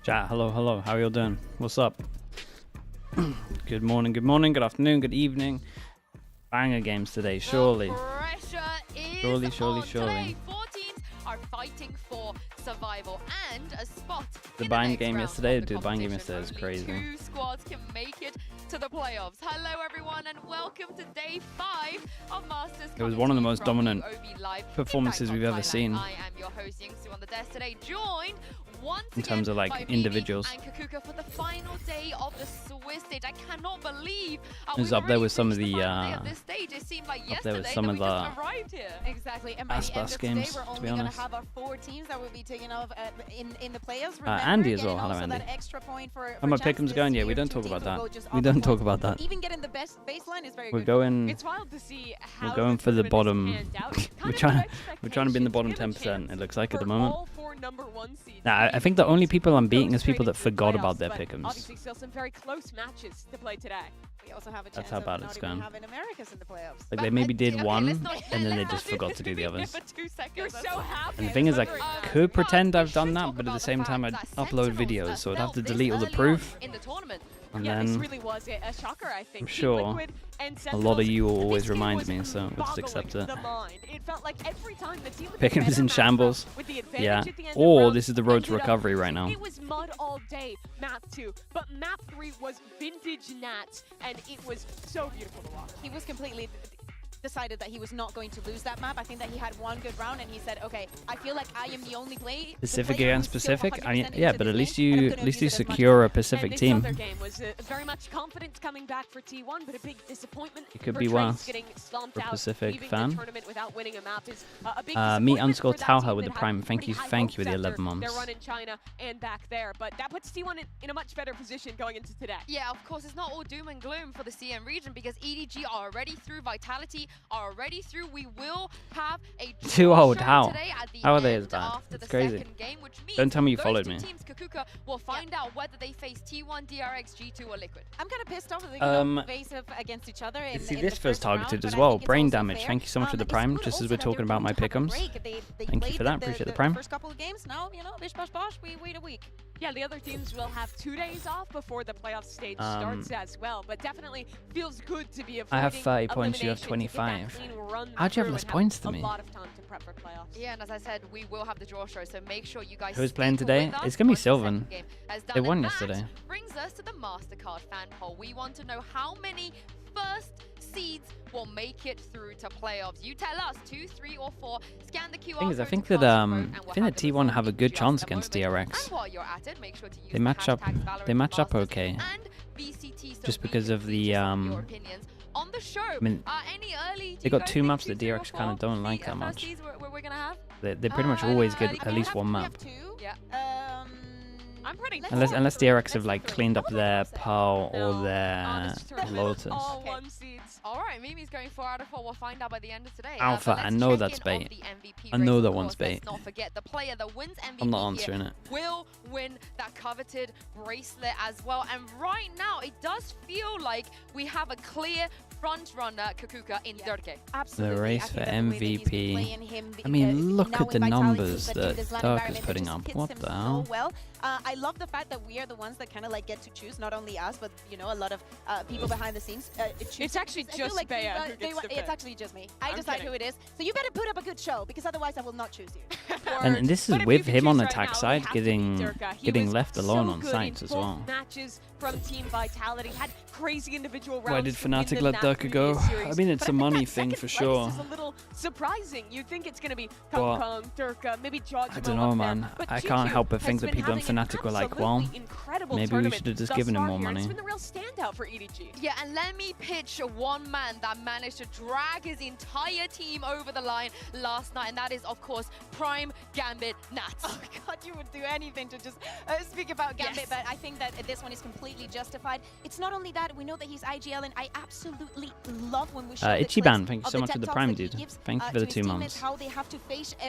Chat, hello, how are you all doing? What's up? Good morning, good afternoon, good evening. Banger games today, surely. Surely. Today, 4 teams are fighting for survival and a spot. The buying game yesterday, dude, the buying game yesterday was crazy. 2 squads can make it to the playoffs. Hello everyone and welcome to day 5 of Masters. It was one of the most dominant performances we've ever seen. I am your host Yingsu on the desk today, joined once in terms of like individuals. And Kakuka for the final day of the Swiss stage. I cannot believe it was up there with some of the exactly. And Aspas games, we're to be only honest. Have our 4 teams that will be taking off in the playoffs. Andy as well. Hello, Andy. How my pick'em's going? Yeah, we don't talk about that. We don't talk about that. Even getting the best baseline is very We're good. going. It's wild to see how we're going for the bottom. we're trying to be in the bottom 10%. It looks like at the moment. Nah, I think the only people I'm beating is people that forgot about their pick'ems. Obviously, still some very close matches to play today. We also have a chance That's how bad it's going. having Americas in the playoffs. Like they maybe did one, and then they just forgot to do the others. You're so happy. And the thing is, I could pretend I've done that, but at the same time, I'd upload videos, so I'd have to delete all the proof. And then really was a shocker, I think. I'm sure a lot of you will always remind me, so we'll just accept it. Pick'em's in shambles. Yeah. Or this is the road to recovery right now. It was mud all day, map 2, but map 3 was vintage Nats, and it was so beautiful to watch. He was completely decided that he was not going to lose that map. I think that he had one good round and he said, okay, I feel like I am the only Pacific against Pacific? I mean, yeah, but at least you secure a Pacific team. This other game was very much confidence coming back for T1, but a big disappointment. It could be worse for a Pacific fan. Meet _ Tauha with the Prime. Thank you for the 11 months. They're running China and back there, but that puts T1 in a much better position going into today. Yeah, of course, it's not all doom and gloom for the CM region because EDG are already through, Vitality are already through. We will have a too old. How are they as bad? It's crazy. Game, don't tell me you followed me. Teams Kakuka will find out whether they face T1, DRX, G2 or Liquid. I'm kind of pissed off that they're evasive against each other. See, this first targeted as well. Brain damage. Thank you so much for the Prime. Just as we're talking about my pick'ems. Thank you for that. Appreciate the Prime. First couple of games, now bish bash bosh. We wait a week. Yeah, the other teams will have 2 days off before the playoff stage starts as well, but definitely feels good to be avoiding. I have 30 points, you have 25. How'd you have less points than me? A lot of time to prep for playoffs. Yeah, and as I said, we will have the draw show, so make sure you guys. Who's playing today? It's gonna be Sylvan. They won yesterday. Brings us to the MasterCard fan poll. We want to know how many first seeds will make it through to playoffs. You tell us 2, 3, or 4. Scan the QR code. I think that T1 have a good chance against DRX. They match up. They match up okay. Just because of the on the show. I mean, they got 2 maps that DRX kind of don't like that much. They pretty much always get at least 1 map. Yeah. Unless DRX have like cleaned up their Pearl or their Lotus. Alright, Mimi's going 4 out of 4. We'll find out by the end of today. Alpha, I know that's bait. I know that one's bait. Let's not forget the player that wins MVP I'm not answering it. will win that coveted bracelet as well. And right now, it does feel like we have a clear front runner, Kakuka, in Dirke. Absolutely. The race for MVP. I mean, look at the numbers that Dirk is putting up. What the hell? Well, I love the fact that we are the ones that kind of like get to choose, not only us, but a lot of people behind the scenes. It's actually just like Bea who gets to pick. It's actually just me. I decide who it is. So you better put up a good show, because otherwise I will not choose you. And this is with him on attack side, getting left alone on sites as well. Matches from Team Vitality had crazy individual rounds. Why did Fnatic let Durka go? I mean, it's a money thing for sure. It's a little surprising. You think it's going to be Kong, Durka, maybe Jojimo. I don't know, man. I can't help but think that people in Fnatic were like, well, maybe we should have just given him more money. It's been the real standout for EDG. Yeah, and let me pitch one man that managed to drag his entire team over the line last night, and that is, of course, Prime Gambit Nats. Oh God, you would do anything to just speak about Gambit, but I think that this one is completely justified. It's not only that, we know that he's IGL, and I absolutely love when we show Ichiban, thank you so much for the Prime, dude. Thank you for the 2 months.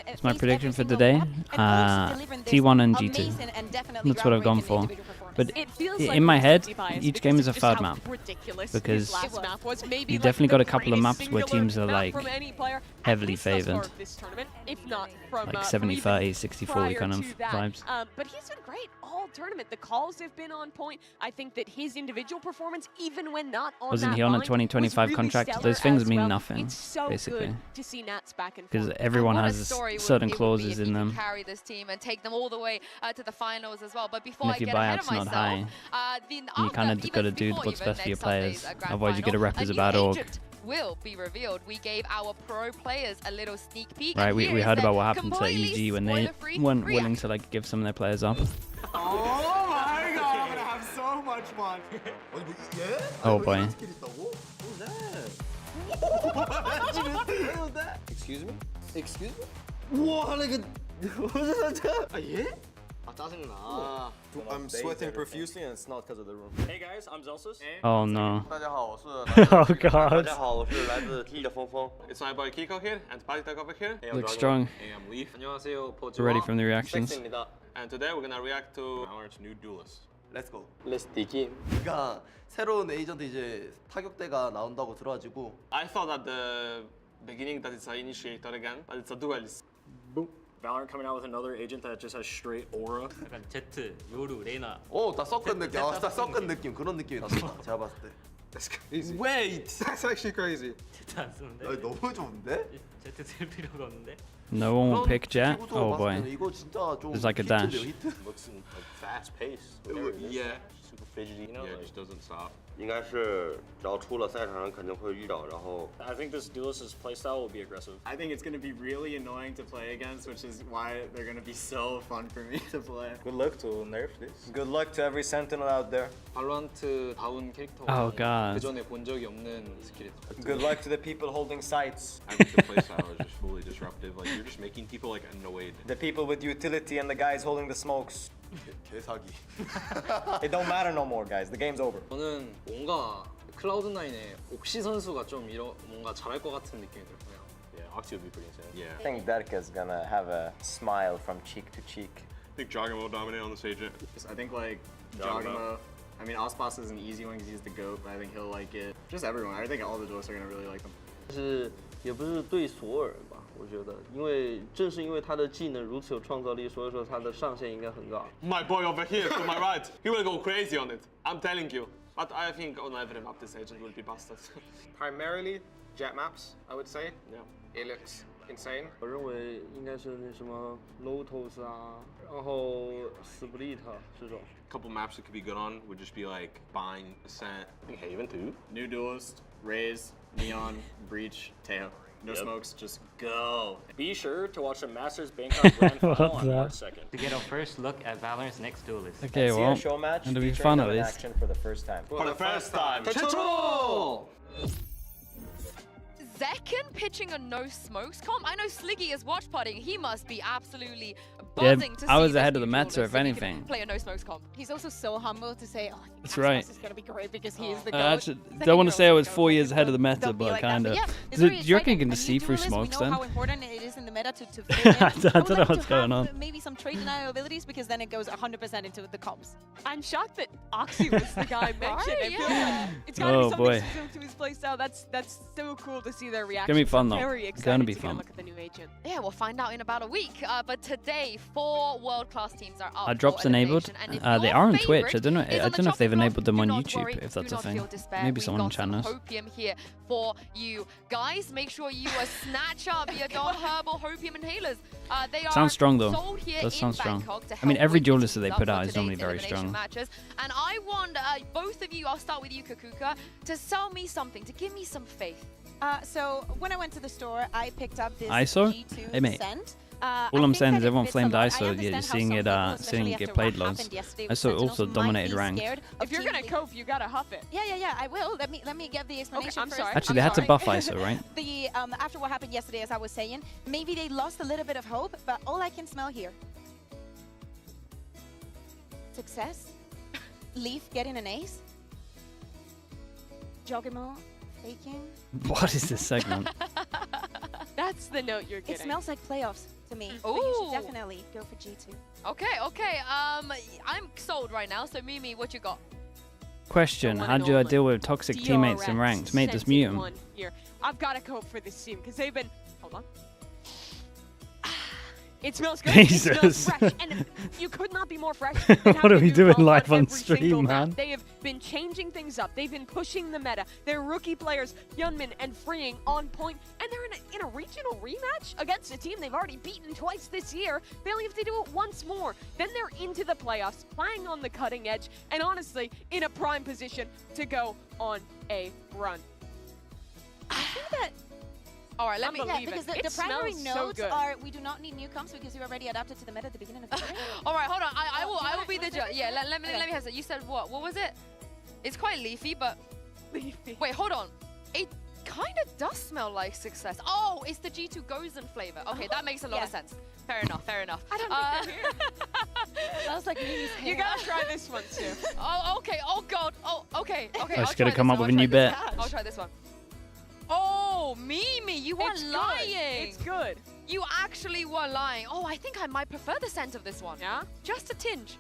It's my prediction for today. T1 and G2. That's what I've gone for. But it feels in like my head, 65 each game is a just third how map. ridiculous Because his last map was. Maybe you like definitely the got a couple of greatest maps where singular teams are map like from any player, heavily at least thus far favoured. of this tournament, if not from Like from even 70-30, 60-40 prior kind of to that. vibes. But he's been great all tournament. The calls have been on point. I think that his individual performance, even when not on Wasn't that he on a line, 2025 was really contract? stellar Those things as mean well. nothing, It's so basically. good to see Nats back and Because forth. everyone What a has story certain it would be clauses if in he them. could carry this team and take them all the way to the finals as well. But before And I if your get ahead of buyout's not myself, high, then you kind of after, got to even do before what's even best for your next Sunday's, players. grand Otherwise, you get a final, rep as a new bad org. agent will be revealed. We gave our pro players a little sneak peek. Right, and we here is heard their about what happened to completely EG when they spoiler-free weren't willing reaction. to like give some of their players up. Oh my god, I'm gonna have so much fun. Oh boy. Excuse me? Excuse me? 와, 이거 아 예? 아 짜증나. I'm sweating profusely and it's not because of the room. Hey guys, I'm Zelsus. Oh no. 大家好，我是 Oh god. 大家好，我是来自 T 的峰峰。 It's my boy Kiko here and Party Tag over here. Hey, I'm Looks Drago. strong. Hey, I'm Leaf. 안녕하세요, Ready from the reactions. 섹스입니다. And today we're gonna react to Valorant's new duelist. Let's go. Let's begin. 그러니까 새로운 에이전트 이제 타격대가 나온다고 들어가지고 I thought at the beginning that it's an initiator again, but it's a duelist. Valorant coming out with another agent that just has straight aura. 약간 제트, 요루, 레나. 다 섞은 느낌. 다 섞은 느낌. 그런 느낌이 났다. 제가 봤을 때. That's crazy. Wait. That's actually crazy. 제트 안 쓰는데? 너무 좋은데? 제트 쓸 필요가 없는데? No one will pick Jet. 피부적으로 Oh 봤을 boy. 때는 이거 진짜 좀 There's like a 히트인데요, dash. 히트? Looks like fast pace. Yeah. Super fidgety. You know, yeah, it just doesn't stop. 应该是只要出了赛场上肯定会遇到，然后 I think this duelist's playstyle will be aggressive. I think it's gonna be really annoying to play against, which is why they're gonna be so fun for me to play. Good luck to nerf this. Good luck to every sentinel out there. 발로란트 다운 캐릭터. Oh god. 그전에 본 적이 없는 스킬이다. Good luck to the people holding sights. I think the playstyle is just fully disruptive. Like you're just making people like annoyed. The people with utility and the guys holding the smokes. 개사기. It don't matter no more, guys. The game's over. 저는 뭔가 클라우드9의 옥시 선수가 좀 뭔가 잘할 것 같은 느낌이 들어요. yeah, Oxy would be pretty insane. Yeah. I think Derka's gonna have a smile from cheek to cheek. I think Jogger will dominate on this agent. I think like Jogamo. I mean, Ospas is an easy one because he's the GOAT, but I think he'll like it. Just everyone. I think all the duelists are gonna really like him. 但是也不是对索尔吧，我觉得，因为正是因为他的技能如此有创造力，所以说他的上限应该很高。 My boy over here to my right, he will go crazy on it. I'm telling you. But I think on every map this agent will be busted. Primarily jet maps, I would say. Yeah. It looks insane. 我认为应该是那什么 Lotus 啊，然后 Split 这种。 Couple maps it could be good on would just be like Bind, Ascent, I think Haven too. New duelist, Raze, Neon, Breach, Teo. No smokes, just go. Be sure to watch the Masters Bangkok Grand Final on that? March 2nd. To get a first look at Valorant's next duelist. Okay, See well, a show match it'll be featuring fun them at in least. action for the first time. For the first time. 최초로! Zekken pitching a no smokes comp. I know Sliggy is watch partying. He must be absolutely Yeah, buzzing to I see was this ahead of the new meta, duelist if so he can anything. Play a no smokes comp. He's also so humble to say, oh, That's Aspas right. is gonna be great because he is the GOAT. Actually, Second don't want to hero say I is was the 4 GOAT. years ahead of the meta, Don't be but like that. kind of. Yeah, it's Do very you reckon you exciting. can A just new see through duelist, smokes we know then? how important it is in the meta to fit in. I don't would know like what's to going have on. Maybe some trade denial abilities because then it goes 100% into the comps. I'm shocked that Oxy was the guy mentioned. Right, It feels yeah. like it's gotta Oh, be something boy. specific to his playstyle. That's so cool to see their reaction. Gonna be fun though. Very It's excited gonna be to get a fun. look at the new agent. Yeah, we'll find out in about a week. But today, 4 world-class teams are up. Are for drops enabled? elevation, and if They your are on Twitch. favourite I don't know. is I on the don't know if they've chopping block, enabled them do on not YouTube. worry, If that's do a not thing. feel despair. Maybe We've someone in got some chat knows. hopium here for you guys. Make sure you snatch up your Don Herbal hopium inhalers. They are Sounds strong though. sold here Does in sound strong. Bangkok to I mean, help every with duelist that they up put for out is normally today's very elimination strong. Matches. And I want both of you, I'll start with you, Kakuka, to sell me something, to give me some faith. So when I went to the store, I picked up this ISO? G2 Hey, mate. scent. All I'm saying is everyone flamed ISO. Yeah, Yeah, seeing it, seeing it get played loads. ISO also dominated rank. If you're gonna cope, you gotta huff it. Yeah, I will. Let me get the explanation I'm first. sorry. Actually, they had to buff ISO, right? The after what happened yesterday, as I was saying, maybe they lost a little bit of hope, but all I can smell here: success, Leaf getting an ace, Joggermo faking. What is this segment? That's the note you're It getting. smells like playoffs. to me. But you should definitely go for G2. Okay. I'm sold right now. So Mimi, what you got? Question: how do I deal with toxic teammates in ranked? Mate, just mute them. I've got to go for this team because they've been. Hold on. It smells good. Jesus. It smells fresh. And you could not be more fresh. What are we doing live on stream, man? They have been changing things up. They've been pushing the meta. Their rookie players, Hyunmin and Freeing, on point. And they're in a regional rematch against a team they've already beaten twice this year. They only have to do it once more. Then they're into the playoffs, playing on the cutting edge, and honestly, in a prime position to go on a run. I think that... All right, let me believe because the primary nodes so are we do not need newcomes because you already adapted to the meta at the beginning of the game. All right, hold on. I will be the judge. Yeah, let me have it. You said what? What was it? It's quite leafy, but leafy. Wait, hold on. It kind of does smell like success. Oh, it's the G2 Gozen flavor. Okay, that makes a lot of sense. Fair enough. I don't think that was like Mimi's hair. You gotta try this one too. Oh, okay. Oh God. Oh, okay. I was gonna come up with a new bit. I'll try this one. Oh, Mimi, you were lying. It's good. You actually were lying. Oh, I think I might prefer the scent of this one. Yeah? Just a tinge.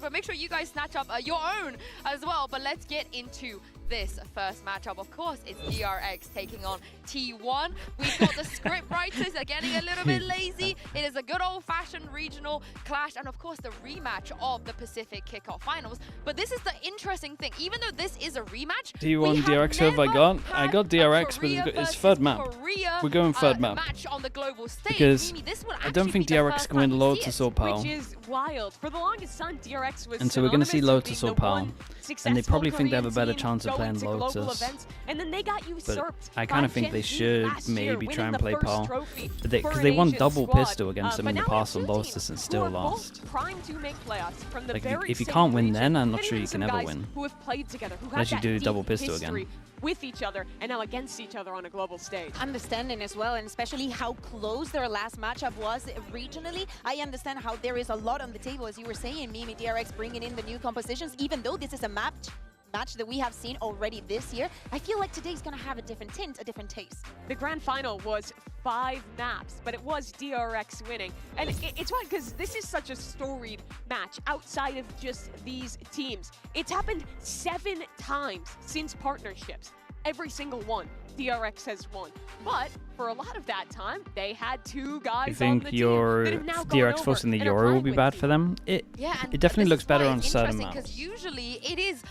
But make sure you guys snatch up your own as well. But let's get into this first matchup. Of course, it's DRX taking on T1. We've got the script writers are getting a little bit lazy. It is a good old-fashioned regional clash, and of course, the rematch of the Pacific Kickoff Finals. But this is the interesting thing. Even though this is a rematch, D1 DRX, who have I got? I got DRX, but it's third map. We're going third map. On the global stage. Because I don't think DRX can win Lotus or Pal. Which is wild. For the longest time, DRX was and so we're going to see Lotus or Pal. And they probably think they have a better Korean chance of playing Lotus. And then they got usurped. But I kind of think they should maybe try and play Pal. Because they won double pistol against them in the past on Lotus and still lost. Like, if you can't win then, I'm not sure you can ever win. Who have played together, who unless you do double pistol again. With each other and now against each other on a global stage. Understanding as well, and especially how close their last matchup was regionally. I understand how there is a lot on the table, as you were saying, Mimi, DRX bringing in the new compositions, even though this is a match that we have seen already this year. I feel like today's gonna have a different tint, a different taste. The grand final was 5 maps, but it was DRX winning. And it's wild because this is such a storied match outside of just these teams. It's happened 7 times since partnerships. Every single one, DRX has won. But for a lot of that time, they had 2 guys on the team that have now gone DRX forcing the Euro will be bad for them? It definitely looks better on certain maps. Because usually it is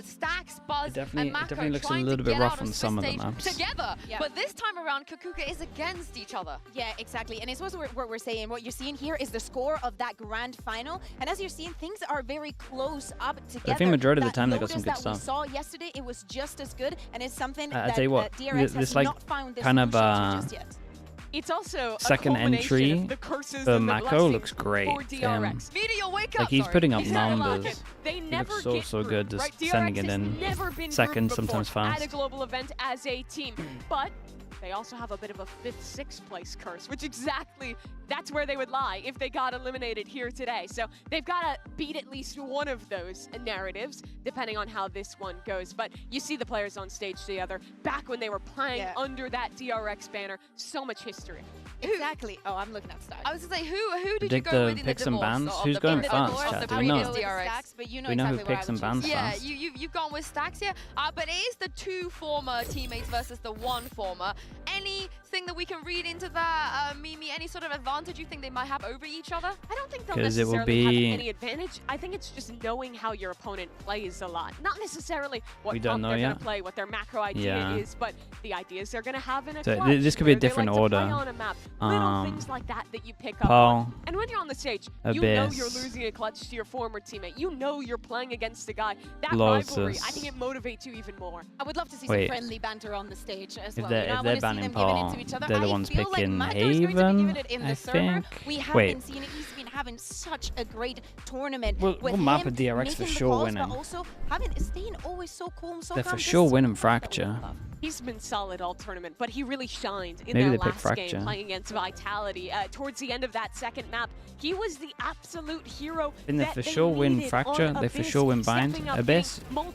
Stacks, Buzz, and Mako definitely looks a trying little to bit get rough out on of some of the stage maps. together. But this time around, Kakuka is against each other. Yeah, exactly. And it's what we're saying. What you're seeing here is the score of that grand final. And as you're seeing, things are very close up together. I think majority of the time they got Lotus some good that we stuff. saw yesterday, it was just as good, and it's something I that tell you what, DRX this has like not found the kind of solution to just yet. It's also second entry for Mako looks great. Like he's putting up numbers. They he never looks so good just sending it in second, sometimes fast. At a global event as a team, but they also have a bit of a 5th, 6th place curse, which that's where they would lie if they got eliminated here today. So they've got to beat at least one of those narratives, depending on how this one goes. But you see the players on stage together, back when they were playing under that DRX banner, so much history. Exactly. Oh, I'm looking at Stacks. I was going to say, who did you Predict go the with in picks the and divorce? bans? Who's going fast, chat? Do we know? But you know we know exactly who picks and bans fast. Yeah, you've gone with Stacks here. But it is the 2 former teammates versus the 1 former. Anything that we can read into that, Mimi? Any sort of advantage you think they might have over each other? I don't think they'll necessarily have any advantage. I think it's just knowing how your opponent plays a lot. Not necessarily what pump they're going to play, what their macro idea is, but the ideas they're going to have in a clutch. This could be a different order. On a map. Little things like that you pick up on. And when you're on the stage, you know you're losing a clutch to your former teammate. You know you're playing against a guy. That rivalry, I think it motivates you even more. I would love to see some friendly banter on the stage as well. If they're banning Paul, they're the ones picking Haven, I think. We have been seeing it. He's been having such a great tournament. Well, map of DRX for sure winning. But also staying always so cool, so they're for sure winning Fracture. He's been solid all tournament, but he really shined in Maybe their they pick last Fracture. game playing against Vitality. Towards the end of that second map, he was the absolute hero. And they for sure win Fracture, they for sure win Bind. Abyss will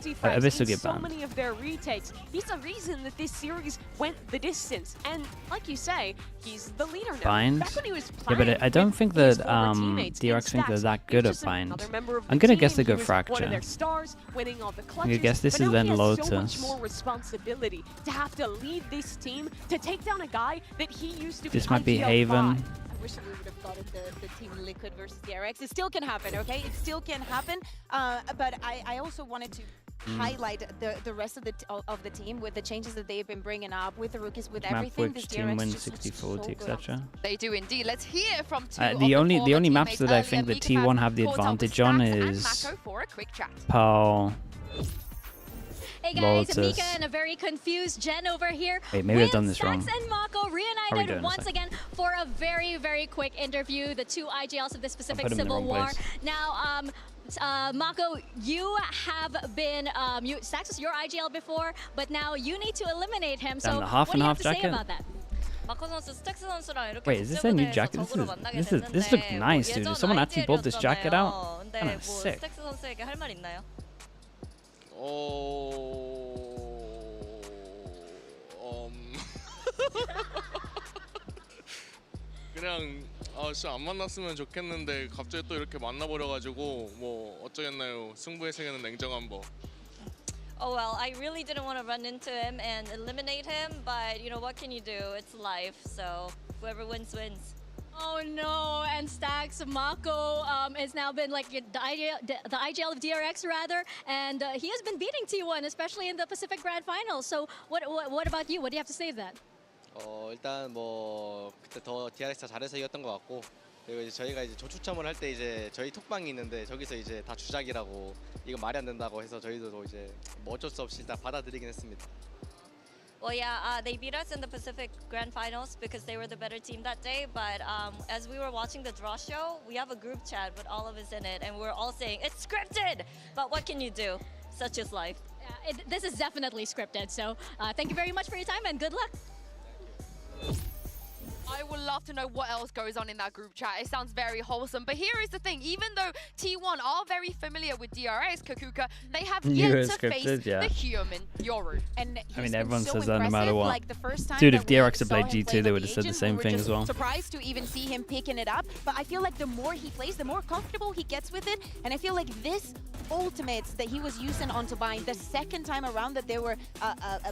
get so banned. many of their retakes. He's the reason that this series went the distance. And like you say, he's the leader now. Bind? Back when he was Yeah, but I don't think that DRX think they're that good at Bind. I'm gonna guess they go Fracture. I'm gonna guess this is then Lotus. So much more responsibility to have to lead this team to take down a guy that he used to This might be Haven. I wish we would have gotten the Team Liquid versus DRX. It still can happen, okay? It still can happen. But I also wanted to highlight the rest of the team with the changes that they've been bringing up with the rookies, with everything. Which team wins 60-40, etc. They do indeed. Let's hear from two The only maps that I think that T1 have the advantage on is Pearl. Hey guys, Mika and a very confused Jen over here. Wait, maybe I've done this wrong. Stax and Mako reunited once again for a very, very quick interview. The two IGLs of this specific Civil War. Now, Mako, you have been, Stax was your IGL before, but now you need to eliminate him. So what do you have to say about that? Wait, is this a new jacket? This looks nice, dude. Did someone actually bought this jacket out? Kind of sick. 그냥 진짜 안 만났으면 좋겠는데 갑자기 또 이렇게 만나버려가지고 뭐 어쩌겠나요. 승부의 세계는 냉정한 법. Oh well, I really didn't want to run into him and eliminate him, but you know what can you do? It's life, so whoever wins wins. Oh no, and Stax, Mako has now been like the IGL of DRX rather, and he has been beating T1, especially in the Pacific Grand Finals. So what about you? What do you have to say of that? 일단 뭐 그때 더 DRX가 잘해서 이겼던 것 같고, 그리고 이제 저희가 이제 조추첨을 할 때 이제 저희 톡방이 있는데 저기서 이제 다 주작이라고 이거 말이 안 된다고 해서 저희도 이제 뭐 어쩔 수 없이 일단 받아들이긴 했습니다. Well, yeah, they beat us in the Pacific Grand Finals because they were the better team that day. But as we were watching the draw show, we have a group chat with all of us in it, and we're all saying, it's scripted! But what can you do? Such is life. This is definitely scripted, so thank you very much for your time and good luck. I would love to know what else goes on in that group chat. It sounds very wholesome. But here is the thing. Even though T1 are very familiar with DRX, Kakuka, they have yet to face the human Yoru. And I mean, everyone says that no matter what. Like the first time Dude, if DRX had played G2, they would have said the same thing as well. Surprised to even see him picking it up. But I feel like the more he plays, the more comfortable he gets with it. And I feel like this ultimates that he was using onto Bind the second time around that they were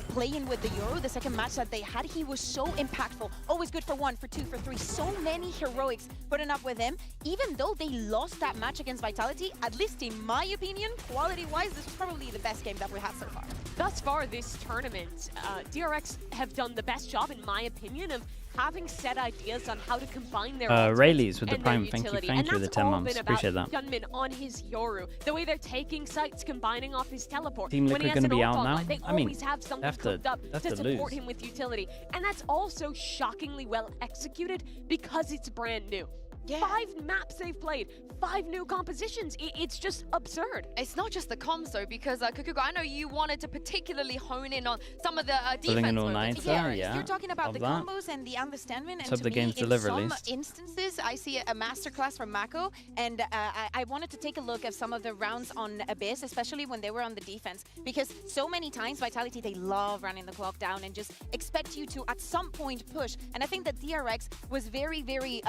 playing with the Yoru, the second match that they had, he was so impactful. Always good for 1, for 2, for 3. So many heroics putting up with him. Even though they lost that match against Vitality, at least in my opinion, quality-wise, this is probably the best game that we had so far. Thus far this tournament, DRX have done the best job, in my opinion, of having set ideas on how to combine their Rayleigh's with the and Prime. their Thank you, utility. the 10 months. Appreciate that. Gunman on his Yoru, the way they're taking sites, combining off his teleport. Team when he Liquid has gonna an be ult out now? online, they I mean, always have something have to- cooked up have to to support lose. him with utility. And that's also shockingly well executed because it's brand new. 5 maps they've played, 5 new compositions. It's just absurd. It's not just the comms though, because Kakuko, I know you wanted to particularly hone in on some of the Pulling defense an moments. all-nighter, yeah. You're talking about Of the that. combos and the understanding, and Hope to the me, games in deliver at some least. instances, I see a masterclass from Mako, and I wanted to take a look at some of the rounds on Abyss, especially when they were on the defense, because so many times Vitality, they love running the clock down and just expect you to at some point push, and I think that DRX was very, very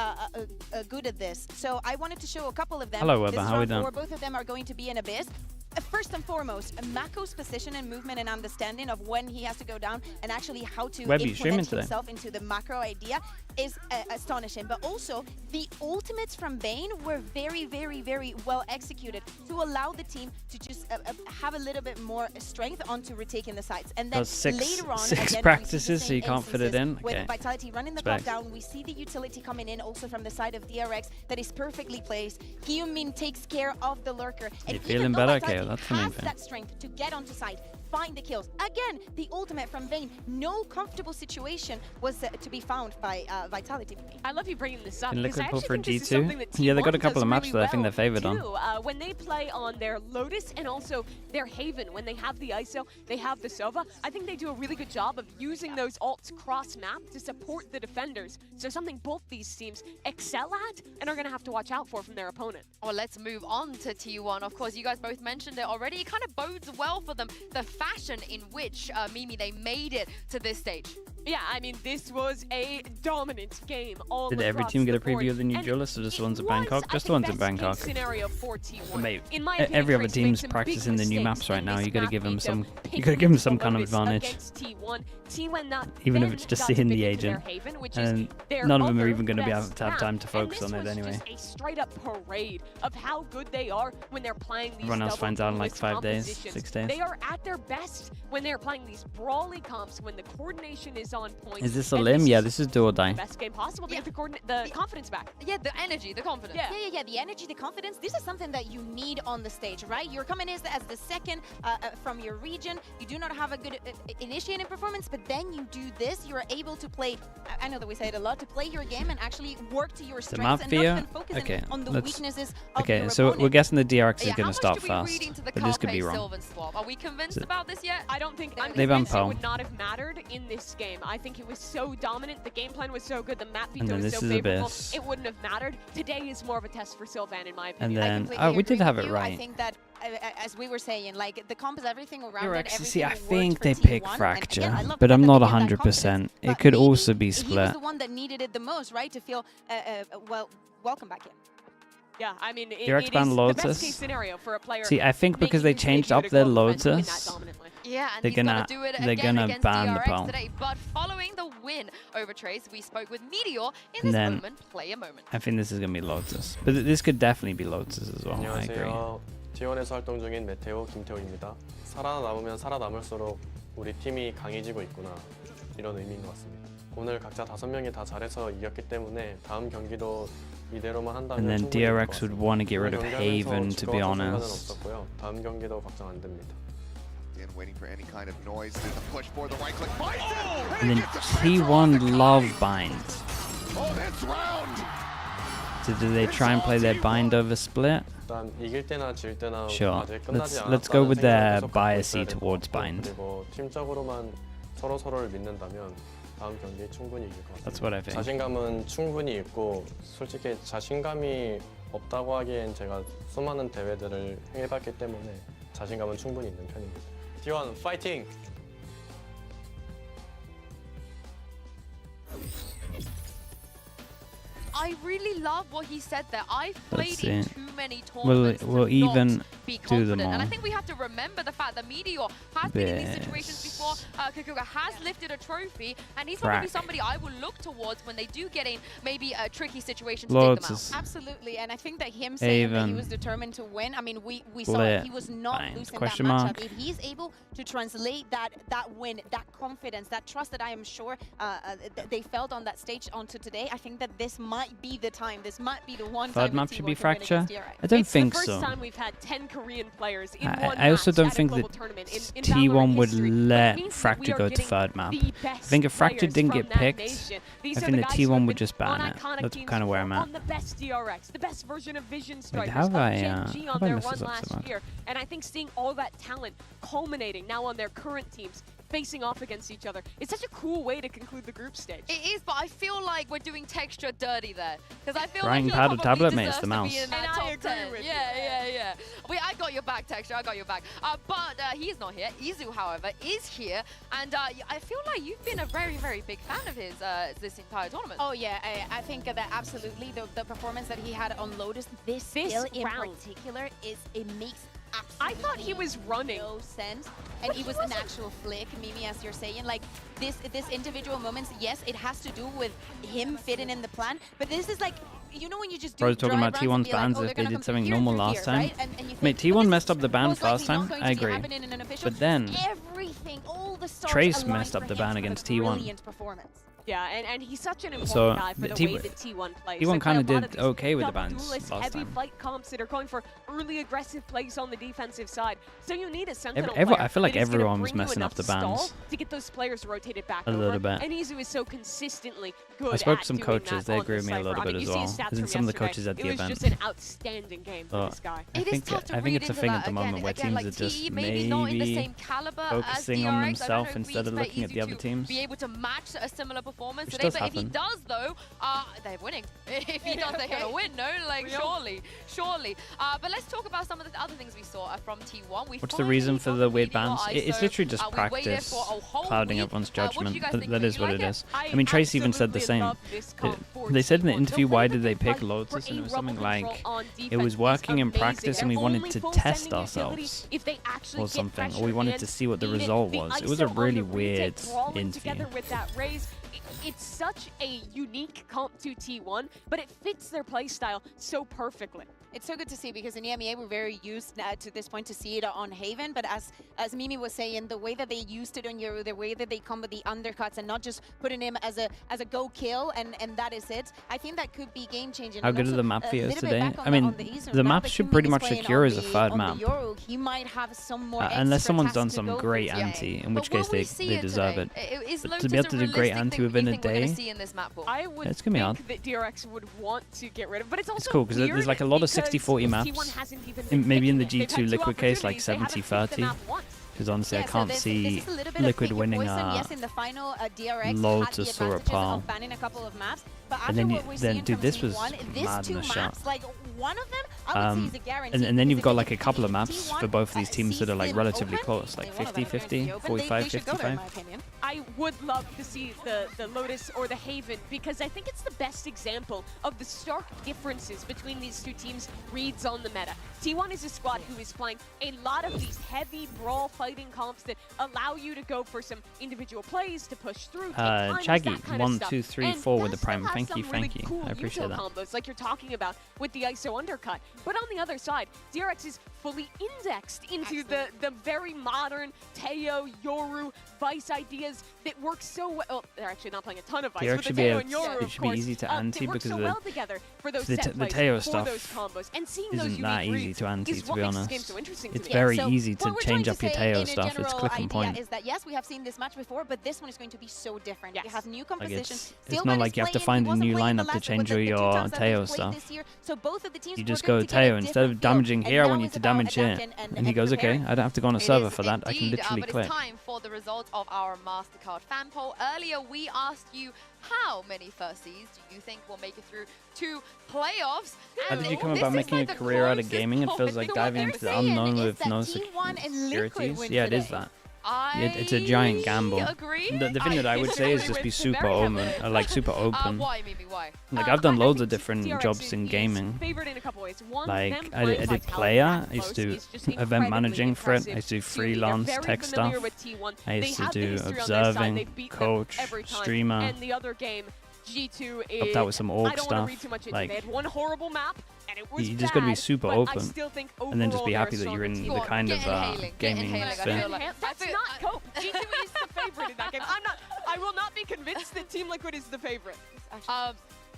good at this. So I wanted to show a couple of them. Hello, This Webber, is how are we round doing? 4. Both of them are going to be in Abyss. First and foremost, Mako's position and movement and understanding of when he has to go down and actually how to Webby, you streaming implement today? himself into the macro idea is astonishing. But also, the ultimates from Bane were very, very, very well executed to allow the team to just have a little bit more strength onto retaking the sites. And then Does later on, six again, practices, we see the so you same can't fit it in? instances with Okay. Vitality running the clock Respect. down, we see the utility coming in also from the side of DRX that is perfectly placed. Hyunmin takes care of the lurker. And You even feeling though better? Vitality Okay, that's the main has thing. that strength to get onto site, find the kills. Again, the ultimate from Vayne. No comfortable situation was to be found by Vitality. I love you bringing this up. In Because I Liquid actually for think this is something G2. that Yeah, they got a T1 couple does of matches really that I think they're favored on. too. When they play on their Lotus and also their Haven, when they have the ISO, they have the Sova, I think they do a really good job of using those ults cross-map to support the defenders. So something both these teams excel at and are going to have to watch out for from their opponent. Well, let's move on to T1. Of course, you guys both mentioned it already. It kind of bodes well for them, the fashion in which, Mimi, they made it to this stage. Yeah, I mean, this was a dominant game all Did every across team get a the board. preview of the new And duelist, or just the ones at it Bangkok? was, Just I the ones think, at Bangkok. best-case scenario for T1. Mate, In my opinion, every other Trace made team's some practicing big the new mistakes maps right in now. this You got to map give them beat some. picking You got to give them up some the kind of Lotus advantage. against T1. T1 Even if then it's just got seeing to the pick into their agent, Haven, which and is their none of them are other even going to be able best to have map. time to focus on And it this was anyway. just a straight-up parade of how good they are when they're playing these Everyone else double finds out in like duelist 5 days, compositions. 6 days. They are at their best when they're playing these brawly comps, when the coordination is on point. Is this a and limb? is Yeah, this is do or die. the best game possible. They have the confidence back. Yeah, the energy, the confidence. Yeah, the energy, the confidence. This is something that you need on the stage, right? You're coming in as the second from your region. You do not have a good initiating performance, but then you do this. You're able to play, I know that we say it a lot, to play your game and actually work to your The strengths map and not fear. even focus Okay, on the let's. weaknesses of Okay, your so opponent. we're guessing the DRX is Yeah, going how to start much do we read fast, into the but this could Carpe be wrong. Sylvan swap? Are we convinced about this yet? I don't think I'm They convinced van it Pal. would not have mattered in this game. I think it was so dominant, the game plan was so good, the map And veto then was this so is favorable, Abyss. it wouldn't have mattered. Today is more of a test for Sylvan, in my And opinion. then, completely oh, we did agree have with it you. I right. think that, as we were saying, like the comp is everything around it. DRX, see, I everything think worked they for pick T1, and Fracture, again, I love but the I'm fact not that they gave that 100%. It but could maybe also be He was split. the one that needed it the most, right? To feel, welcome back in. Yeah, I mean, it DRX is ban the Lotus. best case scenario for a player. See, I think because they making his changed debut up to their go and win that Lotus, dominantly. Yeah, and they're he's gonna do it they're again gonna against ban the DRX Pearl. today. But following the win over Trace, we spoke with Meteor in And this then moment, play a moment. I think this is gonna be Lotus, but this could definitely be Lotus as well. I agree. 안녕하세요. T1에서 활동 중인 메테오 김태호입니다. 살아남으면 살아남을수록 우리 팀이 강해지고 있구나 이런 의미인 것 같습니다. 오늘 각자 5명이 다 잘해서 이겼기 때문에 다음 경기도 이대로만 And 한다면 then 충분히 이길 것 DRX would want to get rid of 같습니다. Haven, to be 경기하면서 상관은 honest. 없었고요. 다음 경기도 걱정 안 됩니다. Again, waiting for any kind of noise. There's a push for the right click. And then T1 love bind. Oh, that's round. So do they try and play their bind over split? 일단 이길 때나 질 때나 Sure. 아직 끝나지 Let's go 않았다는 with 생각을 their 계속 갖고 biasy 있어야 될것 towards 같고, bind. 그리고 팀적으로만 서로를 믿는다면 다음 경기에 충분히 이길 것 같습니다. That's what I think. 자신감은 충분히 있고 솔직히 자신감이 없다고 하기엔 제가 수많은 대회들을 해봤기 때문에 자신감은 충분히 있는 편입니다. T1 파이팅! I really love what he said there. I've played Let's in see. too many We'll tournaments we'll to even not be do them confident. And I all. think we have to remember the fact that Meteor has been in these situations This. before. Kukuga has lifted a trophy, and he's probably Crack. somebody I will look towards when they do get in maybe a tricky situation to dig them out. Lotus. Absolutely, and I think that him saying that he Haven. was determined to win. I mean, we saw Split. it. He was not Bind. losing Question that mark. matchup. If he's able to translate that win, that confidence, that trust that I am sure they felt on that stage onto today, I think that this might be the time. This might be the one Third time map that should T1 be can win Fracture. against DRX. I don't It's think the first so. time we've had 10 Korean players in I- one I also match don't at a think global that tournament in T1 Valorant would history. That let means that Fracture we are go to getting third map. the I think if best Fracture players didn't from get that picked, nation. I These are think the the guys who T1 have would been just ban on it. iconic That's teams kind of where I'm before, at. on the best DRX, the best version of Vision Strikers, have of I, Gen G have on I their messed run this up so last much? year. And I think seeing all that talent culminating now on their current teams, facing off against each other. It's such a cool way to conclude the group stage. It is, but I feel like we're doing texture dirty there. Because I feel Writing like he pad or probably tablet, mate, deserves it's the to mouse. be in that And I top agree 10. with you. Yeah. Wait, I got your back, texture. I got your back. But he is not here. Izu, however, is here. And I feel like you've been a very, very big fan of his this entire tournament. Oh yeah, I think that absolutely the performance that he had on Lotus, this skill in round. particular, it makes I thought he was running. no sense, and it was an actual flick, Mimi, as you're saying. Like this individual moments, yes, it has to do with him fitting in the plan, but this is like, you know, when you just do Bro's talking dry about runs and T1's be like, bans oh, if they're they gonna did come something here normal through last here, time. right? And you think, Mate, but T1 this messed is up the ban most likely first time. not going I to agree. happen in an official. But then Everything, all the stars Trace aligned messed up for the him ban to have against a T1. brilliant performance. Yeah, and he's such an important guy for the way that T1 plays. T1 kind of did okay with the bans last heavy time. fight comps that are going for early aggressive plays on the defensive side. So you need a sentinel I feel like everyone was messing up the bans to get those players rotated back a little bit. And Izu is so consistently good. I spoke to some doing coaches. that They on agree the with me a little Cypher. bit I mean, as you well. see his stats As in from some of the yesterday. coaches at the It was event. just an outstanding game for this guy. I think it's a thing at the moment where teams are just maybe not in the same caliber as focusing DRX. on I don't themselves know if we instead of expect looking at the Izu other to teams. Be able to match a similar performance Which today, does but if he happen. does though, they're winning. If he does, they're gonna win. No, like surely. But let's talk about some of the other things we saw from T1. What's the reason for the weird bans? It's literally just we waited practice, for a whole clouding week. everyone's What do you judgment. guys think That of it? is You what like it it? is. I mean, Trace even said the same. They said in the interview, why did they pick Lotus? And it was something like, it was working in practice and we wanted to test ourselves or something, or we wanted to see what the result was. It was a really weird interview. It's such a unique comp to T1, but it fits their playstyle so perfectly. It's so good to see because in EMEA we're very used to this point to see it on Haven, but as Mimi was saying, the way that they used it on Yoru, the way that they come with the undercuts and not just putting him as a go kill and that is it, I think that could be game changing. How good are the map viewers today? I mean, the map should pretty much secure as a third map. He might have some more unless someone's done some great anti, in which case they deserve it. But to be able to do great anti within a day, I would it's gonna be hard. think that DRX would want to get rid of, but it's also It's cool because there's like a lot of 60-40 maps. Maybe in the G2 Liquid case, like 70-30. Because honestly, I can't see Liquid winning yes, in the final, DRX Lotus had the or a advantages Pal. of banning a couple of maps, but And after what we're seeing dude, from this was T1, these mad in two a shot. maps, like one of them, I would say is a guarantee. And then you've because got if like they a couple of beat maps T1, for both of these teams that are like season relatively open, close, like one of them are gonna 50-50, be open. They should go there, in 45-55. my opinion. I would love to see the Lotus or the Haven because I think it's the best example of the stark differences between these two teams' reads on the meta. T1 is a squad who is playing a lot of these heavy brawl fighting comps that allow you to go for some individual plays to push through. Take times, Chaggy, that kind of 1, stuff. 2, 3, And 4 with the that still prime. has Thank some you. really cool I appreciate neutral that. combos like you're talking about with the ISO undercut. But on the other side, DRX is fully indexed into the very modern Teo, Yoru, Vice ideas that work so well. Oh, they're actually not playing a ton of Vice, but the Teo and Yoru, it should be easy to anti work because so the, well together for those the, set the plays, Teo for stuff those combos. And seeing those isn't that unique easy reads to anti, is to what be makes this honest. game so interesting It's to me. very So easy to what we're change trying up your say Teo in a stuff. It's general click and idea point. is that yes, we have seen this match before, but this one is going to be so different. You have new Like compositions. it's not like you have to find a new lineup to change your Teo stuff. So both of the teams You just go Teo. Instead of damaging here, I want you to damage here. And he goes, okay, I don't have to go on a server for that. I can literally but quit. it's time for the result of our MasterCard fan poll. Earlier, we asked you how many first seeds do you think will make it through to playoffs? How did you come about making a career out of gaming? It feels like diving into the unknown with no securities. Yeah, it is that. It's a giant gamble. The thing that I would say is just be super open. Super open. Why, Mimi? Why? Like I've done loads of different jobs in gaming. Like I did player. I used to do event managing for it. I used to do freelance tech stuff. I used to do observing, coach, streamer. And the other game, G2 is, Helped out with some org I don't stuff. want to read too much into it. They had one horrible map, and it was You just got to be bad, super but I open, still think and then just be overall happy they're that a you're in stronger the team. kind of gaming sphere. That's not cope. G2 is the favorite in that game. I will not be convinced that Team Liquid is the favorite.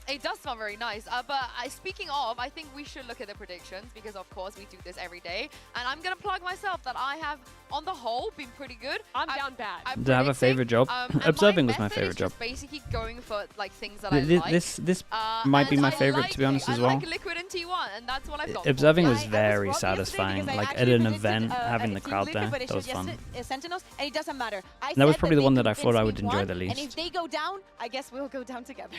It does sound very nice, but speaking of, I think we should look at the predictions because, of course, we do this every day. And I'm going to plug myself that I have, on the whole, been pretty good. I'm down bad. Do I have a favorite job? Observing was my favorite job. Basically going for like things that I like. This might be my favorite, to be honest, as well. I like Liquid and T1, and that's what I've got. Observing was very satisfying. Like at an event, having the crowd there, that was fun. Sentinels, and it doesn't matter. That was probably the one that I thought I would enjoy the And least. if they go down, I guess we'll go down together.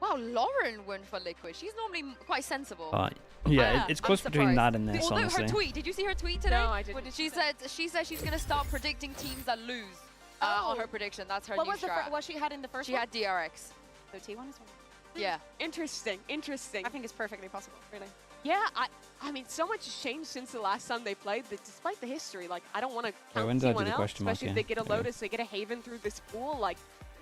Wow, Lauren went for Liquid. She's normally quite sensible. Yeah, it's close between that and this, Although honestly. her tweet, did you see her tweet today? No, I didn't. She said she's gonna start predicting teams that lose on her prediction. That's her What new was strat. what she had in the first She one? had DRX. So T1 is one. Yeah. Interesting. I think it's perfectly possible, really. Yeah, I mean, so much has changed since the last time they played that despite the history, like, I don't want to count when did I do T1 the out, question mark especially if here? they get a Lotus, they get a Haven through this pool, like,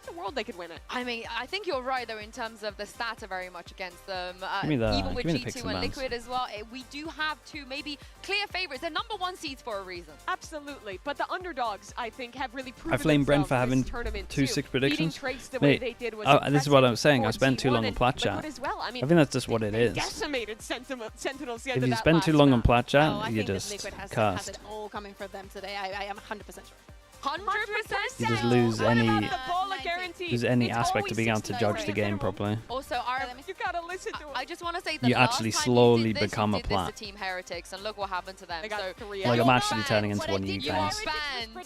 in the world they could win it. I mean, I think you're right, though, in terms of the stats are very much against them. Even with G2 and Liquid as well, we do have two maybe clear favorites. They're #1 seeds for a reason. Absolutely. But the underdogs, I think, have really proven I flame Brent for having tournament 2-6 predictions. Mate, this is what I'm saying. I spent too long on Plat Chat. Well. I mean, I think that's just what it is. Decimated Sentinels. If you spend too long on Plat Chat, you're just has cursed. it all coming for them today. I am 100% sure. 100%. You just lose any aspect of being able to judge the game properly. Also, you gotta listen to I just want to say that you actually slowly become a this Plat. to Team Heretics, and look what happened to them. Like I'm actually turning into one of you guys.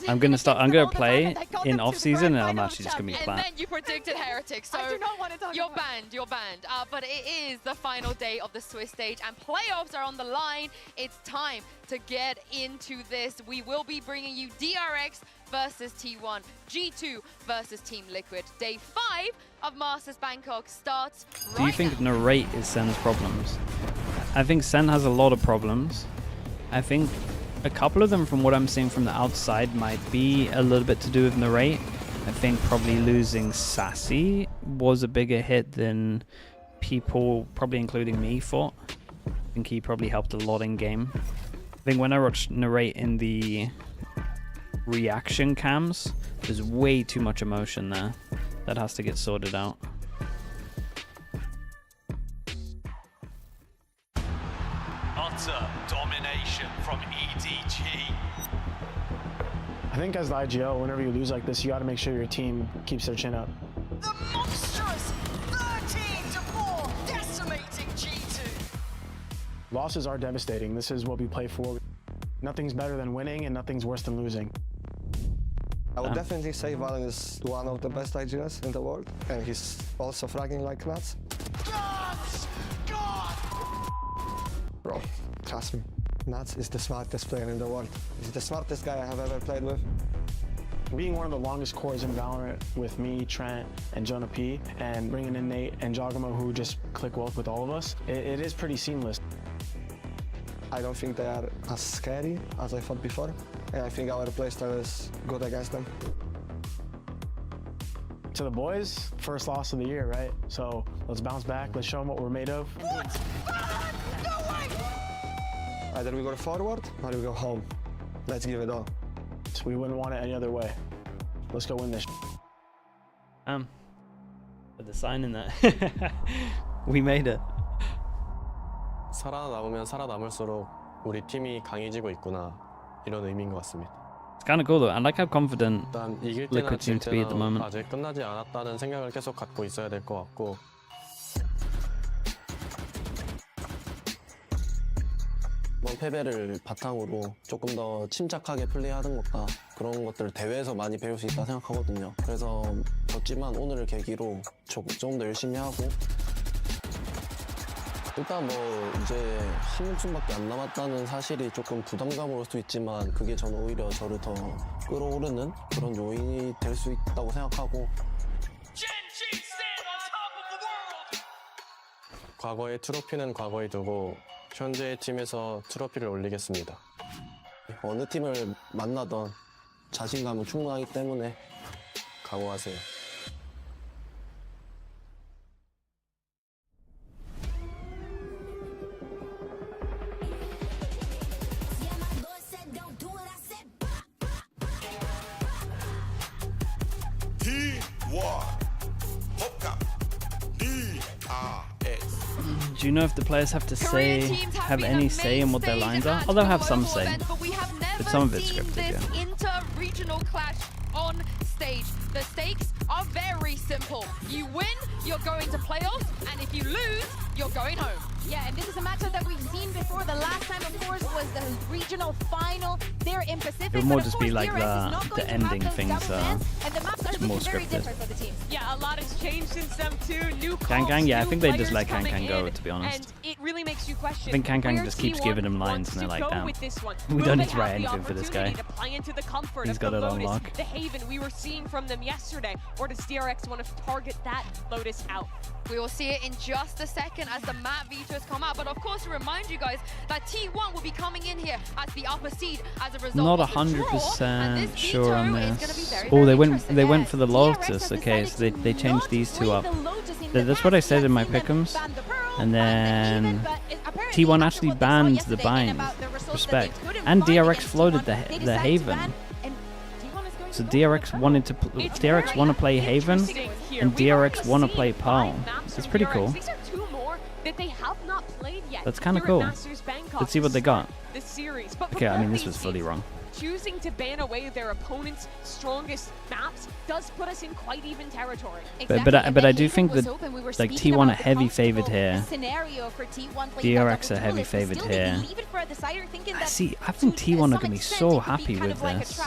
I'm gonna play in off season, and I'm actually just gonna be Plat. And then you predicted Heretics, so you're banned. But it is the final day of the Swiss stage, and playoffs are on the line. It's time to get into this. We will be bringing you DRX versus T1, G2 versus Team Liquid. Day 5 of Masters Bangkok starts Do you think Narrate is Sen's problems? I think Sen has a lot of problems. I think a couple of them, from what I'm seeing from the outside, might be a little bit to do with Narrate. I think probably losing Sassy was a bigger hit than people, probably including me, thought. I think he probably helped a lot in game. I think when I watched Narrate in the reaction cams, there's way too much emotion there. That has to get sorted out. Utter domination from EDG. I think as the IGL, whenever you lose like this, you got to make sure your team keeps their chin up. The monstrous 13-4 decimating G2. Losses are devastating. This is what we play for. Nothing's better than winning, and nothing's worse than losing. I would definitely say Valen is one of the best IGLs in the world, and he's also fragging like nuts. Bro, trust me, Nuts is the smartest player in the world. He's the smartest guy I have ever played with. Being one of the longest cores in Valorant with me, Trent, and Jonah P, and bringing in Nate and Jogamo, who just click well with all of us, it is pretty seamless. I don't think they are as scary as I thought before, and I think our playstyle is good against them. To the boys, first loss of the year, right? So let's bounce back, let's show them what we're made of. Either we go forward or we go home. Let's give it all. We wouldn't want it any other way. Let's go win this. With the sign in that. We made it. 살아남으면 살아남을수록 우리 팀이 강해지고 있구나, 이런 의미인 것 같습니다. It's kind of cool though. I like how confident 일단 이길 때나 Liquid 질 seem to be at the 때는 moment. 아직 끝나지 않았다는 생각을 계속 갖고 있어야 될 것 같고, 이번 패배를 바탕으로 조금 더 침착하게 플레이하는 것과 그런 것들을 대회에서 많이 배울 수 있다 생각하거든요. 그래서 졌지만 오늘을 계기로 조금 더 열심히 하고, 일단 뭐 이제 한 목숨밖에 안 남았다는 사실이 조금 부담감으로 올 수 있지만, 그게 저는 오히려 저를 더 끌어오르는 그런 요인이 될 수 있다고 생각하고, 과거의 트로피는 과거에 두고 현재의 팀에서 트로피를 올리겠습니다. 어느 팀을 만나던 자신감은 충분하기 때문에 각오하세요. Do you know if the players have any say in what their lines are? Oh, they'll have some say, but some of it's scripted, yeah. Inter-regional clash on stage. The stakes are very simple. You win, you're going to playoffs, and if you lose, you're going home. Yeah, and this is a matchup that we've seen before. The last time, of course, was the regional final there in Pacific. It would more just be like the ending things more scripted. Yeah, a lot has changed since them too. New Gang, yeah, I think they just let Can go, to be honest. And it really makes you question. I think Can just keeps giving him lines, and they're like, damn, we don't need to write anything for this guy. He's got it on lock. The Haven we were seeing from them yesterday, or does DRX want to target that Lotus out? We will see it in just a second as the map vetoes come out. But of course, to remind you guys, guys that T1 will be coming in here as the upper seed as a result. Not 100% sure on this. Oh, they went for the Lotus. Okay, so they changed these two up. That's what I said in my pick'ems. And then T1 actually banned the bind. Respect. And DRX floated the Haven. So DRX want to play Haven, and DRX want to play Pearl. It's pretty cool. That's kind of cool. Let's see what they got. Okay, I mean this was fully wrong. Choosing to ban away their opponent's strongest maps does put us in quite even territory. But I do think that like T1 are heavy favored here. DRX are heavy favored here. See, I think T1 are gonna be so happy with this.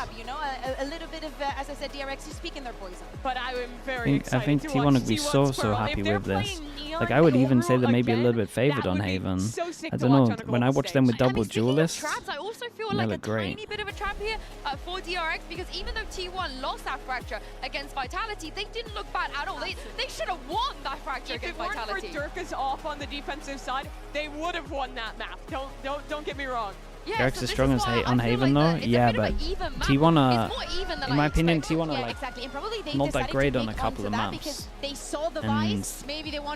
A little bit of, as I said, DRX is speaking their poison. But I am very excited. I think T1 would be so happy with this. Like I would even say they're maybe a little bit favored on Haven. I don't know. When I watch them with double duelists, I also feel they like look great. tiny bit of a trap here for DRX, because even though T1 lost that fracture against Vitality, they didn't look bad at all. They should have won that fracture against Vitality. If it weren't for Durka's off on the defensive side, they would have won that map. Don't get me wrong. Yeah, DRX is strong as on Haven though. Yeah, but T1 are, in my opinion, T1 are like not that great on a couple of maps. And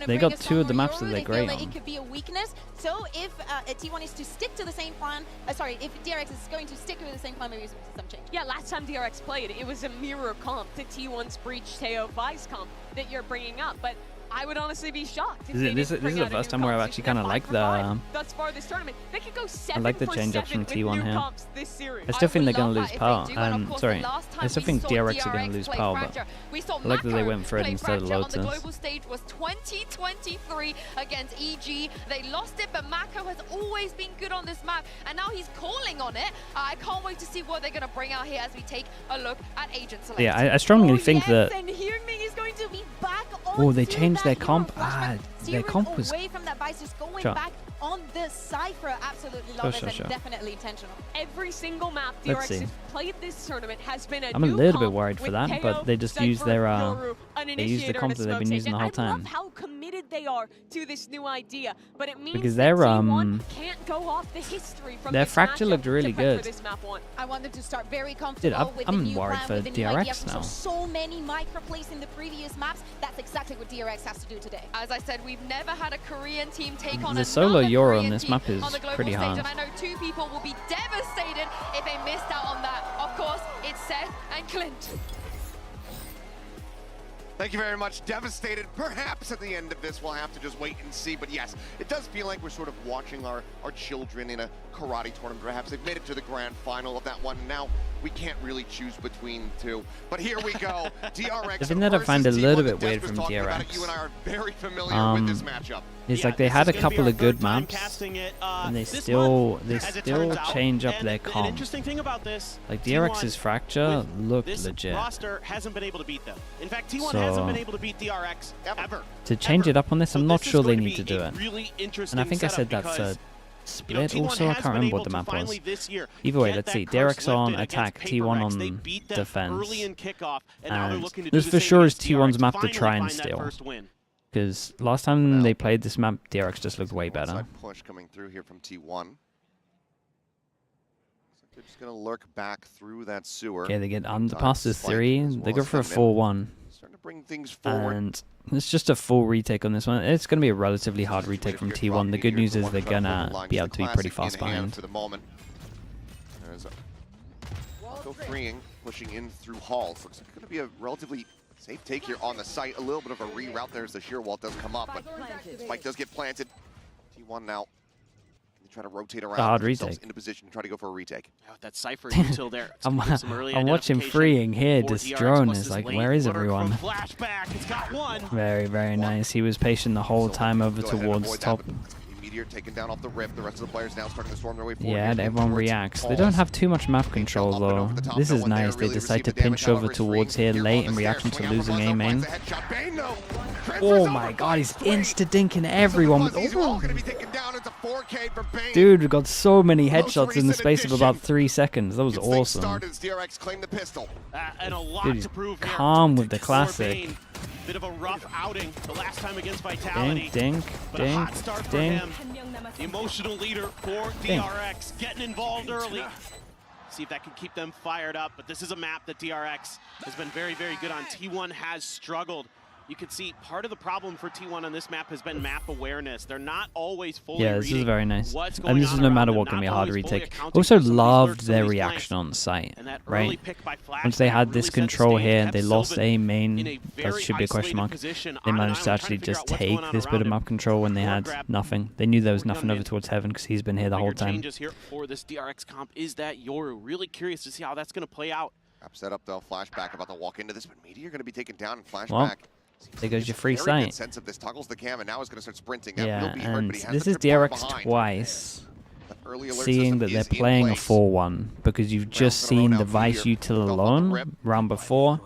they got two of the maps that they're great on. It could be a weakness. So if T1 is to stick to the same plan, sorry, if DRX is going to stick with the same plan, maybe some change. Yeah, last time DRX played, it was a mirror comp to T1's Breach Teo Vice comp that you're bringing up, but I would honestly be shocked. This is the first time where I've actually kind of liked the. Thus far this tournament, they could go 7 I like the change ups from T1 here. I still think they're gonna lose power. Sorry, I still think DRX are gonna lose power, but I like that they went for it instead of Lotus. On the global stage was 2023 against EG. They lost it, but Mako has always been good on this map, and now he's calling on it. I can't wait to see what they're gonna bring out here as we take a look at Agent Select. Yeah, I strongly think that. And Hyungmin is going to be back on. Oh, they changed their comp. Their comp was. Away from that Vice, just going back on the Cypher. Absolutely love it, and definitely intentional. Every single map DRX has played this tournament has been I'm a little bit worried for that, but they just use their they use the comp that they've been using the whole time. I love how committed they are to this new idea, but it means because their can't go off the history from their fracture looked really good. I want them to start very comfortable with the new worried plan, for with the new DRX idea. now. So many micro plays in the previous maps. That's exactly what DRX has to do today. As I said, we've never had a Korean team take on the solo another Euro Korean on this map is on the global pretty stage, hard. and I know two people will be devastated if they missed out on that. Of course, it's Seth and Clint. Thank you very much. Devastated. Perhaps at the end of this, we'll have to just wait and see. But yes, it does feel like we're sort of watching our children in a karate tournament. Perhaps they've made it to the grand final of that one. Now we can't really choose between two. But here we go. DRX. The thing that I find a little bit weird from DRX. You and I are very familiar with this matchup. It's like they had a couple of good maps, and they still change up their comp. Interesting thing about this, like DRX's fracture looked legit. Roster hasn't been able to beat them. In fact, T1 hasn't been able to beat DRX ever. To change it up on this, I'm not sure they need to do it. And I think I said that's a split also. I can't remember what the map was. Either way, let's see. DRX on attack, T1 on defense. And this for sure is T1's map to try and steal. Because last time they played this map, DRX just looked way better. Push coming through here from T1. They're just going to lurk back through that sewer. Okay, they get underpass to 3. They go for a 4-1. Starting to bring things forward. And it's just a full retake on this one. It's going to be a relatively hard retake from T1. The good news is they're going to be able to be pretty fast behind. For the moment. There's a freeing, pushing in through halls. Looks like it's going to be a relatively safe take here on the site. A little bit of a reroute there as the sheer wall does come up, but spike does get planted. T1 now they try to rotate around. Hard retake. Into position to try to go for a retake. That Cypher util there. I'm watching freeing here. Destrone is like, where is everyone? Flashback. It's got one. Very, very nice. He was patient the whole time over towards top. Meteor taken down off the rip. The rest of the players now starting to storm their way forward. Yeah, everyone reacts. They don't have too much map control though. This is nice. They decide to pinch over towards here late in reaction to losing A main. Oh my god, he's insta-dinking everyone. Oh. Dude, we got so many headshots in the space of about 3 seconds. That was awesome. Dude, he's calm with the classic. Bit of a rough outing the last time against Vitality. Dink, but a hot start for him. The emotional leader for DRX getting involved early. See if that can keep them fired up. But this is a map that DRX has been very, very good on. T1 has struggled. You can see part of the problem for T1 on this map has been map awareness. They're not always fully Yeah, this is very nice. what's And going this is on no around matter them, what can not be a hard always fully retake. accounting Also for some of these loved lurks, some their of these reaction on site, And that early right? pick by Once they had really this set the control stage, here, kept they lost Sylvan A in main. a That very should be a question isolated mark. position They on an managed to island, actually trying to figure just out what's take going on this bit around of him. map control when they had grab. nothing. They knew there was Young nothing man. over towards heaven because he's been here the Bigger whole time. changes here for this DRX comp is that you're really curious to see how that's going to play out. Set up though, flashback about to walk into this, but Meteor going to be taken down in flashback. Well, there goes your free Very good sight. sense of this, toggles the cam, and now he's going to start sprinting. That Yeah, will be hurt, and but he has this the is trip bar DRX behind. twice. The early alert Seeing system that they're is in playing a place. 4-1 because you've just seen the Vice util alone round before.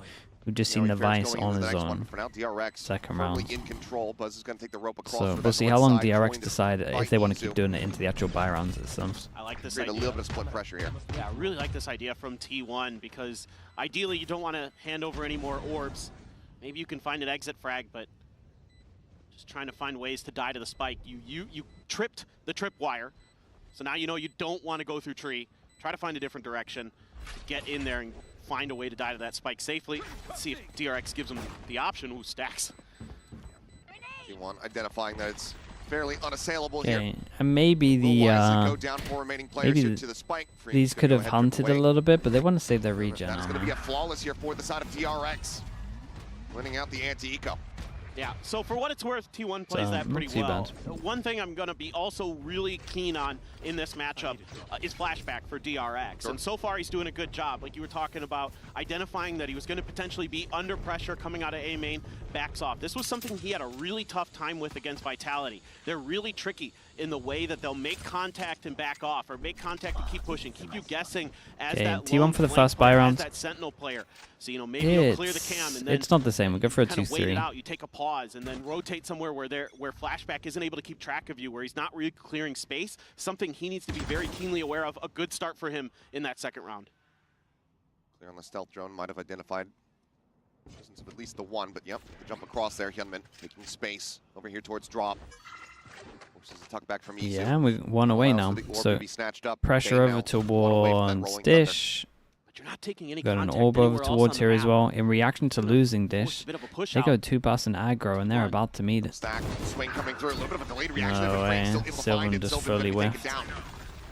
We've just seen the Vice on his own. For now, DRX Second firmly round. in control. Buzz is going to take the rope across. So for we'll that see north how long side, DRX joined decide by if they want to Izu. keep doing it into the actual buy rounds itself. I like this Create a idea. little bit of split pressure here. Yeah, I really like this idea from T1 because ideally you don't want to hand over any more orbs. Maybe you can find an exit frag, but just trying to find ways to die to the spike. You tripped the tripwire, so now you know you don't want to go through tree. Try to find a different direction to get in there and find a way to die to that spike safely. Let's see if DRX gives them the option. Ooh, stacks. T1 identifying that it's fairly unassailable Okay, here. and maybe the Go down for remaining players maybe here to the spike. these could have hunted a little bit, but they want to save their regen. That's going to be a flawless here for the side of DRX. Winning out the anti-eco. Yeah, so for what it's worth, T1 plays So, that pretty not too well. bad. One thing I'm going to be also really keen on in this matchup is flashback for DRX. Sure. And so far, he's doing a good job. Like you were talking about, identifying that he was going to potentially be under pressure coming out of A main, backs off. This was something he had a really tough time with against Vitality. They're really tricky in the way that they'll make contact and back off, or make contact and keep pushing, keep you guessing as Okay, that T1 lone for the flank first player, buy as round. that sentinel player. So, you know, maybe you'll clear the cam and then It's not the same. We'll go for a kind of wait it 2-3. out. You take a pause and then rotate somewhere where flashback isn't able to keep track of you, where he's not really clearing space. Something he needs to be very keenly aware of. A good start for him in that second round. Clear on the stealth drone, might have identified presence of at least the one, but yep, the jump across there. Hyunmin taking space over here towards drop. Forces a tuck back from Izu. Yeah, and we're one away now. the orb So to be snatched up. pressure Okay, over now, one away from that towards rolling Dish. But you're not taking any Got an contact orb over anywhere else towards on here the as map. well. In reaction to losing Dish, bit of a push they out. go 2-pass and aggro, and they're about to meet it. Stack, swing coming through, a little bit of a delayed reaction. No but Frame way. still able to Sylvan find it. just Sylvan fully gonna be taken whiffed. down.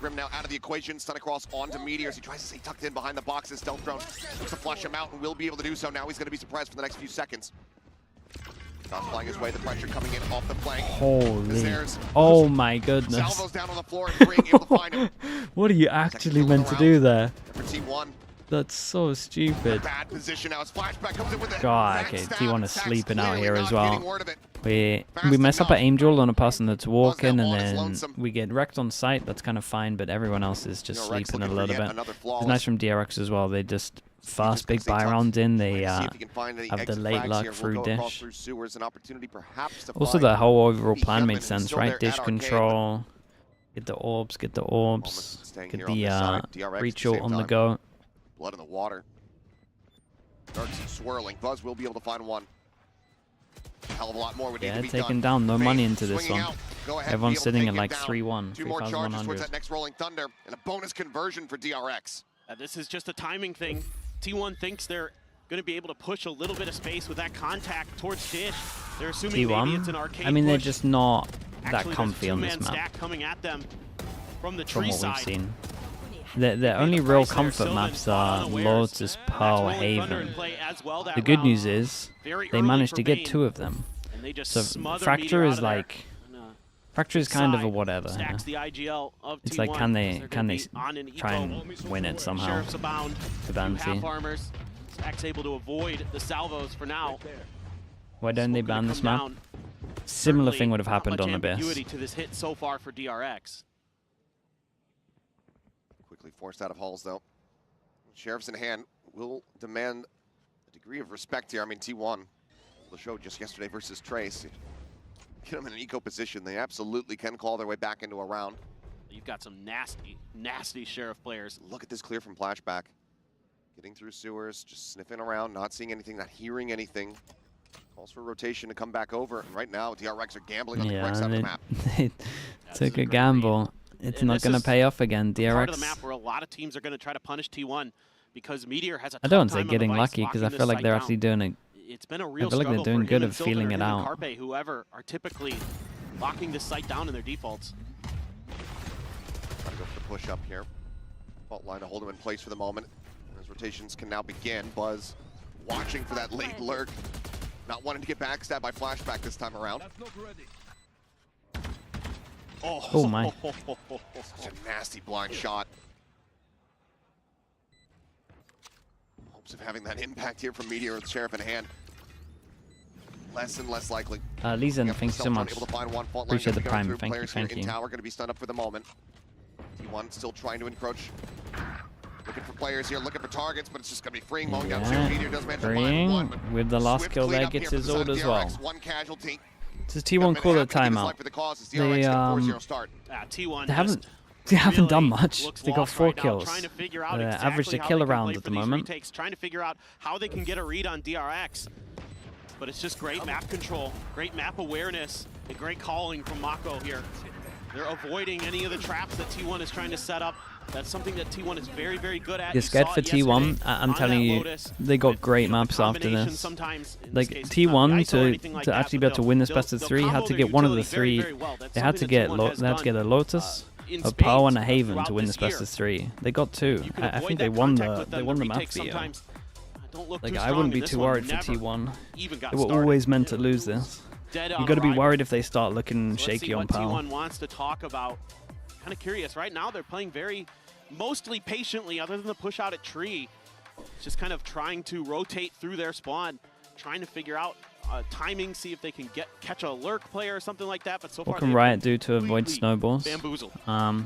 Grim now out of the equation, stun across onto Meteors. He tries to stay tucked in behind the boxes. Stealth drone looks to flush him out and will be able to do so. Now he's going to be surprised for the next few seconds. Shots flying his way, the pressure coming in off the flank. Holy. There's Oh my goodness. Salvo's down on the floor and Free able to find him. What are you actually meant to do there? For T1, That's so stupid. bad position now. His flashback comes in with a God, back okay, stab. T1 is Sack's sleeping out clearly here not as well. getting word of it. We mess up an Angel on a person that's walking, and on his then lonesome. we get wrecked on sight. That's kind of fine, but everyone else is just DRX sleeping a looking for little yet bit. another It's flawless. nice from DRX as well. They just fast big buy rounds in. They See if he can find any have the exit late frags luck here. through We'll go across Dish. through sewers, an opportunity perhaps to Also, find the whole overall maybe plan Hyunmin, made who's sense, still right? there Dish at Arcade, control, get the orbs, staying get here on the this side. DRX at the Rachel same on the time. go. Blood in the water. Darks swirling. Buzz will be able to find one. A hell of a lot more would need Yeah, to be taking done. down no Fade money into this swinging one. out. Go ahead, Everyone's be able to sitting take at him like down. 3-1, Two more charges towards 3,100. that next rolling thunder, and a bonus conversion for DRX. This is just a timing thing. T1 thinks they're going to be able to push a little bit of space with that contact towards Dish. They're assuming maybe it's an T1, arcade I mean, they're push. just not that Actually, comfy on this there's a two-man map stack coming at them from the from tree what we've side. seen. The only real comfort maps are Lotus, Pearl, Haven. The good news is they managed to get 2 of them. So Fracture is like Fracture is kind of a whatever. You know? It's like can they try and win it somehow? Sheriff's abound. The Two half Banty. armors. Stack's able to avoid the salvos for now. Why don't they ban this map? down. Similar Certainly thing would have not happened much on Abyss. ambiguity to this hit so far for DRX. Quickly forced out of halls, though. Sheriff's in hand will demand a degree of respect here. I mean, T1, the show just yesterday versus Trace. Get them in an eco position. They absolutely can claw their way back into a round. You've got some nasty, nasty Sheriff players. Look at this clear from flashback. Getting through sewers, just sniffing around, not seeing anything, not hearing anything. Calls for rotation to come back over, and right now DRX are gambling on the correct Yeah, side of the map. they took a gamble. It's not going to pay off again. Part of the DRX. map where a lot of teams are going to try to punish T1 because Meteor has a I don't tough say time on getting the lucky because I feel like they're actually doing it. It's been a I real feel like they're struggle doing for good him at and feeling Silver, it him out. and Carpe, whoever, are typically locking this site down in their defaults. Trying to go for the push up here. Fault line to hold him in place for the moment. As rotations can now begin. Buzz watching for that late lurk. Not wanting to get backstabbed by Flashback this time around. Oh my. Such a nasty blind shot. Hopes of having that impact here from Meteor with Sheriff in hand. Less and less likely. Leeson, thank you so much. Able to find one fault line. Appreciate the Going prime. through. Thank you, Players here thank you. in tower going to be stunned up for the moment. T1 still trying to encroach. Looking for players here, looking for targets, but it's just going to be freeing. Mowing down two. Meteor does manage to find one, but with the last swift kill there cleanup gets here his for the ult side of as well. DRX. One casualty. Does T1 call a timeout? They haven't done much. They got 4 kills. Averaged a kill around at the moment. Trying to figure out how they can get a read on DRX. But it's just great map control, great map awareness, and great calling from Mako here. They're avoiding any of the traps that T1 is trying to set up. That's something that T1 is very, very good at. You're scared for T1. I'm telling you, they got great maps after this. Like T1 to actually be able to win this best of 3 had to get one of the 3. They had to get a Lotus, a Poe, and a Haven to win this best of 3. They got 2. I think they won the map for you. Like I wouldn't be too worried for T1. They were always meant to lose this. You got to be worried if they start looking shaky on Poe. T1 wants to talk about. Kind of curious. Right now, they're playing mostly patiently, other than the push out at tree. Just kind of trying to rotate through their spawn, trying to figure out timing, see if they can catch a lurk player or something like that. But so far, What can Riot do to avoid snowballs? Bamboozled. I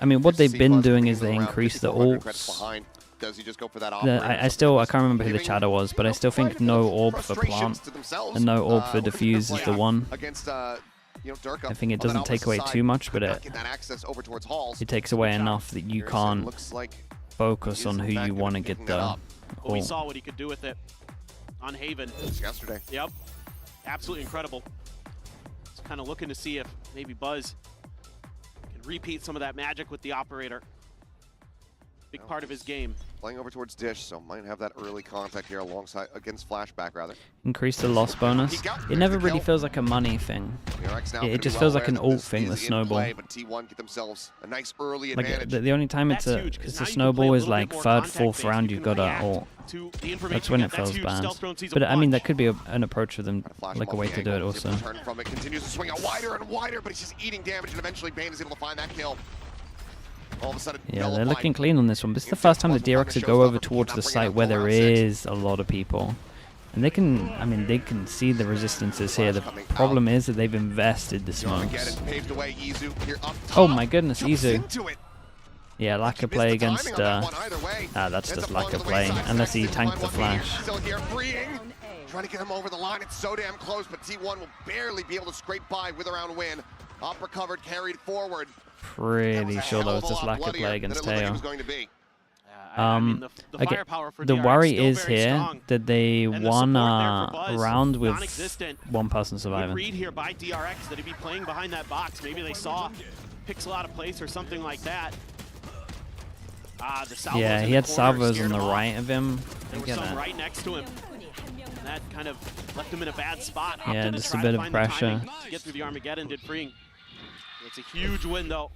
mean, what they've been doing is they increase the ults. Does he just go for that I can't remember who the chatter was, but I still think no orb for plant and no orb for diffuse is the one. I think it doesn't take away too much, but it takes away enough that you can't focus on who you want to get the But we saw what he could do with it on Haven. Yesterday. Yep. Absolutely incredible. Just kind of looking to see if maybe Buzz can repeat some of that magic with the operator. Big part of his game. Playing over towards Dish, so might have that early contact here alongside against Flashback rather. Increase the loss bonus. It never really feels like a money thing. It just feels like an ult thing, the snowball. But T1 get themselves a nice early Like advantage. the only time it's a snowball is like 3rd, 4th round you've got a ult. That's when it feels bad. But I mean that could be an approach for them, like a way to do it also. Turn from it, continues to swing out wider and wider, but he's just eating damage, and eventually Bane is able to find that kill. All of a sudden, yeah, they're looking clean on this one. This is the first time the DRX would go over towards the site where there is a lot of people. And they can see the resistances here. The problem is that they've invested the smokes. Oh my goodness, Izu. Yeah, lack of play against... that's just lack of play, unless he tanked the flash. Trying to get him over the line. It's so damn close, but T1 will barely be able to scrape by with a round win. Up recovered, carried forward. Pretty sure that was just lack of play against Teo. Okay, the worry is here that they won a round with one person surviving. Read here by DRX that he'd be playing behind that box. Maybe they saw Pixel out of place or something like that. Yeah, he had salvos on the right of him. There was some right next to him. And that kind of left him in a bad spot. Yeah, just a bit of pressure. To get through the Armageddon, did freeing. It's a huge win though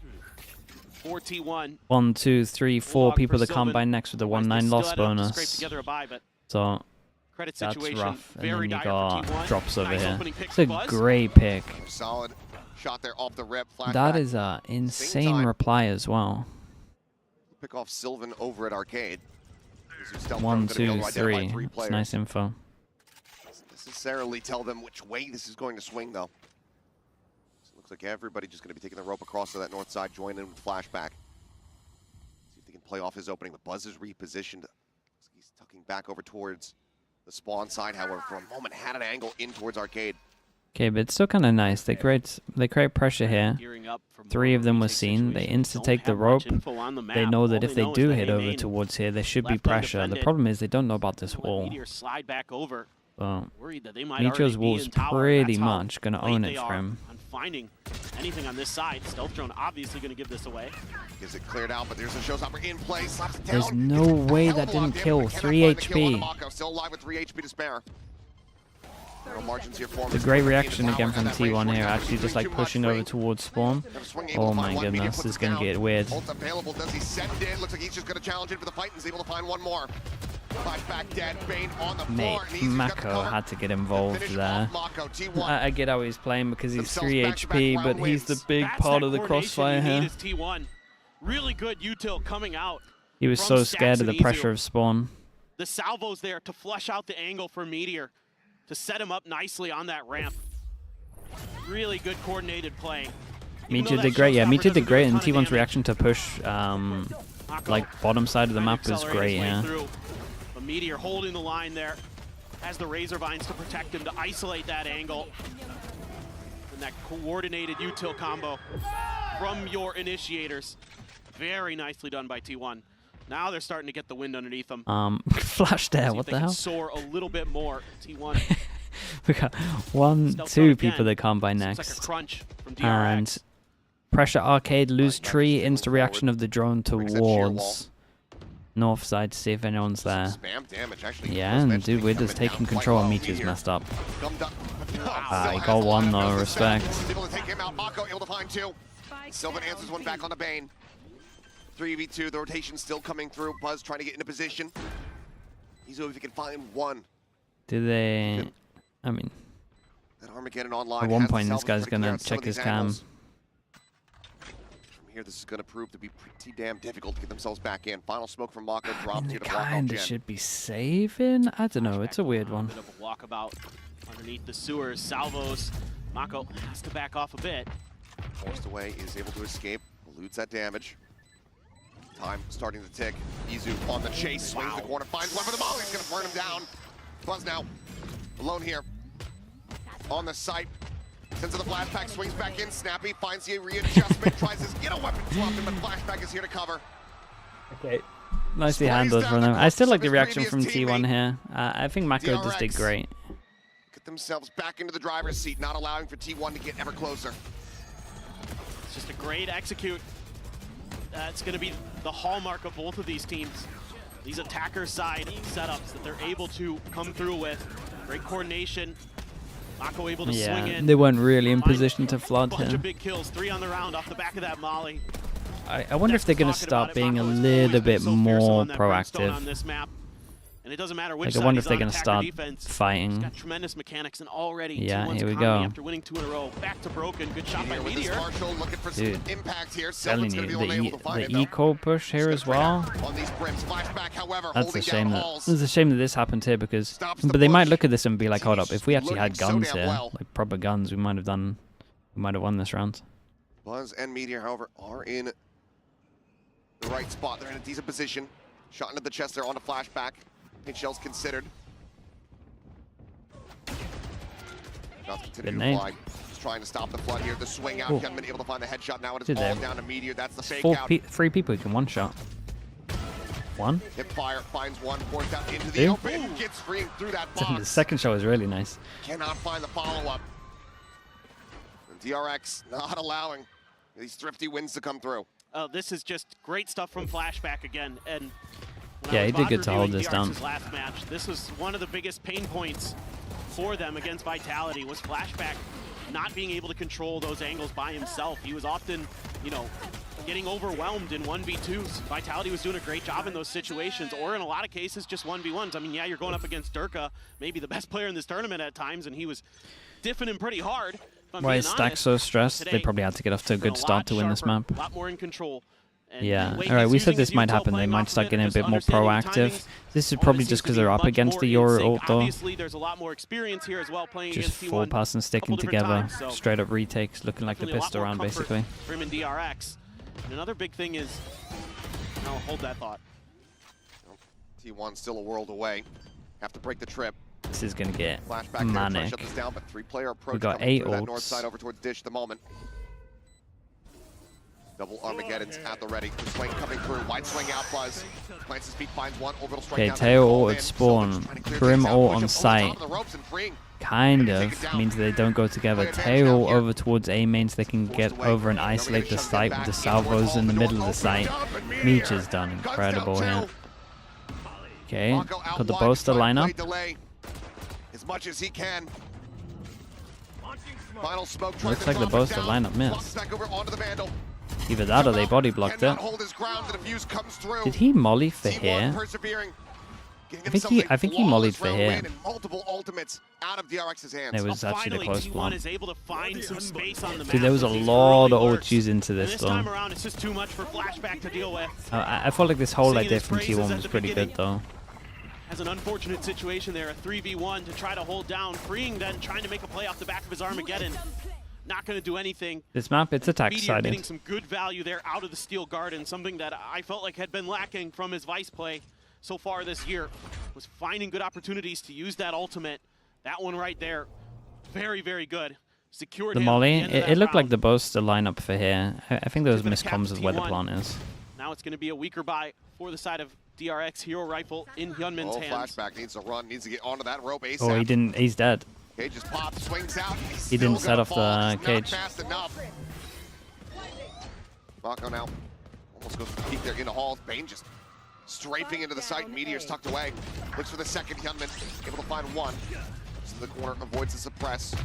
for T1. 1, 2, 3, 4 people that come by next with the 1-9 loss bonus. So that's rough. And then you got drops over here. It's a great pick. Solid shot there off the rip. That is an insane reply as well. Pick off Sylvan over at Arcade. 1, 2, 3. That's nice info. Doesn't necessarily tell them which way this is going to swing though. Looks like everybody just going to be taking the rope across to that north side, join in with Flashback. See if they can play off his opening. The Buzz is repositioned. He's tucking back over towards the spawn side, however, for a moment had an angle in towards Arcade. Okay, but it's still kind of nice. They create pressure here. 3 of them were seen. They insta-take the rope. They know that if they do hit over towards here, there should be pressure. The problem is they don't know about this wall. Slide back over. But Worried that they might Meteor's already be Wolf's in tower. pretty That's how much going to late own they it are for him. on finding anything on this side. Stealth drone obviously going to give this away. Gets it cleared out, but there's a showstopper in play. Slaps it down. There's no way that didn't kill. 3 HP. Mako still alive with 3 HP to spare. No margins here for him. The great reaction again from T1 here, actually just like pushing over towards spawn. Oh my goodness, this is going to get weird. Ult available. Does he send in? Looks like he's just going to challenge in for the fight and is able to find one more. Flashback dead. Bane on the Mate, floor. Mako had to get involved there. I get how he's playing because he's 3 HP, but he's the big part of the crossfire here. T1. Really good util coming out. He was so scared of the pressure of spawn. The salvo's there to flush out the angle for Meteor, to set him up nicely on that ramp. Really good coordinated play. Meteor did great, yeah. Meteor did great, and T1's reaction to push, like bottom side of the map was great, yeah. But Meteor holding the line there, has the Razor Vines to protect him, to isolate that angle. And that coordinated util combo from your initiators. Very nicely done by T1. Now they're starting to get the wind underneath them. Flash there, what the hell? Soar a little bit more. T1. We got 1, 2 people that come by next. Like a crunch from DRX. And pressure arcade, lose tree, insta reaction of the drone towards north side to see if anyone's there. Spam damage, actually. Yeah, and dude, we're just taking control. Meteor's messed up. He got one though, respect. Able to take him out. Mako able to find 2. Sylvan answers one back on the Bane. 3v2, the rotation still coming through. Buzz trying to get into position. Izu, if he can find 1. Do they... I mean... That Armageddon online. At one point, this guy's gonna check his cam. From here, this is gonna prove to be pretty damn difficult to get themselves back in. Final smoke from Mako drops here to block off Kinda Jen. should be saving? I don't know, it's a weird one. Bit of a walkabout underneath the sewers. Salvos. Mako has to back off a bit. Forced away, is able to escape. Eludes that damage. Time starting to tick. Izu on the chase, swings the corner, finds one for the Molly. He's gonna burn him down. Buzz now, alone here. On the site, sends to the flashback, swings back in. Snappy finds the readjustment, tries to get a weapon swapped him, but flashback is here to cover. Okay, nicely handled from them. I still like the reaction from T1 here. I think Mako just did great. Get themselves back into the driver's seat, not allowing for T1 to get ever closer. It's just a great execute. It's going to be the hallmark of both of these teams. These attacker side setups that they're able to come through with. Great coordination. Mako able to swing in. They weren't really in position to flood Bunch here. of big kills, 3 on the round off the back of that Molly. I wonder if they're going to start being a little bit more proactive. On this map. And it doesn't matter which Like, side I wonder he's if they're on, going to attacker start defense. fighting. He's got tremendous mechanics, and already Yeah, T1's here we economy go. after winning 2 in a row. Back to broken. Good shot by With this Meteor. Marshall looking for some Dude, impact here. telling Sylvan's you, gonna be the only able to find it, the though. eco push here as well. On these brims, flashback, however, That's a holding shame down that Halls. it's a shame that this happened here because, but they might look at this and be like, hold up, if we actually had guns here, like proper guns, we might have won this round. Buzz and Meteor, however, are in the right spot. They're in a decent position. Shot into the chest there on the flashback. Pink shell's considered. Shots continue to fly. Just trying to stop the flood here. The swing out. Gunman able to find the headshot. Now it is all down to Meteor. That's the fake out. 3 people who can one shot. 1. Hip fire finds one, pours out into the open, gets free through that The box. second shot was really nice. Cannot find the follow-up. And DRX not allowing these thrifty wins to come through. Oh, this is just great stuff from Flashback again. And Yeah, he did good to hold this down. DRX's last match, this was one of the biggest pain points for them against Vitality, was Flashback not being able to control those angles by himself. He was often, you know, getting overwhelmed in 1v2s. Vitality was doing a great job in those situations, or in a lot of cases, just 1v1s. I mean, yeah, you're going up against Durka, maybe the best player in this tournament at times, and he was diffing him pretty hard. Why is Stack so stressed? They probably had to get off to a good start to win this map. A lot more in control. Yeah, alright, we said this might happen. They might start getting a bit more proactive. This is probably just because they're up against the Euro ult though. Obviously, there's a lot more experience here as well playing Just against full T1 pass and sticking together. times, so Straight up retakes, looking like the definitely a lot pistol more round comfort basically. for him in DRX. And another big thing is, no, hold that thought. T1 still a world away. Have to break the trip. This is gonna get Flashback there, trying to manic. shut this down, but 3-player approach We got coming 8 through that north ults. side over towards Dish at the moment. Double Armageddon's at the ready. The swing coming through. Wide swing out, Buzz. Plants his feet, finds one. Orbital strike Okay, down. Teo ult at spawn. Brim ult on site. Kind of means they don't go together. Teo ult over towards A main so they can get over and isolate the site with the salvos in the middle of the site. Meech has done incredible here. Okay, got the Boaster lineup. As much as he can. Final smoke. Looks like the Boaster lineup missed. Either that or they body blocked it. Did he molly for here? I think he mollied for here. It was actually the close one. Dude, there was a lot of ults into this though. I felt like this whole idea from T1 was pretty good though. Has an unfortunate situation there, a 3v1 to try to hold down. Freeing then trying to make a play off the back of his Armageddon. Not going to do anything. This map, it's attack-sided. Getting some good value there out of the Steel Garden, something that I felt like had been lacking from his Vice play so far this year. Was finding good opportunities to use that ultimate. That one right there, very, very good. Secured the molly, it looked like the Boaster lineup for here. I think there was miscomms with where the plant is. Now it's going to be a weaker buy for the side of DRX. Hero rifle in Hyunmin's hands. Flashback needs to run, needs to get onto that rope ASAP. Oh, he didn't. He's dead. Cage just pops, swings out. He didn't set off the cage. Fast enough. Mako now almost goes for the peek there into Hall. Bane just strafing into the site. Meteor's tucked away. Looks for the second. Hyunmin able to find one. To the corner, avoids the suppress.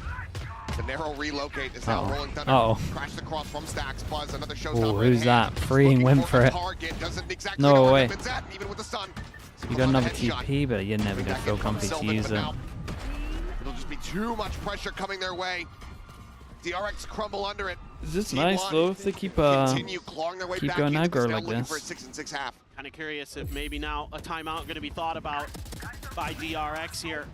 The narrow relocate is now Rolling Thunder. Crashed across from Stacks. Buzz, another showstopper. Who's that? Freeing went for it. No way. You got another TP, but you're never going to feel comfy to use it. It'll just be too much pressure coming their way. DRX crumble under it. Is this nice though if they keep going aggro like this? Kind of curious if maybe now a timeout going to be thought about by DRX here.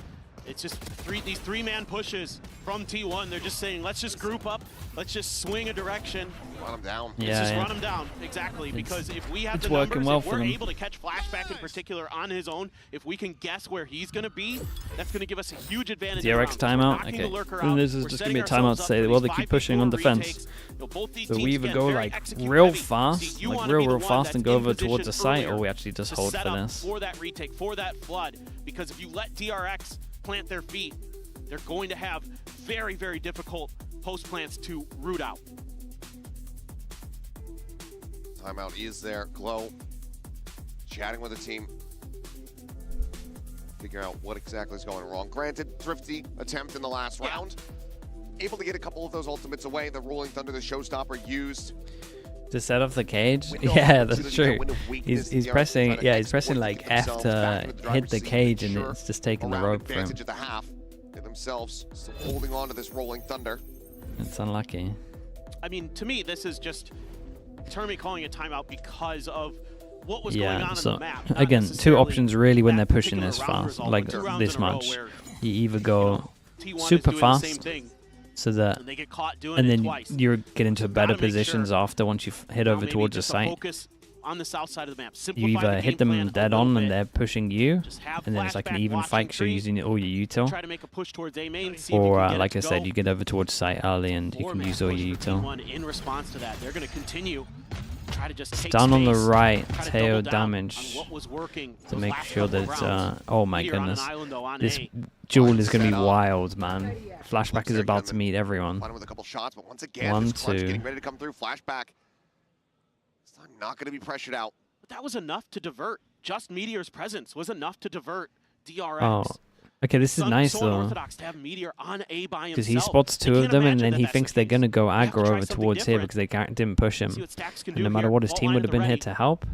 It's just these three-man pushes from T1. They're just saying, let's just group up. Let's just swing a direction. Run them down. Yeah, just run them down, exactly. Because if we have the working numbers, well if for we're them. able to catch Flashback in particular on his own, if we can guess where he's going to be, that's going to give us a huge advantage. DRX timeout? Okay. And this is just going to be a timeout to say, well, they keep pushing on defense. So we either go like real fast, real fast and go over towards the site, or we actually just hold for this. For that retake, for that flood. Because if you let DRX plant their feet, they're going to have very, very difficult post plants to root out. Timeout is there. Glow chatting with the team, figure out what exactly is going wrong. Granted, thrifty attempt in the last round. Able to get a couple of those ultimates away. The Rolling Thunder, the showstopper used to set off the cage. Yeah, that's true. He's pressing. Yeah, he's pressing like F to hit the cage, and it's just taking the rope from him. Of the half. They themselves still holding on to this Rolling Thunder. It's unlucky. I mean, to me, this is just Termi calling a timeout because of what was going on in the map. Again, two options really when they're pushing this fast, like this much. You either go super fast, so that, and then you get into better positions after once you hit over towards the site. On the south side of the map. You either hit them dead on and they're pushing you, and then it's like an even fight because you're using all your util. Try to make a push towards A main, or like I said, you get over towards site early and you can use all your util. In response to that, they're going to continue. Try to just take down on the space, right, Teo damage to make sure that, oh my goodness, this duel is going to be wild, man. Flashback is about to meet everyone. With a couple shots, but once again, 1, this clutch 2. getting ready to come through. Flashback. This time not going to be pressured out. But that was enough to divert. Just Meteor's presence was enough to divert DRX. Oh, okay, this is nice though. Because he spots two of them and then he thinks they're going to go aggro over towards here because they didn't push him. And no matter what, his team would have been here to help.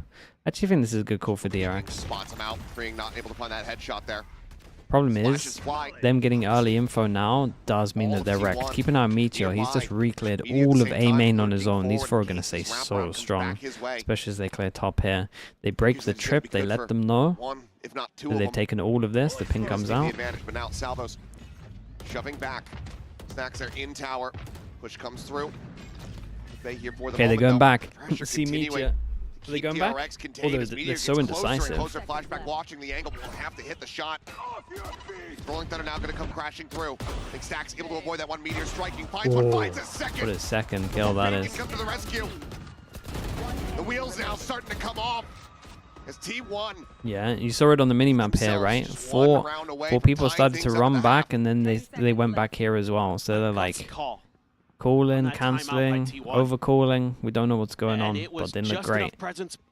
I actually think this is a good call for DRX. Spots him out, Freeing not able to find that headshot there. Problem is, them getting early info now does mean that they're wrecked. Keep an eye on Meteor. He's just re-cleared all of A main on his own. These four are going to stay so strong, especially as they clear top here. They break the trip. They let them know that they've taken all of this. The ping comes out. But now Salvos shoving back. Snacks there in tower. Push comes through. Okay, they're going back. See Meteor. Are they going back? Oh, they're so indecisive. Flashback watching the angle, will have to hit the shot. Rolling Thunder now going to come crashing through. I think Stacks able to avoid that one. Meteor striking, finds one, finds a second. What a second kill that is. Come to the rescue. The wheels now starting to come off. As T1. Yeah, you saw it on the minimap here, right? Four people started to run back, and then they went back here as well. So they're like calling, canceling, overcalling. We don't know what's going on, but they look great.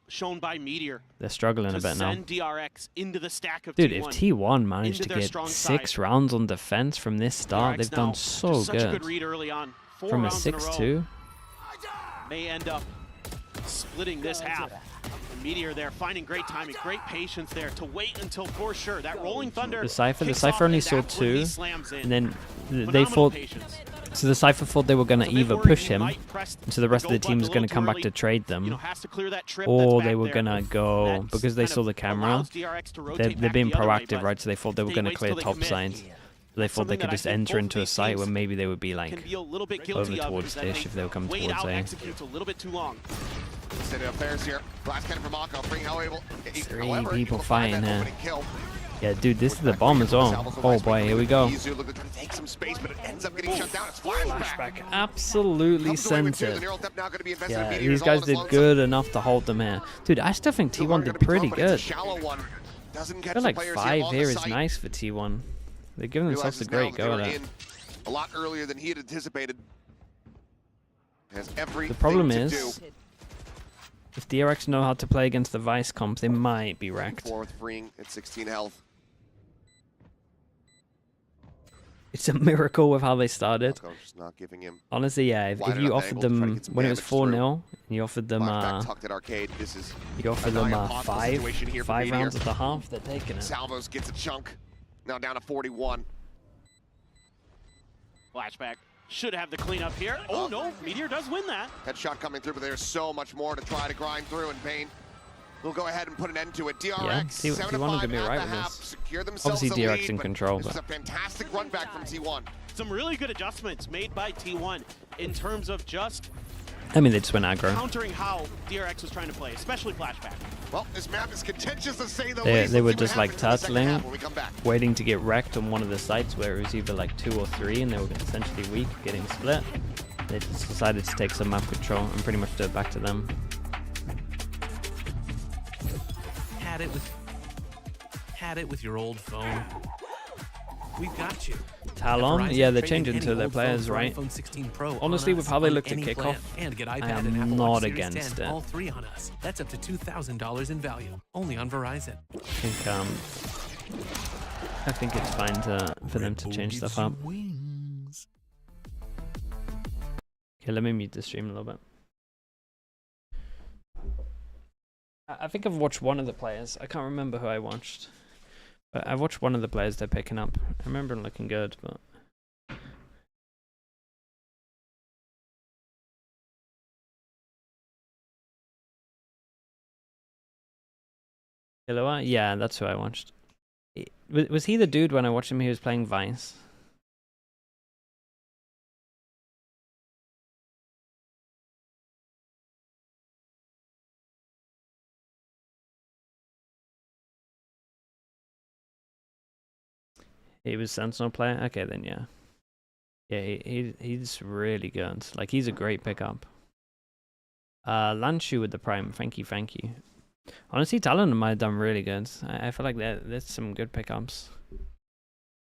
Shown by Meteor. They're struggling a bit now. DRX into the stack of Dude, T1, if T1 managed to get 6 rounds on defense from this start, they've done so such a good. Read early on. From a 6-2. May end up splitting this half. And Meteor there finding great timing, great patience there to wait until for sure that rolling thunder. The Cypher only saw 2, and then they thought. So the Cypher thought they were going to either push him, so the rest of the team was going to come back to trade them, or they were going to go, because they saw the camera, they're being proactive, right? So they thought they were going to clear top side. They thought they could just enter into a site where maybe they would be like over towards Dish if they were coming towards A. State of affairs here. Glass cannon from Mako. Bring how able. 3 people fighting here. Yeah, dude, this is the bomb as well. Oh boy, here we go. Flashback absolutely sent it. Yeah, these guys did good enough to hold them here. Dude, I still think T1 did pretty good. I feel like 5 here is nice for T1. They're giving themselves a great go at it. A lot earlier than he had anticipated. The problem is, if DRX know how to play against the Vice comps, they might be wrecked. Fourth freeing at 16 health. It's a miracle with how they started. Just not giving him Honestly, yeah. If you offered them when it was 4-0, you offered them you offered them 5 rounds at the half, they're taking it. Salvos gets a chunk. Now down to 41. Flashback. Should have the cleanup here. Oh no, Meteor does win that. Headshot coming through, but there's so much more to try to grind through, and Bane will go ahead and put an end to it. DRX, yeah, T1 are gonna be right with this. Obviously, DRX in control, but it's a fantastic run back from T1. Some really good adjustments made by T1 in terms of just. I mean, they just went aggro. Countering how DRX was trying to play, especially Flashback. Well, this map is contentious to say the least. They were just like turtling, waiting to get wrecked on one of the sites where it was either like 2 or 3, and they were essentially weak, getting split. They just decided to take some map control and pretty much do it back to them. Had it with your old phone. We've got you. Talon? Yeah, they're changing to their players, right? Honestly, with how they look to kick off, I am not against it. All 3 on us. That's up to $2,000 in value. Only on Verizon. I think it's fine for them to change stuff up. Okay, let me mute the stream a little bit. I think I've watched one of the players. I can't remember who I watched. But I watched one of the players they're picking up. I remember him looking good, but... Killua? Yeah, that's who I watched. Was he the dude when I watched him? He was playing Vice. He was Sentinel player? Okay, then yeah. Yeah, he's really good. Like, he's a great pickup. Lanshu with the Prime. Thank you. Honestly, Talon might have done really good. I feel like there's some good pickups.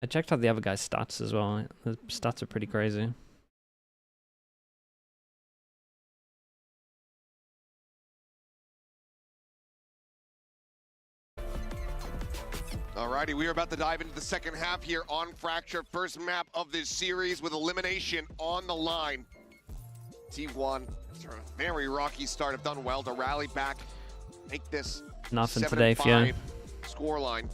I checked out the other guy's stats as well. The stats are pretty crazy. Alrighty, we are about to dive into the second half here on Fracture. First map of this series with elimination on the line. T1, after a very rocky start, have done well to rally back, make this nothing today, Fio. Scoreline.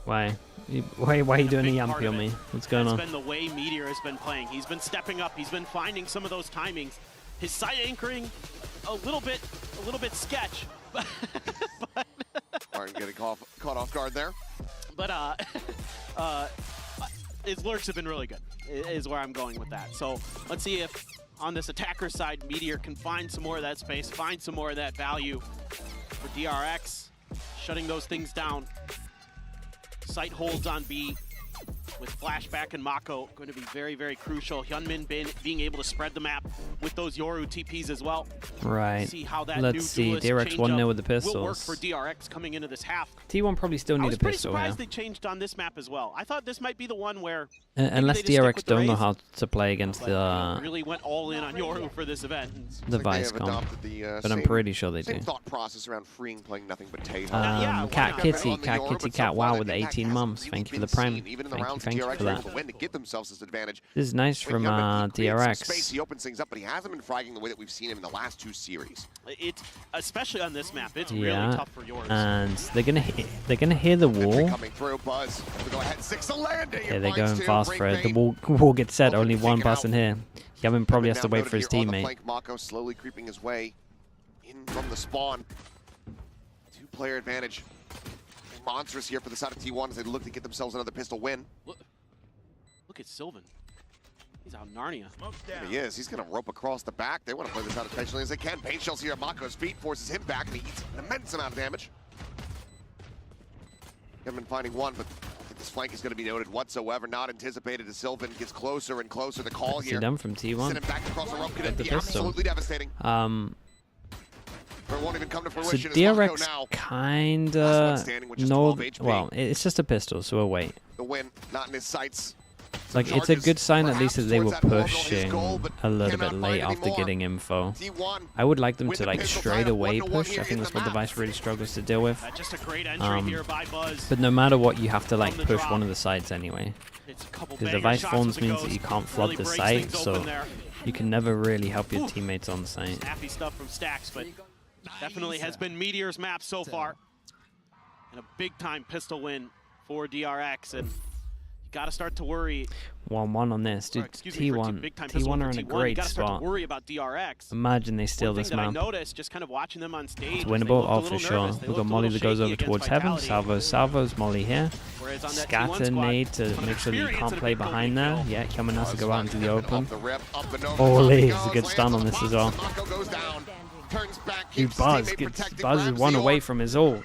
Why are you doing a yumpy on me? What's going on? It's been the way Meteor has been playing. He's been stepping up. He's been finding some of those timings. His side anchoring, a little bit sketch. Martin getting caught off guard there. But his lurks have been really good, is where I'm going with that. So let's see if on this attacker side, Meteor can find some more of that space, find some more of that value for DRX, shutting those things down. Sight holds on B with Flashback and Mako going to be very, very crucial. Hyunmin being able to spread the map with those Yoru TPs as well. Right. See how that Let's see. DRX 1-0 with the pistols. Will work for DRX coming into this half. T1 probably still need a pistol here. I was pretty surprised they changed on this map as well. I thought this might be the one where unless DRX don't know how to play against the really went all in on Yoru for this event. The Vice comp, but I'm pretty sure they do. Same thought process around freeing playing nothing but Tae. Cat Kitty, Cat Wow with the 18 months. Thank you for the prime. Thank you for that. To get themselves this advantage. This is nice from DRX. Space, he opens things up, but he hasn't been fragging the way that we've seen him in the last 2 series. It's especially on this map. It's really tough for yours. And they're gonna hear the wall. Coming through, Buzz. Go ahead, 6 to landing. Yeah, they're going fast for it. The wall gets set. Only one person here. Kevin probably has to wait for his teammate. Mako slowly creeping his way in from the spawn. 2-player advantage. Monstrous here for the side of T1 as they look to get themselves another pistol win. Look at Sylvan. He's out Narnia. He is. He's going to rope across the back. They want to play this out as patiently as they can. Paint shells here at Mako's feet, forces him back, and he eats an immense amount of damage. Haven't been finding one, but I don't think this flank is going to be noted whatsoever. Not anticipated as Sylvan gets closer and closer. The call here. See them from T1. Send him back across the rope. Could be absolutely devastating. But it won't even come to fruition. So DRX kinda no. Well, it's just a pistol, so we'll wait. The win, not in his sights. Like, it's a good sign at least that they were pushing a little bit late after getting info. I would like them to like straight away push. I think that's what the Vice really struggles to deal with. But no matter what, you have to like push one of the sides anyway. Because the Vice forms means that you can't flood the site, so you can never really help your teammates on the site. Snappy stuff from Stacks, but definitely has been Meteor's map so far. And a big-time pistol win for DRX, and you got to start to worry. 1-1 on this, dude. T1 are in a great spot. Worry about DRX. Imagine they steal this map. I noticed just kind of watching them on stage. It's winnable, oh for sure. We've got Molly that goes over towards heaven. Salvo's Molly here. Scatter nade to make sure that you can't play behind there. Yeah, Cameron has to go out into the open. Holy, it's a good stun on this as well. Dude, Buzz is one away from his ult.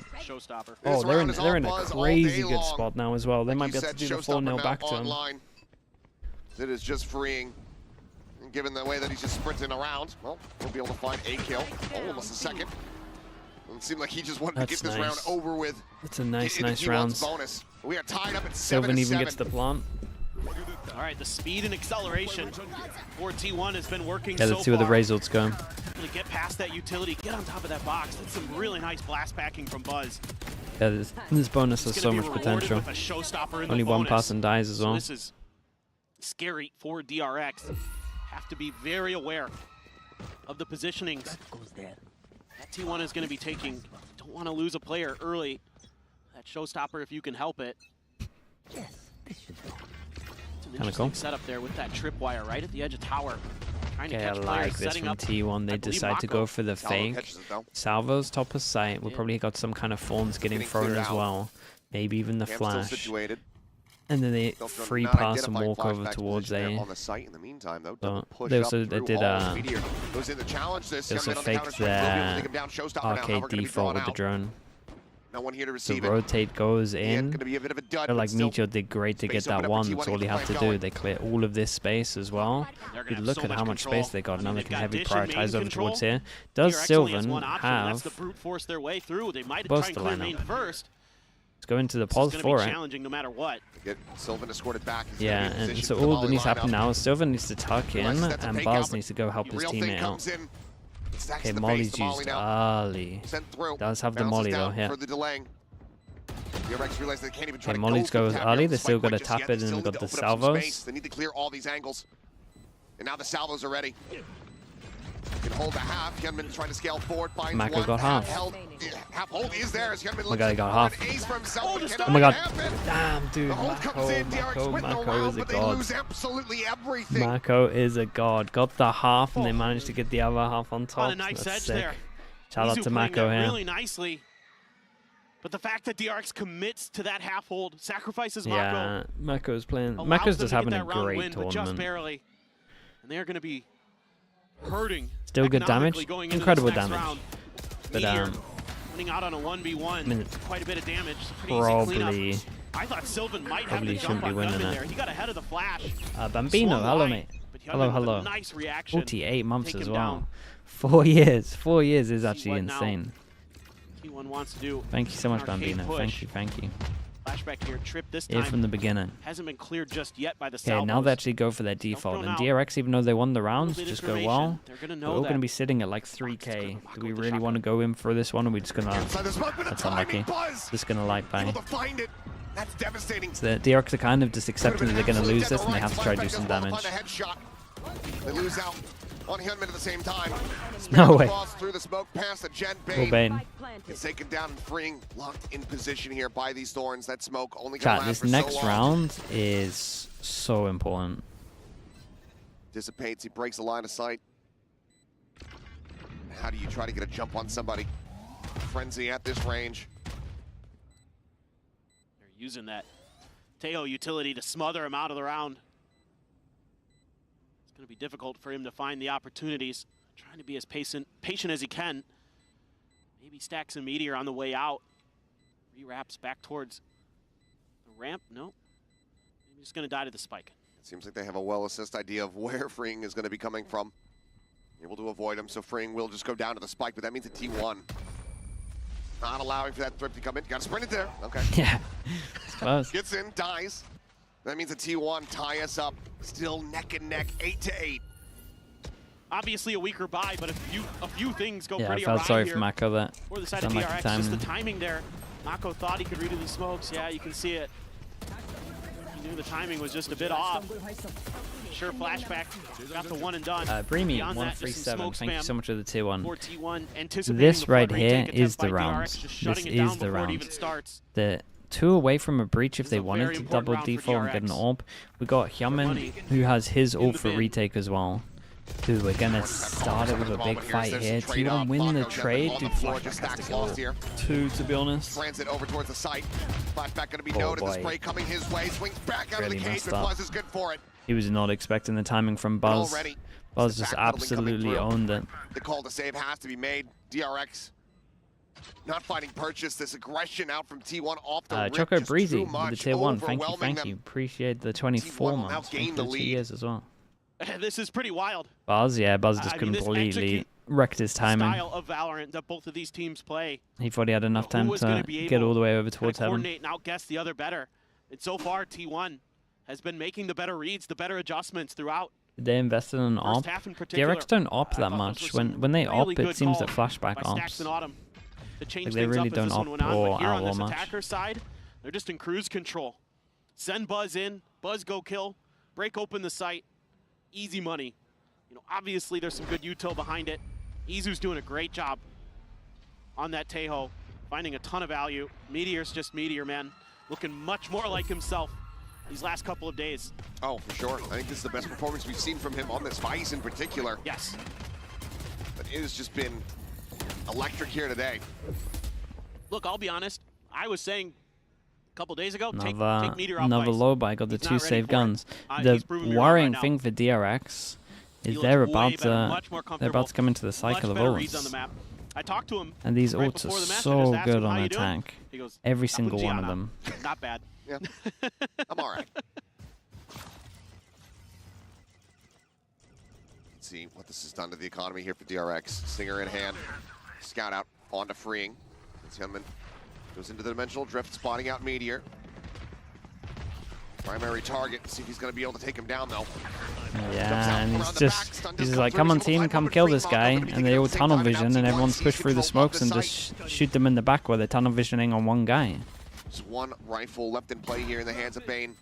Oh, they're in a crazy good spot now as well. They might be able to do the 4-0 back to him. It is just freeing. And given the way that he's just sprinting around, well, we'll be able to find a kill. Oh, almost a second. It seemed like he just wanted to get this round over with. It's a nice round. We are tied up at 7-7. Sylvan even gets the plant. All right, the speed and acceleration for T1 has been working so far. Yeah, let's see where the results go. Get past that utility, get on top of that box. That's some really nice blast packing from Buzz. Yeah, this bonus has so much potential. Only one person dies as well. So this is scary for DRX. Have to be very aware of the positionings that T1 is going to be taking. Don't want to lose a player early. That showstopper if you can help it. Yes, this should go. It's an interesting setup there with that tripwire right at the edge of tower. Okay, I like this from T1. They decide to go for the fake. Salvo's top of sight. We probably got some kind of fawns getting thrown as well. Maybe even the flash. And then they free pass and walk over towards A. They also faked their arcade default with the drone. No one here to So receive it. rotate goes in. Gonna be a bit of a dud, But like but still, Meteor did great to get space that opened up one. for That's T1 all he to had keep to the do. fight They clear all of this space as well. Dude, look at how much space they got. Now they can heavy prioritize over towards here. Does Sylvan have Buster lineup? Let's go into the pause for it. Challenging no matter what. Get Sylvan escorted back. Yeah, and so all that needs to happen now is Sylvan needs to tuck in, and Buzz needs to go help his teammate out. Okay, Molly's used early. Does have the Molly though, yeah. Okay, Molly's goes early. They still got to tap it, and we've got the salvos. They need to clear all these angles. And now the salvos are ready. Can hold a half. Hyunmin trying to scale forward. Mako got half. Half hold is there as Hyunmin Oh my god, he got half. Oh my god. Damn, dude. Mako is a god. Mako is a god. Got the half, and they managed to get the other half on top. That's sick. Shout out to Mako here. Really nicely. But the fact that DRX commits to that half hold, sacrifices Mako. Yeah, Mako's playing. Mako's just having a great tournament. Just barely. And they're going to be hurting. Still good damage. Incredible damage. But running out on a 1v1. I mean, quite a bit of damage. Probably I thought Sylvan might Probably have the jump shouldn't be on winning Gunman it. there. He got ahead of the flash. Bambino, Swung hello wide, mate. but Hello, Hyunmin with a hello. nice reaction. 48 months Take as him well. down. 4 years. 4 years is actually what now insane. T1 wants to do. Thank you so much, An arcade Bambino. push. Thank you, thank you. Flashback here, trip this Here time. from the beginning. Hasn't been cleared just yet by the Okay, now they actually go for their default. And DRX, even though they won the rounds, just go, well, They're we're all going to be sitting at like 3k. Do we really want to go in for this one? Or are we just going to... That's unlucky. Just going to light by. That's devastating. So the DRX are kind of just accepting that they're going to lose this and they have to try to do some damage. They lose out on Hyunmin at the same time. No way. Through the smoke past the Jen Bane. It's taken down and freeing, locked in position here by these thorns. That smoke only going to Chat, last this for next so long. round is so important. Dissipates, he breaks the line of sight. How do you try to get a jump on somebody? Frenzy at this range. They're using that Teo utility to smother him out of the round. It's going to be difficult for him to find the opportunities. Trying to be as patient as he can. Maybe stacks a meteor on the way out. Re-wraps back towards the ramp. No. Maybe he's going to die to the spike. It seems like they have a well-assessed idea of where freeing is going to be coming from. Able to avoid him, so freeing will just go down to the spike, but that means a T1. Not allowing for that threat to come in. Got to sprint it there. Okay. Yeah. It's close. Gets in, dies. That means a T1 tie us up. Still neck and neck, 8-8. Obviously a weaker buy, but a few things go Yeah, I pretty felt awry sorry here for Mako that. for the side of Sound like DRX. the timing. Just the timing there. Mako thought he could redo the smokes. Yeah, you can see it. He knew the timing was just a bit off. Sure, flashback. Got the one and done. Breamy, Beyond that, just some 137. smoke Thank you spam so much for the tier 1. for T1, anticipating This the right flood here retake is attempt by the round. DRX, just This shutting it is down the before it round. even starts. The 2 away from a breach if This they is a wanted very to important double round for default and get an DRX. orb. We got Hyunmin, who has his ult for retake as well. Dude, we're gonna start it with a big fight here. T1 win the trade. Dude, Flashback has to go 2, to be honest. Slants it over towards the site. Flashback going to be Oh, noted. The boy. spray coming his way. Swings back out Really of the cage, messed but up. Buzz is good for it. He was not expecting the timing from Buzz. Already, Buzz the just back middling coming absolutely through. owned it. The call to save has to be made. DRX not finding purchase. This aggression out from T1 off the rip, Choco just Breezy too with the much, tier 1. Thank you, overwhelming thank you. them. Appreciate the 24 T1 will now months. gain Thank the you, 2 lead. years as well. This is pretty wild. Buzz, yeah, Buzz just I mean, this completely execute wrecked his timing. Style of Valorant that both of these teams play. He thought he had enough Who time was gonna to be get able all the way over to towards heaven. coordinate and outguess the other better. And so far, T1 has been making the better reads, the better adjustments throughout. They invested in an First op. half in particular, DRX don't op that thought those much. were some When they really op, good it seems that calls Flashback by Stacks ops. and Autumn to change Like, they things really up as don't this one op went on. or But here on outlaw this much. attacker side, they're just in cruise control. Send Buzz in, Buzz go kill, break open the site, easy money. You know, obviously there's some good util behind it. Izu's doing a great job on that Teho, finding a ton of value. Meteor's just Meteor, man. Looking much more like himself these last couple of days. Oh, for sure. I think this is the best performance we've seen from him on this Vice in particular. Yes. But it has just been electric here today. Look, I'll be honest. I was saying a couple days ago, take Meteor off Another Vice. low buy. Got the He's 2 not ready save for it. guns. He's The proving me wrong worrying right now. thing for DRX He is looks they're way about better, much to more they're about to come into the much cycle of better reads on the ults. map. I talked to him. And these right ults are before the match. I so just asked good him, on "How you doing?" attack. He goes, Every "Tá single one of fungiando." them. Not bad. Yeah. I'm all right. Let's see what this has done to the economy here for DRX. Stinger in hand. Scout out onto freeing. Hyunmin goes into the dimensional drift, spotting out Meteor. Primary target. See if he's going to be able to take him down, though. Yeah, and he's just like, come on team, come kill this guy. And they all tunnel vision and everyone's pushed through the smokes and just shoot them in the back where they're tunnel visioning on one guy. Just one rifle left in play here in the hands of Bane.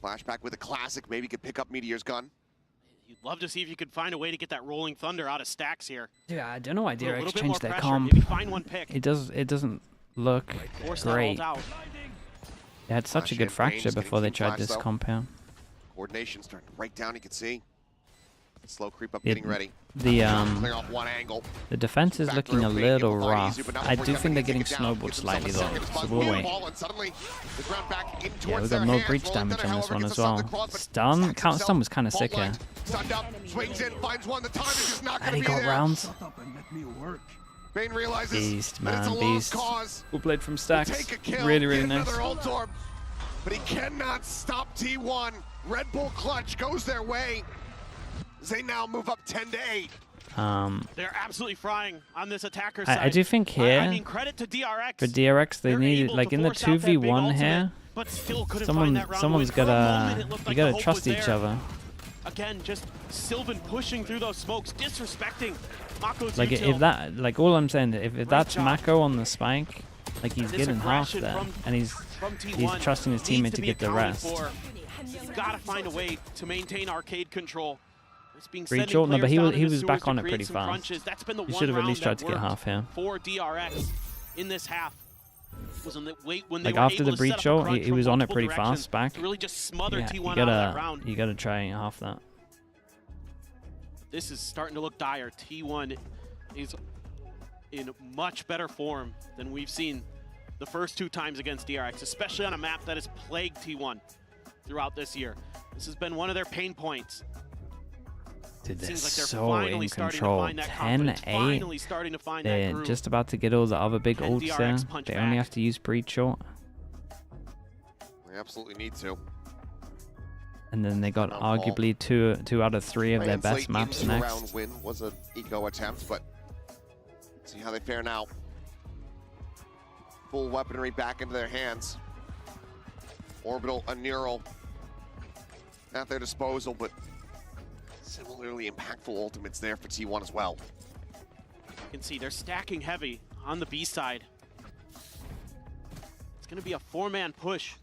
Flashback with a classic. Maybe could pick up Meteor's gun. You'd love to see if you could find a way to get that rolling thunder out of Stacks here. Yeah, I don't know why DRX bit more changed their pressure. comp. Maybe find one pick. It doesn't look Force that great. ult out. They had such a good fracture before they tried this comp here. Coordination starting to break down, you can see. Slow creep up, getting ready. The Clear off one angle. the defense is looking a little rough. I do think they're getting snowballed slightly though, so we'll wait. Yeah, we got no breach damage on this one as well. Stun, counter stun was kind of sick here. Stunned up, swings in, finds one. The time is just not And going he to be got there. rounds. Bane realizes Beast, that it's a man, lost beast. cause. Full blade from Will Stacks. take a kill, Really, really get nice. another ult orb, but he cannot stop T1. Red Bull clutch goes their way. They now move up 10 to 8. They're absolutely frying on this attacker side. I do think here, I mean, credit to DRX. for DRX, they need like in the 2v1 here. But still couldn't find that round Someone's win. For a gotta, moment, it looked you like gotta the hope trust was each there. other. Again, just Sylvan pushing through those smokes, disrespecting Mako's Like util. if that, like all I'm saying, if that's Mako on the spike, like he's This getting half aggression there, from and he's T1 trusting his needs teammate to be get the accounted rest. for. You've got to find a way to maintain arcade control. It's being Breach sending ult, no, but players he down was into back sewers to on it create pretty some fast. crunches. That's been the He one should have at round least tried that to get worked half here. for DRX in this half. Was on the wait when they Like were after able the to set breach up a ult, crunch he from was on it multiple pretty directions fast back. to really just smother Yeah, T1 out of that round. you gotta try half that. This is starting to look dire. T1 is in much better form than we've seen the first 2 times against DRX, especially on a map that has plagued T1 throughout this year. This has been one of their pain points. Dude, they're Seems like they're so finally in starting to control. find that confidence, 10-8. finally starting to find that They're groove. just about to get all the other big Can ults there. DRX punch They only back? have to use breach ult. They absolutely need to. And then they got arguably two out of 3 of their best Translate maps into a next. round win was an eco attempt, but see how they fare now. Full weaponry back into their hands. Orbital, a neural at their disposal, but similarly impactful ultimates there for T1 as well. You can see they're stacking heavy on the B side. It's going to be a 4-man push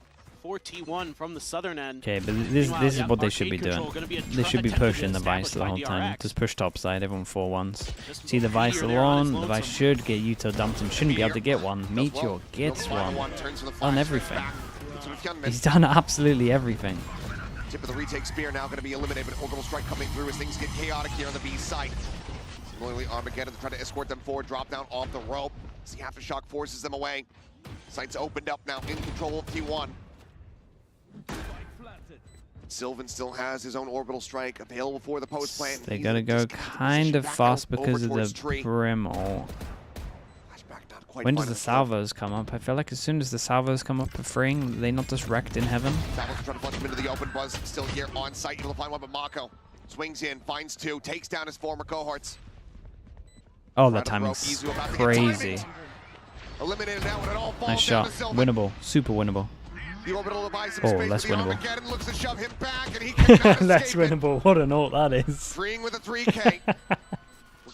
for T1 from the southern end. Okay, but this Meanwhile, is yeah, what they should arcade be doing. control gonna be a They should be attempt to pushing the establish Vice the by whole time. DRX. Just push top side, everyone 4-1s. Just See the Vice Meteor there on his alone, the Vice lonesome. should get util dumped and shouldn't be able to get one. Meteor gets one. On everything. He's done absolutely everything. Tip of the retake spear now going to be eliminated, but orbital strike coming through as things get chaotic here on the B site. Similarly, Armageddon trying to escort them forward, drop down off the rope. See Aftershock forces them away. Sights opened up now, in control of T1. Sylvan still has his own orbital strike available for the post plant. They gotta go kind of fast because of the Brim ult. When does the salvos come up? I feel like as soon as the salvos come up for freeing, they not just wrecked in heaven. Salvos trying to flush him into the open. Buzz still here on site, able to find one, but Mako swings in, finds 2, takes down his former cohorts. Oh, that timing's crazy. Eliminated now when it all falls Nice down shot. to Sylvan. Winnable. Super winnable. The orbital device in Oh, space less with the winnable. Armageddon looks to shove him back, and he cannot That's escape it. winnable. What an ult that is. Freeing with a 3K.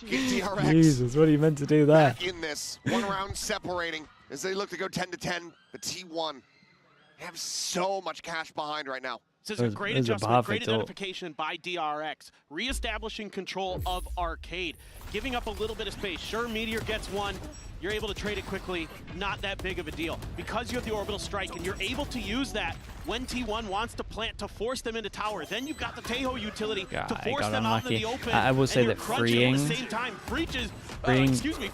Get DRX Jesus, what are you meant to do there? back in this. 1 round separating as they look to go 10 to 10. But T1 have so much cash behind right now. This is a great adjustment, great identification by DRX, reestablishing control of arcade, giving up a little bit of space. Sure, Meteor gets one, you're able to trade it quickly, not that big of a deal. Because you have the orbital strike and you're able to use that when T1 wants to plant to force them into tower, then you've got the Tejo utility to force them out into the open. I will say and that you're crunching at the freeing same time.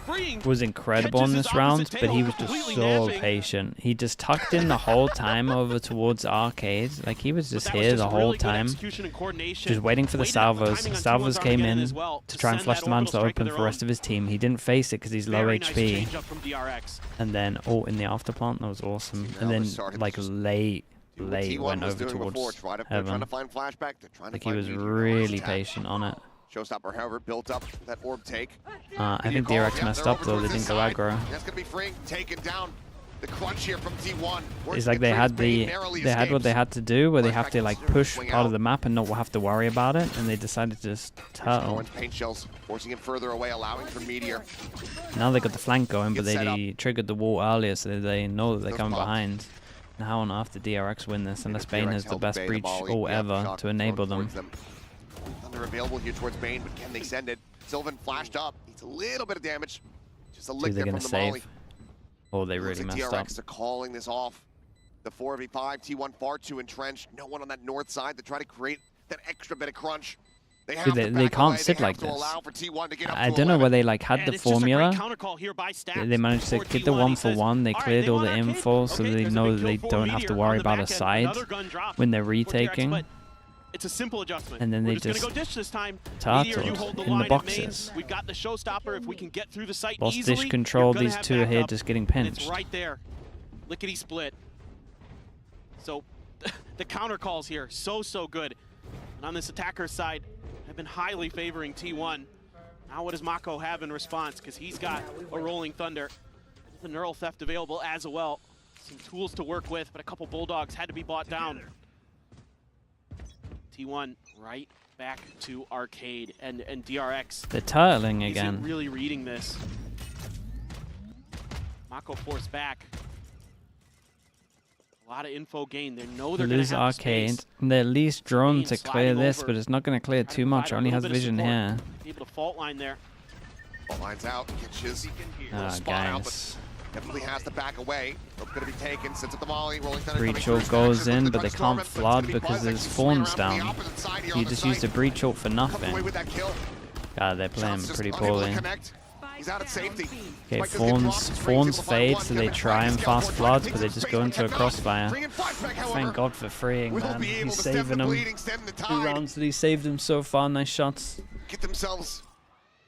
freeing was incredible in this round, but he was just so patient. He just tucked in the whole time over towards arcade. Like he was just here the whole time, just waiting for the salvos. Salvos came in to try and flush them onto the open for the rest of his team. He didn't face it because he's low HP. And then ult in the afterplant, that was awesome. And then like late went over towards heaven. Like he was really patient on it. Showstopper, however, built up that orb take. I think DRX messed up though. They didn't go aggro. That's gonna be freeing, taken down. The crunch here from T1. It's like they had what they had to do, where they have to like push part of the map and not have to worry about it, and they decided to just turtle. Paint shells forcing him further away, allowing for Meteor. Now they got the flank going, but they triggered the wall earlier, so they know that they're coming behind. Now and after DRX win this, unless Bane has the best breach ult ever to enable them. They're available here towards Bane, but can they send it? Sylvan flashed up. Needs a little bit of damage. Just a lick there from the molly. Oh, they really messed up. DRX are calling this off. The 4v5, T1 far too entrenched. No one on that north side to try to create that extra bit of crunch. They can't sit like this. I don't know where they like had the formula. They managed to get the 1-for-1. They cleared all the info so they know that they don't have to worry about a side when they're retaking. It's a simple adjustment. And then We're they just just gonna go dish this time. tartled Meteor, you hold the in the line at main. boxes. We've got the showstopper. If we can get through the site Lost easily, dish control, you're gonna these have two are here backup, just getting and it's pinched. right there. Lickety split. So the counter calls here, so good. And on this attacker side, have been highly favoring T1. Now what does Mako have in response? Because he's got a Rolling Thunder. The Neural Theft available as well. Some tools to work with, but a couple Bulldogs had to be bought down. T1 right back to Arcade, and DRX. They're turtling again. Isn't really reading this. Mako forced back. A lot of info gained. They know they're going Lose to have Arcade. space. They're at least drawn to sliding clear this, over. but it's not going to clear too much. Only has vision here. Able to fault line there. Fault line's out. Catches. Ah, guys. Definitely has to back away. It's going to be taken. Sits at the volley. Rolling Thunder coming Breach through. ult goes Stacks in, with but the they Storm, can't but it's flood gonna be because Buzz. there's They swing Thorns around from the down. opposite side here You on the just used a site. breach ult for Comes away nothing. with that kill. God, they're playing Shots just pretty unable to poorly. connect. He's out at safety. Okay, Fawns fade, so they try and fast flood, but they just go into a crossfire. Thank God for freeing, man. He's saving them. 2 rounds that he saved them so far. Nice shots. Get themselves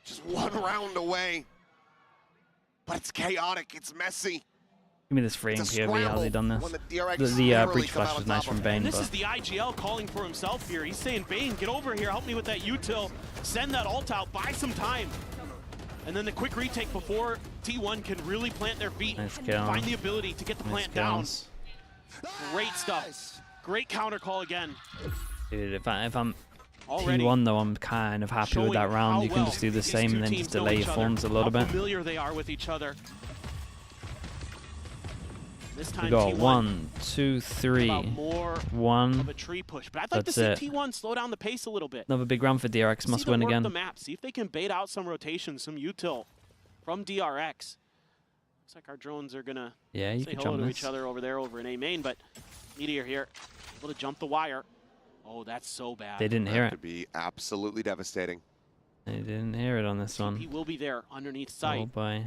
just 1 round away. But it's chaotic. It's messy. Give me this freeing POV. How's he done this? The breach flash was nice from Bane, And this but is the IGL calling for himself here. He's saying, Bane, get over here. Help me with that util. Send that ult out. Buy some time. And then the quick retake before T1 can really plant their feet. Nice kill. Find the ability to get the Nice plant down. kills. Great stuff. Great counter call again. Dude, if I'm Already T1 though, I'm kind of happy with that round. You can just do the same and then just delay your Fawns a little bit. How familiar they are with each other. This time We got T1 1, 2, 3, more 1. of a tree push, but I'd like to That's see it. T1 slow down the pace a little bit. Another big round for DRX. See Must them win work again. the map. See if they can bait out some rotation, some util from DRX. Looks like our drones are gonna Yeah, you say can hello jump to this. each other over there over in A main, but Meteor here able to jump the wire. Oh, that's so bad. They didn't hear That it. could be absolutely devastating. They didn't hear it on this He one. will be there underneath Oh sight. boy.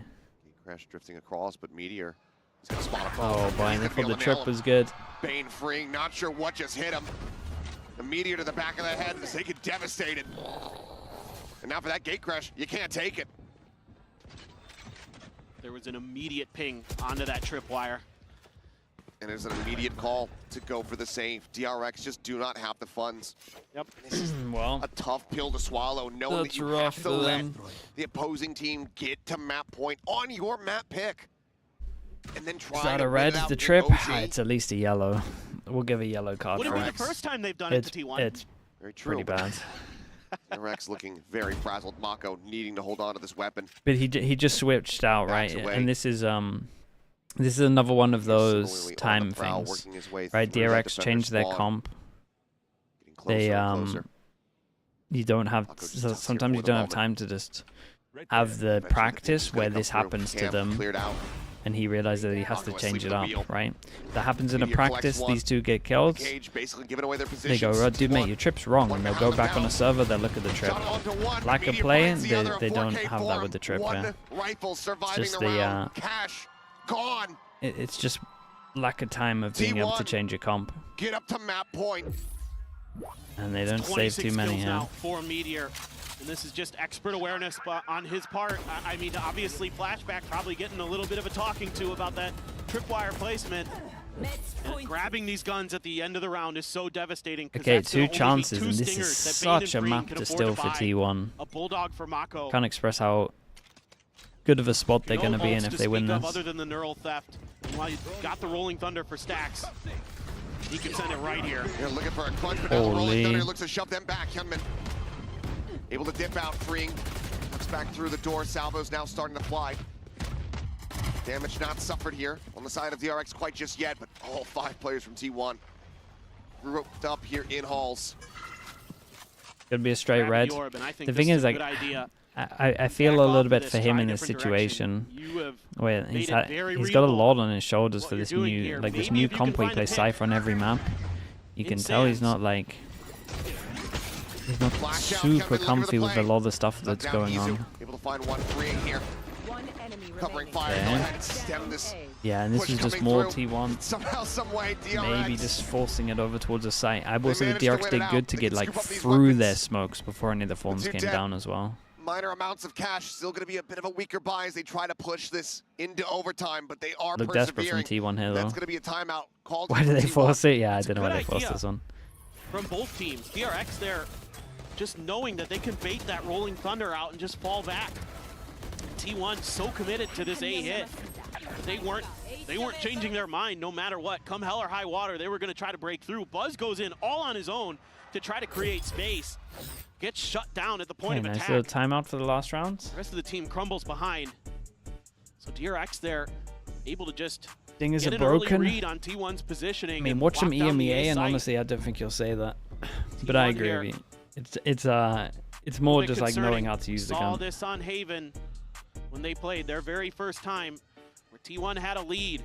Crash drifting across, but Meteor is going to spot a Oh boy, and they thought the trip was good. Bane freeing, not sure what just hit him. The Meteor to the back of the head is taken devastated. And now for that gate crash, you can't take it. There was an immediate ping onto that tripwire. And there's an immediate call to go for the save. DRX just do not have the funds. Yep. This is well, a tough pill to swallow, knowing that that's you rough have to for let them. the opposing team get to map point on your map pick. And then try Is that to a win red? it out The in trip? OG. It's at least a yellow. We'll give a yellow card Would it for be the it. first time they've done it to T1? It's Very true. pretty bad. DRX looking very frazzled. Mako needing to hold on to this weapon. But he just switched out, right? away. And this is another one of those slowly on time the prowl, things, working his way right? through that DRX defender changed their spawn. comp. Getting closer They and closer. you don't have just tucks here sometimes for you the don't have moment. time to just have the practice where this happens to Cam them. cleared out. And he realized that he has to Mako change asleep it at the up, wheel. right? That happens in a Meteor collects practice. one. These two get killed. Cage basically giving away their They positions. go, oh, dude, mate, T1 your trip's wrong, and they'll go back on a server. They'll look at the trip. shot onto one. Lack of Meteor play, finds the other, a they don't 4K have that form. with the trip. One Yeah. rifle surviving just the the round. Cash gone. it's just lack of time of being able to T1. change a comp, Get up to map point. and they don't save 26 too many kills here. now for Meteor. And this is just expert awareness on his part. I mean, obviously, Flashback probably getting a little bit of a talking to about that tripwire placement. And grabbing these guns at the end of the round is so devastating. Okay, that's 2 gonna only be chances, 2 and this stingers is that Bane such a and Green map can to afford steal for buy. T1. A Bulldog for Mako. Can't express how good of a spot they're No going to be in ults if to they win speak of this. Other than the Neural Theft. And while he's got the Rolling Thunder for stacks, he can send it right here. They're looking for a clutch, but now the Rolling Holy. Thunder looks to shove them back. Hyunmin able to dip out, freeing. Looks back through the door. Salvo's now starting to fly. Damage not suffered here on the side of DRX quite just yet, but all 5 players from T1 roped up here in halls. Could be a straight red. the orb, and I think The this thing is is, a like, good idea. I feel Back a off little of bit this, for try him a in this different situation. direction. You have Wait, made it very he's got a readable lot on his shoulders for what this you're doing new, here. like this Maybe new if you can comp where he find a plays pick. Cypher on every map. You can tell he's not like he's not Flash out, super Kevin looking for the comfy with a play. lot of the stuff that's Down going Izu, on. able to find one freeing here. One enemy covering fire. Go ahead and stem this. Yeah, and this is just more through. T1. Somehow, some way, DRX. Maybe just forcing it over towards the site. I will say the managed to DRX win did it good out. to They get can like scoop up these through weapons. their smokes before any of the Thorns Two came dead. down as well. Minor amounts of cash, still going to be a bit of a weaker buy as they try to push this into overtime, but they are Look desperate from persevering. T1 here, though. That's going to be a timeout called. Why did they T1. force it? Yeah, I It's a don't know why good they forced idea this one. from both teams. DRX there, just knowing that they can bait that rolling thunder out and just fall back. T1 so committed to this A hit. They weren't changing their mind no matter what. Come hell or high water, they were going to try to break through. Buzz goes in all on his own to try to create space. Gets shut down at the point of Nice attack. little timeout for the last round. The rest of the team crumbles behind. So DRX there, able to just Dingers get are an early broken. read on T1's positioning. I mean, and watch them lock down the EMEA, A and site. honestly, I don't think you'll say that. But I agree here. with you. It's more just like knowing how to use the Saw gun. this on Haven when they played their very first time, where T1 had a lead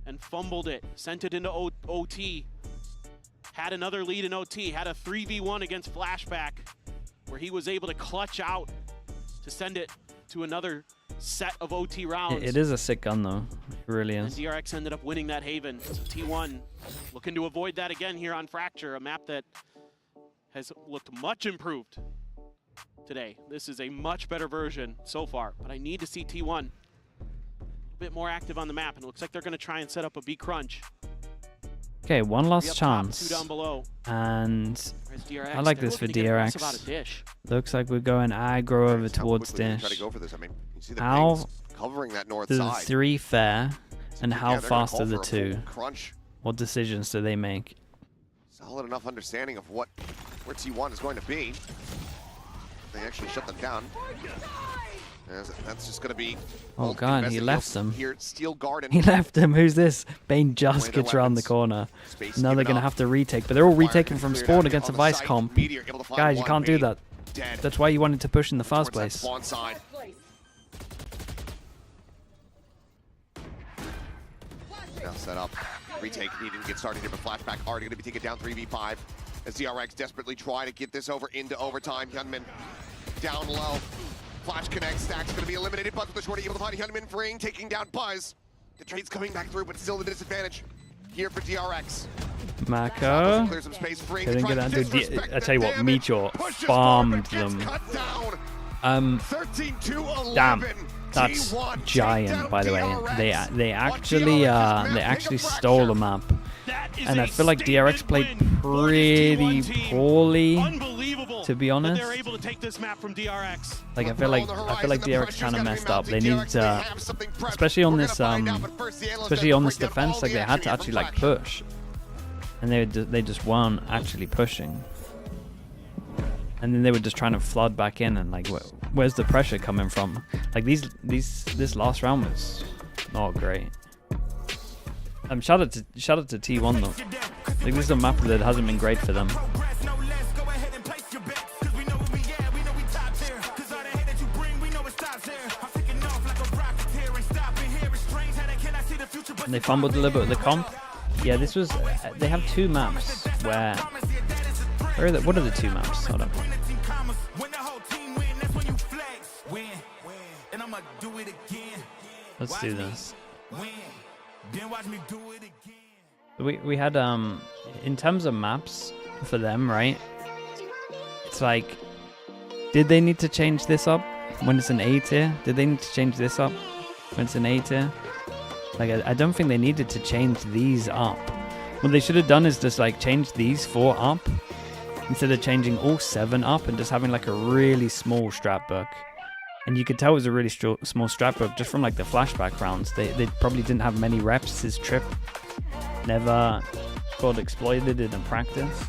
and fumbled it, sent it into OT, had another lead in OT, had a 3v1 against Flashback, where he was able to clutch out to send it to another set of OT rounds. It is a sick gun, though. It really And is. DRX ended up winning that Haven. So T1 looking to avoid that again here on Fracture, a map that has looked much improved today. This is a much better version so far, but I need to see T1 a bit more active on the map, and it looks like they're going to try and set up a B crunch. Okay, one Three last up top, chance. 2 down below. And Whereas DRX, I like they're this for looking to get aggressive out DRX. of Dish. Looks like we're going aggro over towards Quickly they try Dish. to go for this. I mean, you see the How pings covering that north do the side. 3 fare, and Yeah, how they're gonna fast call are the for a 2? full crunch. What decisions do they make? Solid enough understanding of where T1 is going to be. They actually shut them down. That's just going to be. Oh god, he left them. Here, Steel Garden. He left them. Who's this? Bane just Playing their gets around the weapons. corner. Space Now they're given going to up. have to retake, but they're all retaking from cleared spawn out against a on the Vice site. comp. Meteor able to find Guys, you one. can't do that. Dead. That's why you wanted to push in the first Towards that place. spawn side. Now set up. Retake needing to get started here, but Flashback already going to be taken down 3v5 as DRX desperately try to get this over into overtime. Hyunmin down low. Flash connects. Stack's going to be eliminated. Buzz with the shorty able to find Hyunmin freeing, taking down Buzz. The trade's coming back through, but still the disadvantage here for DRX. Mako. Clear some space, freeing. They didn't get Trying to that. Dude, disrespect I tell you the what, damage. Meteor Pushes farmed forward, gets them. cut down. 13-11. Damn, that's T1 giant. By the way, DRX. they actually stole the map, and I feel like DRX played pretty poorly. To be honest, They're able to take this map from DRX. like I feel like DRX kind of messed up. They needed to, especially on this defense, like they had to actually like push, and they just weren't actually pushing. And then they were just trying to flood back in, and like, where's the pressure coming from? Like this last round was not great. Shout out to T1 though. Like this is a map that hasn't been great for them. And they fumbled a little bit with the comp. Yeah, this was. They have 2 maps where. What are the 2 maps? Hold on. Let's do this. We had in terms of maps for them, right? It's like, did they need to change this up when it's an A tier? Did they need to change this up when it's an A tier? Like I don't think they needed to change these up. What they should have done is just like change these 4 up instead of changing all 7 up and just having like a really small strat book. And you could tell it was a really small strat book just from like the flashback rounds. They probably didn't have many reps. His trip never got exploited in practice.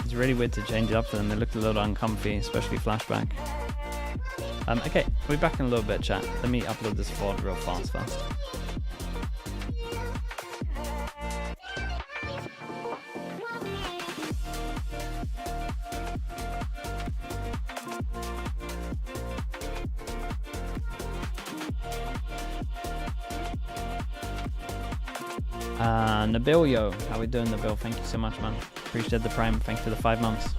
It's really weird to change it up for them. They looked a little uncomfy, especially flashback. Okay, we'll be back in a little bit, chat. Let me upload this VOD real fast. Nabil, yo, how we doing, Nabil? Thank you so much, man. Appreciate the Prime. Thanks for the 5 months.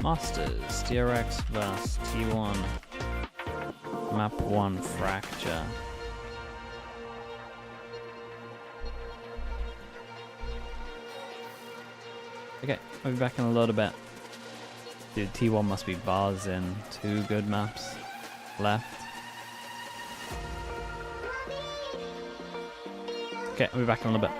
Masters, DRX vs T1. Map 1 Fracture. Okay, we'll be back in a little bit. Dude, T1 must be bars in. 2 good maps left. Okay, we'll be back in a little bit.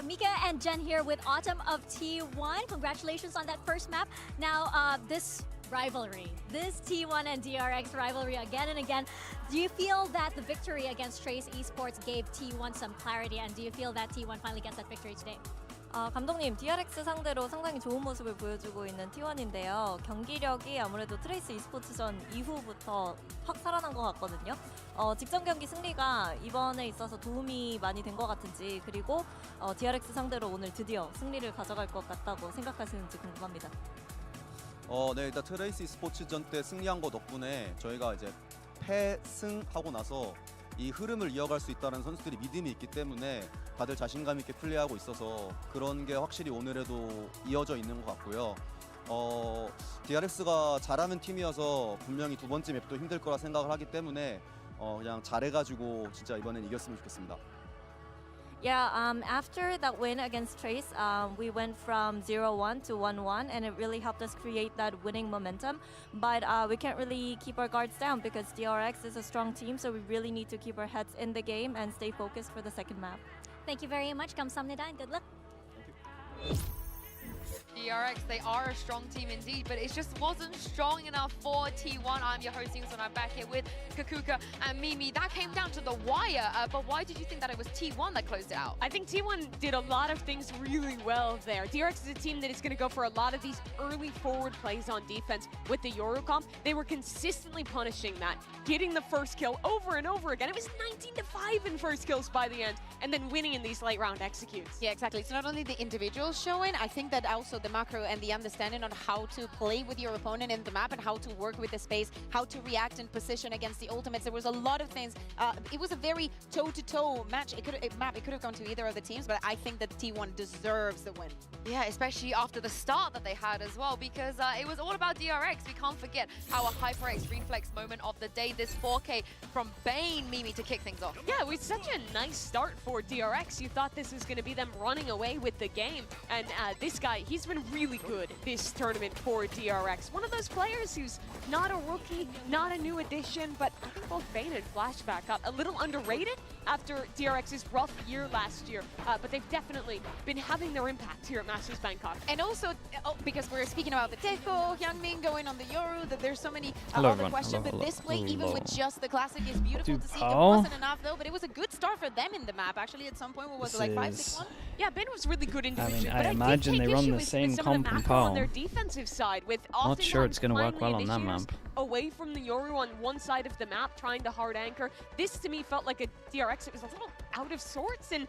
Mika and Jen here with Autumn of T1. Congratulations on that first map. Now, this rivalry, this T1 and DRX rivalry again and again. Do you feel that the victory against Trace Esports gave T1 some clarity, and do you feel that T1 finally gets that victory today? 감독님, DRX 상대로 상당히 좋은 모습을 보여주고 있는 T1인데요. 경기력이 아무래도 트레이스 e스포츠전 이후부터 확 살아난 것 같거든요. 직전 경기 승리가 이번에 있어서 도움이 많이 된 것 같은지, 그리고 DRX 상대로 오늘 드디어 승리를 가져갈 것 같다고 생각하시는지 궁금합니다. 네, 일단 트레이스 e스포츠전 때 승리한 거 덕분에 저희가 이제 패승하고 나서 이 흐름을 이어갈 수 있다는 선수들이 믿음이 있기 때문에 다들 자신감 있게 플레이하고 있어서 그런 게 확실히 오늘에도 이어져 있는 것 같고요. DRX가 잘하는 팀이어서 분명히 두 번째 맵도 힘들 거라 생각을 하기 때문에 그냥 잘해가지고 진짜 이번엔 이겼으면 좋겠습니다. Yeah, after that win against Trace, we went from 0-1 to 1-1, and it really helped us create that winning momentum. But we can't really keep our guards down because DRX is a strong team, so we really need to keep our heads in the game and stay focused for the second map. Thank you very much. 감사합니다 and good luck. DRX, they are a strong team indeed, but it just wasn't strong enough for T1. I'm your hosting, so I'm back here with Kakuka and Mimi. That came down to the wire, but why did you think that it was T1 that closed it out? I think T1 did a lot of things really well there. DRX is a team that is going to go for a lot of these early forward plays on defense with the Yoru comp. They were consistently punishing that, getting the first kill over and over again. It was 19-5 in first kills by the end, and then winning in these late round executes. Yeah, exactly. It's not only the individuals showing, I think that also the macro and the understanding on how to play with your opponent in the map and how to work with the space, how to react in position against the ultimates. There was a lot of things. It was a very toe-to-toe match. It could have gone to either of the teams, but I think that T1 deserves the win. Yeah, especially after the start that they had as well, because it was all about DRX. We can't forget our HyperX reflex moment of the day, this 4K from Bane, Mimi, to kick things off. Yeah, it was such a nice start for DRX. You thought this was going to be them running away with the game, and this guy, he's been really good this tournament for DRX. One of those players who's not a rookie, not a new addition, but I think both Bane and Flashback got a little underrated after DRX's rough year last year, but they've definitely been having their impact here at Masters Bangkok. And also, because we're speaking about the Teco, Hyungmin going on the Yoru, that there's so many Hello, other everyone. questions, but this play, even with just the classic, is beautiful to see. It Paul. wasn't enough though, but it was a good start for them in the map. Actually, at some point, what was it, like 5-6-1? Yeah, Ben was really good individually, I but imagine did they take run issue the with same some of the comp and macro on Paul. their defensive side, with Not sure it's going to work finally well on that initiators map. away from the Yoru on one side of the map, trying to hard anchor. This to me felt like a DRX. It was a little out of sorts and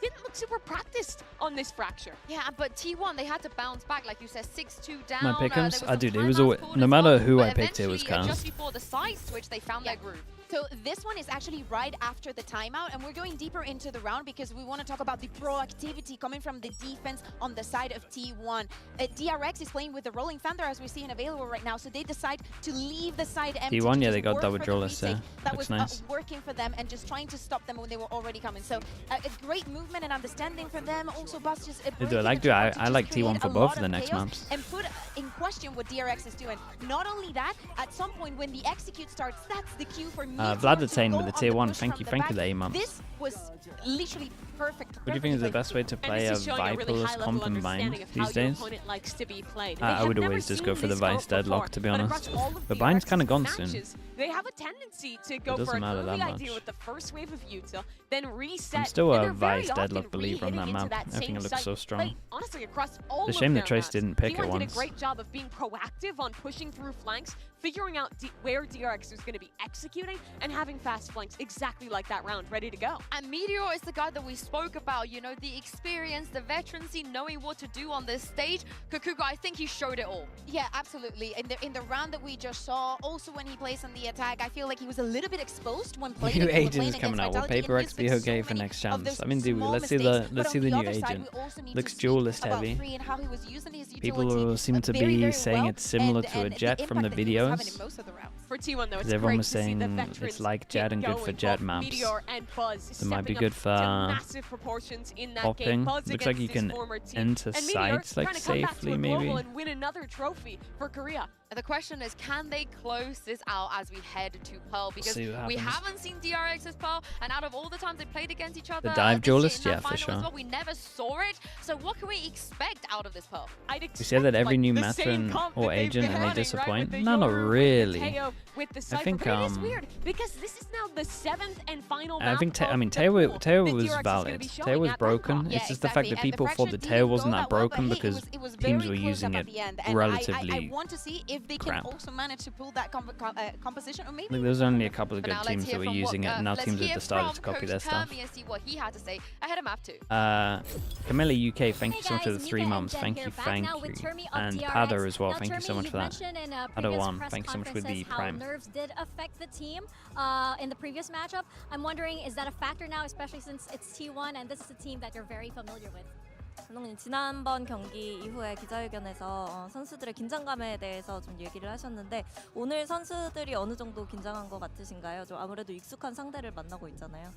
didn't look super practiced on this fracture. Yeah, but T1, they had to bounce back, like you said, 6-2 down. My pickums? There was dude, some it was timeouts always, called no as matter well, who but I picked, it was eventually, just cast. before the side switch, they found their groove. So this one is actually right after the timeout, and we're going deeper into the round because we want to talk about the proactivity coming from the defense on the side of T1. DRX is playing with the Rolling Thunder as we see in available right now, so they decide to leave the side empty. T1, yeah, they got double duelist there. That Looks was nice. working for them and just trying to stop them when they were already coming. So a great movement and understanding for them. Also, Bus just I like T1 for both of the next maps. And put in question what DRX is doing. Not only that, at some point when the execute starts, that's the cue for Vlad with the tier 1. Thank you for the A-mum. This was literally perfect. What do you think is the best way to play a Viperless comp and bind these days? I would always just go for the Vice Deadlock, to be honest. But bind's kind of gone soon. They have a tendency to go for an early idea with the first wave of Utah, then reset. I'm still a Vice Deadlock believer on that map. I think it looks so strong. Honestly, across all The shame that Trace didn't pick it T1 once. did a great job of being proactive on pushing through flanks, figuring out where DRX was going to be executing, and having fast flanks exactly like that round, ready to go. And Meteor is the guy that we spoke about, you know, the experience, the veterancy, knowing what to do on this stage. Kukuga, I think he showed it all. Yeah, absolutely. In the round that we just saw, also when he plays on the attack, I feel like he was a little bit exposed when playing. New agent is coming out. Will Paper X be okay for next chance? I mean, dude, let's see the new agent. Looks duelist heavy. People seem to be saying it's similar to a Jet from the videos. For T1 though, it's Everyone great was to see saying the veterans it's like Jet and good for Jet maps. Meteor and Buzz It might be stepping good up for to massive proportions in that popping. game. Buzz Looks like you against his can former team. enter And Meteor sites like trying to come back to safely, a maybe. global and win another trophy for Korea. The question is, can they close this out as we head to Pearl? Because see what we happens. haven't seen DRX as Pearl, and out of all the times they played against each other, dive this year duelist, in that yeah, for final sure. as well, we never saw it. So what can we expect out of this Pearl? We say that every new veteran or agent and they disappoint. No, not really. I think It is weird because this is now the 7th and final I map think of Teo the was DRX valid. is gonna be Teo was showing at broken. Bangkok. It's just the fact that people thought the Teo wasn't that broken because teams were using it relatively I want to see if they can crap. also manage to pull that composition, or maybe. Like, there was only a couple of But good now let's teams hear that were from using it, and now let's teams hear have decided from to copy Coach their stuff. Kirby and see what he had to say ahead of map 2. Camilla UK, thank you so much for the 3 months. Thank you. And Pada as well, thank you so much for that. Pada 1, thank you so much for the how Prime. nerves did affect the team in the previous matchup. I'm wondering, is that a factor now, especially since it's T1 and this is a team that you're very familiar with? 감독님 지난번 경기 이후에 기자회견에서 선수들의 긴장감에 대해서 좀 얘기를 하셨는데 오늘 선수들이 어느 정도 긴장한 것 같으신가요? 좀 아무래도 익숙한 상대를 만나고 있잖아요.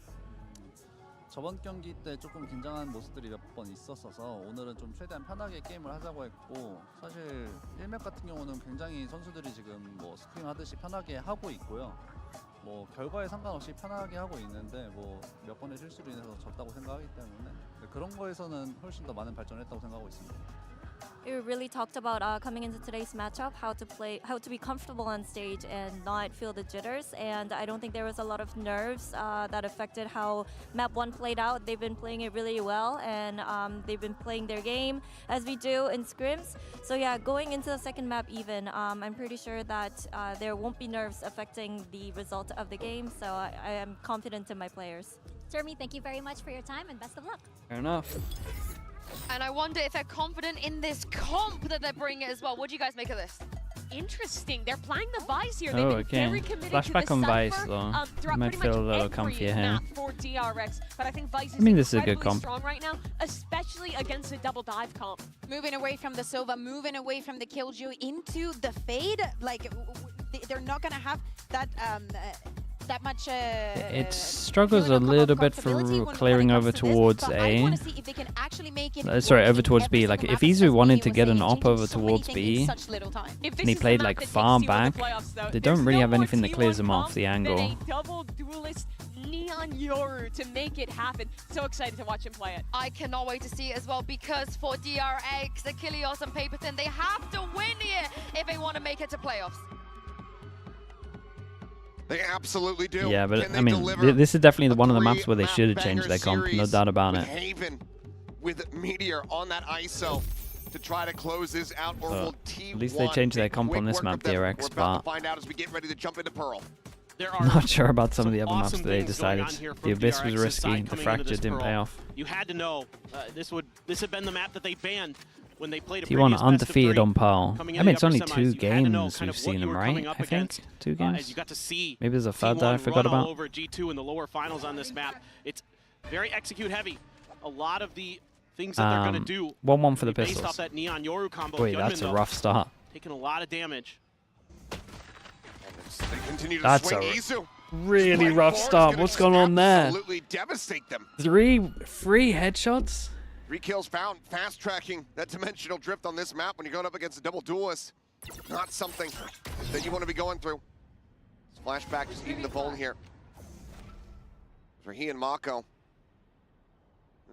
저번 경기 때 조금 긴장한 모습들이 몇 번 있었어서 오늘은 좀 최대한 편하게 게임을 하자고 했고 사실 1맵 같은 경우는 굉장히 선수들이 지금 뭐 스크림 하듯이 편하게 하고 있고요. 뭐 결과에 상관없이 편하게 하고 있는데 뭐 몇 번의 실수로 인해서 졌다고 생각하기 때문에 그런 거에서는 훨씬 더 많은 발전을 했다고 생각하고 있습니다. You really talked about coming into today's matchup, how to be comfortable on stage and not feel the jitters. And I don't think there was a lot of nerves that affected how map 1 played out. They've been playing it really well, and they've been playing their game as we do in scrims. So yeah, going into the second map even, I'm pretty sure that there won't be nerves affecting the result of the game. So I am confident in my players. Jeremy, thank you very much for your time and best of luck. Fair enough. And I wonder if they're confident in this comp that they're bringing as well. What do you guys make of this? Interesting. They're playing the Vice here. Oh, They've been very committed Flashback to on the Vice, Cypher, though. throughout Might pretty feel a much little every comfier here. map for DRX, but I think Vice is this is a good incredibly comp. strong right now, especially against a double dive comp. Moving away from the Sova, moving away from the Killjoy into the Fade. Like, they're not going to have that that much. It struggles a little bit for clearing over towards A. Sorry, over towards B. Like, if Izu wanted to get an op over towards B, and he played like far back, they don't really have anything that clears them off the angle. Double duelist Neon Yoru to make it happen. So excited to watch him play it. I cannot wait to see it as well, because for DRX, Achilles and Paperton, they have to win here if they want to make it to playoffs. They absolutely do. Yeah, but I mean, this is definitely one of the maps where they should have changed their comp, no doubt about it. Haven with Meteor on that ISO to try to close this out, or will T1 at least they changed their comp on this map, DRX, We're about to but find out as we get ready to jump into Pearl. not sure about some of the other maps awesome that they things going decided. on here from The Abyss was DRX's risky, side the coming into Fracture this didn't Pearl. pay off. You had to know this had been the map that they banned when they played a T1 previous undefeated on Pearl. coming I in mean, the it's upper only semis, 2 you had to know games kind we've of seen what you them, were right? coming up I think against, 2 as games. you got to see Maybe there's a third that I T1 forgot run all about. over G2 in the lower finals on this map. It's very execute heavy. A lot of the things that they're going to do 1-1 for the based Pistols. off that Neon Yoru combo. Wait, Hyunmin, that's a though, rough start. taking a lot of damage. They continue to That's swing a Isu. really rough start. What's going on there? Absolutely devastate them. 3 free headshots? 3 kills found, fast tracking that dimensional drift on this map when you're going up against a double duelist. Not something that you want to be going through. Flashback just eating the bone here. For he and Mako.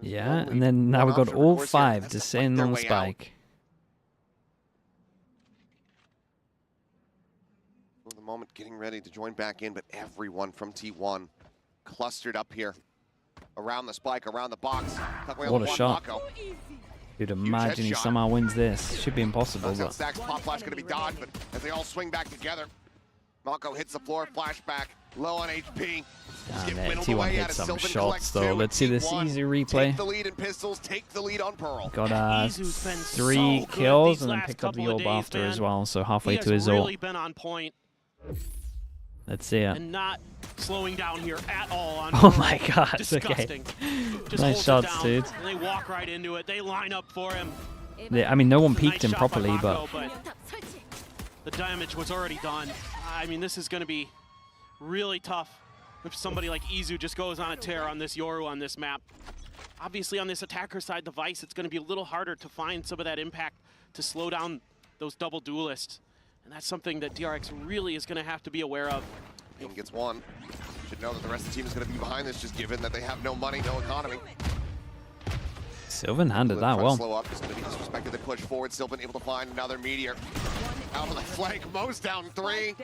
Yeah, and then now we've got all 5 descending on the spike. For the moment, getting ready to join back in, but everyone from T1 clustered up here around the spike, around the box. What a shot. Dude, imagine he somehow wins this. Should be impossible, but... Stacks pop flash going to be dodged, but as they all swing back together, Mako hits the floor, flashback, low on HP. Damn it, T1 hit some shots though. Let's see this easy replay. Take the lead in pistols, take the lead on Pearl. Got 3 kills and then picked up the orb after as well, so halfway to his ult. Really been on point. Let's see it. And not slowing down here at all. On Oh my god, disgusting. Okay. Nice shots, dude. And they walk right into it. They line up for him. Yeah, I mean, no one peeked him properly, but... The damage was already done. I mean, this is going to be really tough if somebody like Izu just goes on a tear on this Yoru on this map. Obviously, on this attacker side device, it's going to be a little harder to find some of that impact to slow down those double duelists. And that's something that DRX really is going to have to be aware of. Ping gets 1. Should know that the rest of the team is going to be behind this, just given that they have no money, no economy. Sylvan handled that well. Slow up, just going to be disrespected. They push forward. Sylvan able to find another meteor. Out on the flank, Mo's down 3.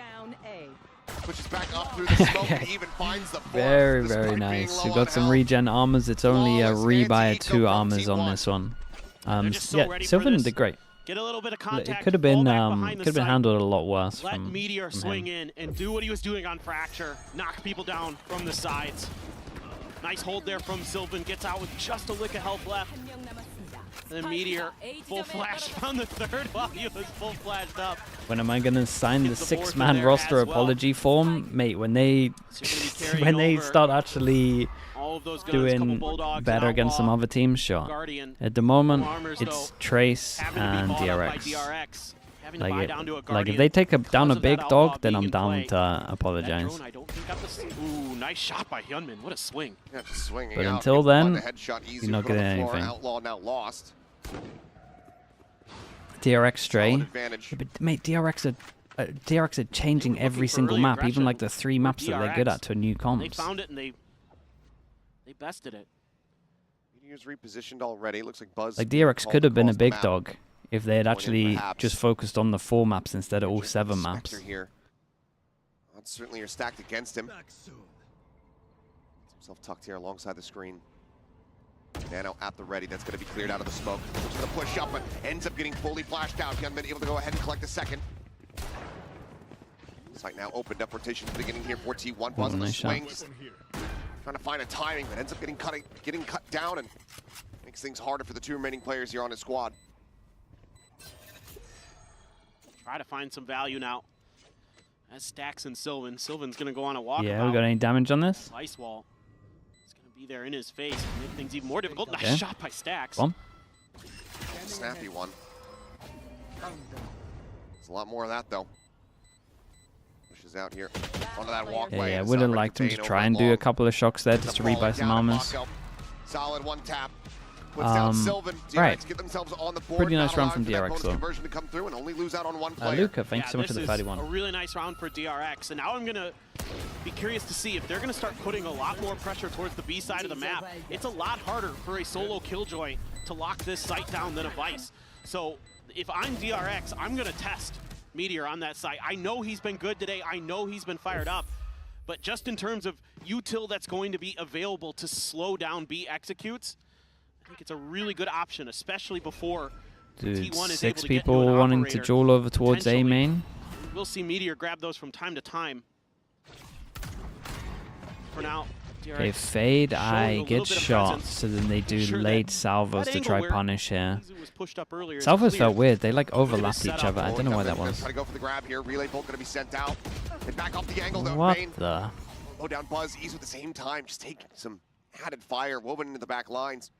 Pushes back up through the smoke and even finds the 4th. Very, very nice. We've got some regen armors. It's only a rebuy of 2 armors on this one. Yeah, Sylvan did great. Get a little bit of contact. It could have been handled a lot worse. Let from Meteor swing in and do what he was doing on Fracture. Knock people down from the sides. Nice hold there from Sylvan. Gets out with just a lick of health left. And then Meteor full flash on the 3rd while he was full flashed up. When am I gonna sign the 6-man roster apology form, mate? When they start actually doing better against some other teams, sure. At the moment, it's Trace and DRX. Like if they take down a big dog, then I'm down to apologize. Ooh, nice shot by Hyunmin. What a swing. Yeah, just swinging But out. until then, Headshot you're not getting anything. Outlaw now lost. DRX stray. But mate, DRX are changing every single map, even like the 3 maps that they're good at to new comps. They found it and they bested it. Meteor's repositioned already. Looks like Buzz. Like DRX could have been a big dog if they had actually just focused on the 4 maps instead of all 7 maps. Here. Odds certainly are stacked against him. Gets himself tucked here alongside the screen. Nano at the ready. That's going to be cleared out of the smoke. Just going to push up, but ends up getting fully flashed out. Hyunmin able to go ahead and collect the 2nd. Site now opened up. Rotation at the beginning here for T1. Buzz on the swings. Trying to find a timing, but ends up getting cut down and makes things harder for the 2 remaining players here on his squad. Try to find some value now. As Stacks and Sylvan. Sylvan's going to go on a walk. Yeah, we got any damage on this? Ice wall. It's going to be there in his face and make things even more difficult. Okay. Nice shot by Stacks. Bomb. Snappy one. There's a lot more of that though. Pushes out here onto that walkway. Yeah, would have liked him to try and do a couple of shocks there just to rebuy some armors. Solid 1 tap. Puts down Sylvan. Right. Get themselves on the board. Pretty nice round from DRX though. Conversion to come through and only lose out on 1 player. Luca, thanks so much for the 31. A really nice round for DRX. And now I'm going to be curious to see if they're going to start putting a lot more pressure towards the B side of the map. It's a lot harder for a solo Killjoy to lock this site down than a Vice. So if I'm DRX, I'm going to test Meteor on that site. I know he's been good today. I know he's been fired up. But just in terms of util that's going to be available to slow down B executes, I think it's a really good option, especially before Dude, T1 is 6 able to people get wanting to duel over towards A main. We'll see Meteor grab those from time to time. For now, Okay, Fade Eye gets shot, so then they do late salvos to try punish here. Salvos felt weird. They like overlapped each other. I don't know why that was. Try to go for the grab here. Relay bolt going to be sent out. They back off the angle though. What Bane. the? Low down Buzz, Ease at the same time, just taking some added fire woven into the back lines.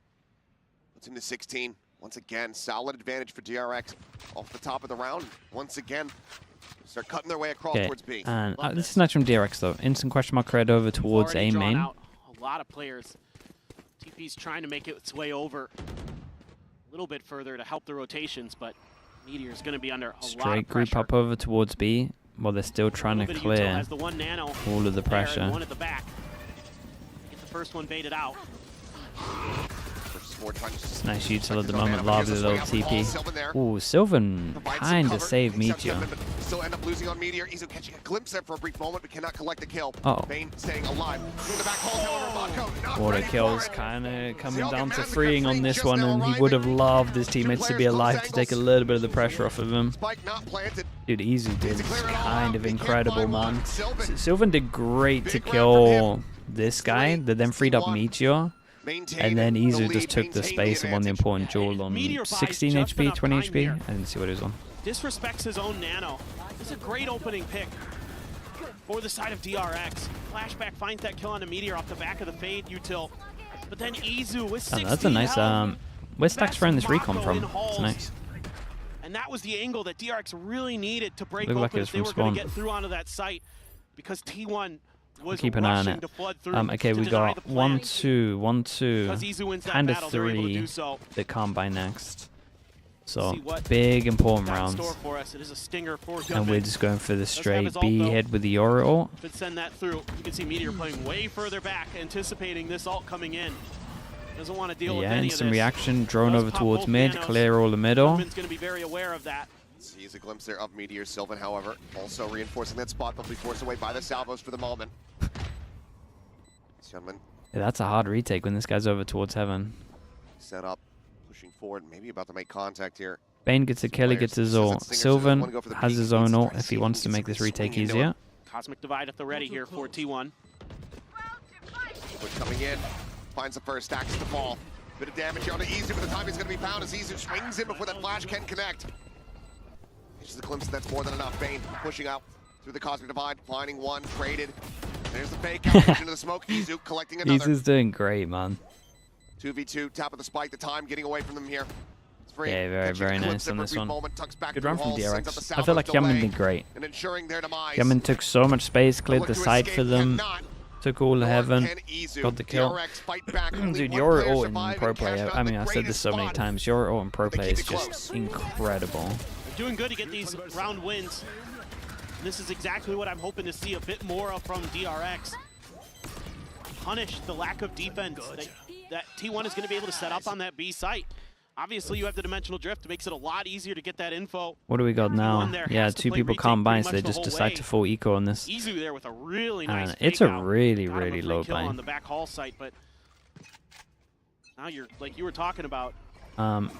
Puts him to 16. Once again, solid advantage for DRX off the top of the round. Once again, start cutting their way across towards B. And this is nice from DRX though. Instant question mark red over towards A main. A lot of players. TP's trying to make its way over a little bit further to help the rotations, but Meteor's going to be under a lot of Straight pressure. group up over towards B while they're still trying to clear all of the pressure. One at the back. Get the first one baited out. Nice util at the moment, lovely little TP. Ooh, Sylvan kinda saved Meteor. Still end up losing on Meteor. Izu catching a glimpse there for a brief moment, but cannot collect the kill. Uh-oh. Bane staying alive. Through the back hole, however, Mako not Water ready kills for it. kinda coming down to freeing on this one, and he would have loved his teammates to be alive to take a little bit of the pressure off of him. Dude, Izu did kind of incredible, man. Sylvan did great to kill this guy, that then freed up Meteor. And then Izu just took the space and won the important duel on 16 HP, 20 HP. I didn't see what he was on. Disrespects his own Nano. This is a great opening pick for the side of DRX. Flashback finds that kill on a Meteor off the back of the Fade util. But then Izu with 16 That's a nice, where's Stacks throwing this recon from? Mako in It's nice. And that was the angle that DRX really needed to break Looked like open it was if they from were going spawn. to get through onto that site, because T1 was Keep an eye on rushing it. to flood through Okay, to we deny got the 1-2, 1-2, Because Izu wins that kind of battle, they're able to 3 do so. that can't buy next. So, See what big important got in rounds. store for us. It is a stinger for And we're just going for the Doesn't have straight his ult, B though. head with the Yora ult. Could send that through. You can see Meteor playing way further back, anticipating this ult coming in. Doesn't want to deal with Yeah, any instant of this. reaction, drone Does over pop towards both mid, nanos. clear all the middle. Sylvan's going to be very aware of that. Sees a glimpse there of Meteor. Sylvan, however, also reinforcing that spot. They'll be forced away by the salvos for the moment. Gentlemen, Yeah, that's a hard retake when this guy's over towards heaven. set up, pushing forward, maybe about to make contact here. Bane gets a kill, he gets his ult. Sylvan has his own ult if he wants to make this retake easier. Cosmic Divide at the ready here for T1. Push coming in, finds the first, stacks the fall. Bit of damage here on Izu, but the time he's going to be found as Izu swings in before that flash can connect. Just a glimpse, that's more than enough. Bane pushing out through the Cosmic Divide, finding one, traded. There's the fake out into the smoke. Izu collecting another. Izu's doing great, man. 2v2, top of the spike, the time getting away from them here. It's free. Yeah, very, very nice on this one. Good run from Halls, sends up DRX. the I feel like salvos Yaman delay, did great. and ensuring their demise. Yaman took so much space, cleared Look the to site for escape, them, cannot. took all the heaven, Can Izu. got the kill. DRX fight back. Only Dude, one your player ult in surviving, pro play, cashed out I mean, the I've said this so many greatest times, your ult in pro play keep is it just close. incredible. They're doing good to get these round wins. And this is exactly what I'm hoping to see a bit more of from DRX. Punish the lack of defense that T1 is going to be able to set up on that B site. Obviously, you have the dimensional drift. It makes it a lot easier to get that info. What do we got now? there Yeah, has to 2 play people retake can't buy, pretty so much they the just whole decide way. to full eco on this. Izu there with a really nice It's a fake out. really, Got him really a free low kill buy. on the back hall site, but now you're like you were talking about.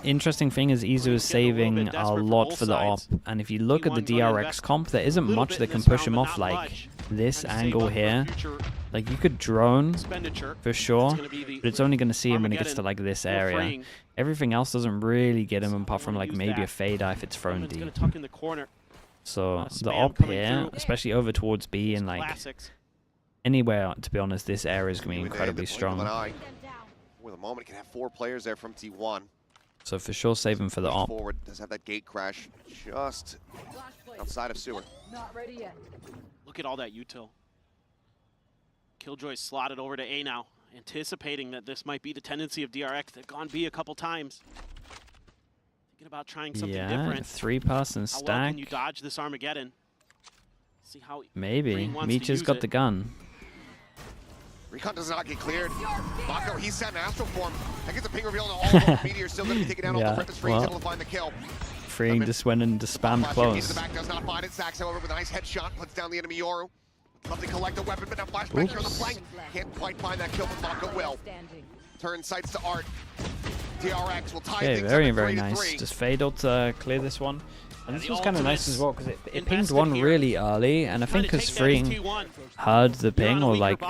Interesting thing is Izu is saving a lot for the op, and if you look at the DRX comp, there isn't much that can push him off like this angle here. Like you could drone for sure, but it's only going to see him when it gets to like this area. Everything else doesn't really get him apart from like maybe a fade eye if it's thrown deep. So the op here, especially over towards B and like anywhere, to be honest, this area is going to be incredibly strong. For the moment, can have 4 players there from T1. So for sure, save him for the op. Forward does have that gate crash just outside of sewer. Not ready yet. Look at all that util. Killjoy slotted over to A now, anticipating that this might be the tendency of DRX. They've gone B a couple times. Thinking about trying something different. 3-person How well stack. can you dodge this Armageddon? See how Maybe. Green wants to Meteor's use got it. the gun. Recon does not get cleared. Mako, he's set in astral form. That gets a ping reveal and all. Meteor still going to be taken down off the Ripper's free, able to find the kill. Freeing just went into spam Flash close. into the back, does not find it. Sacks, however, with a nice headshot, puts down the enemy Yoru. Love to collect the weapon, but now flashback here on the flank. Can't quite find that kill, but Mako will. Turn sights to Art. DRX will tie Okay, things very, up at very 3-3. nice. Just fade out to clear this one. And this was kind of nice as well because it pinged one really early, and I think because freeing heard the ping or like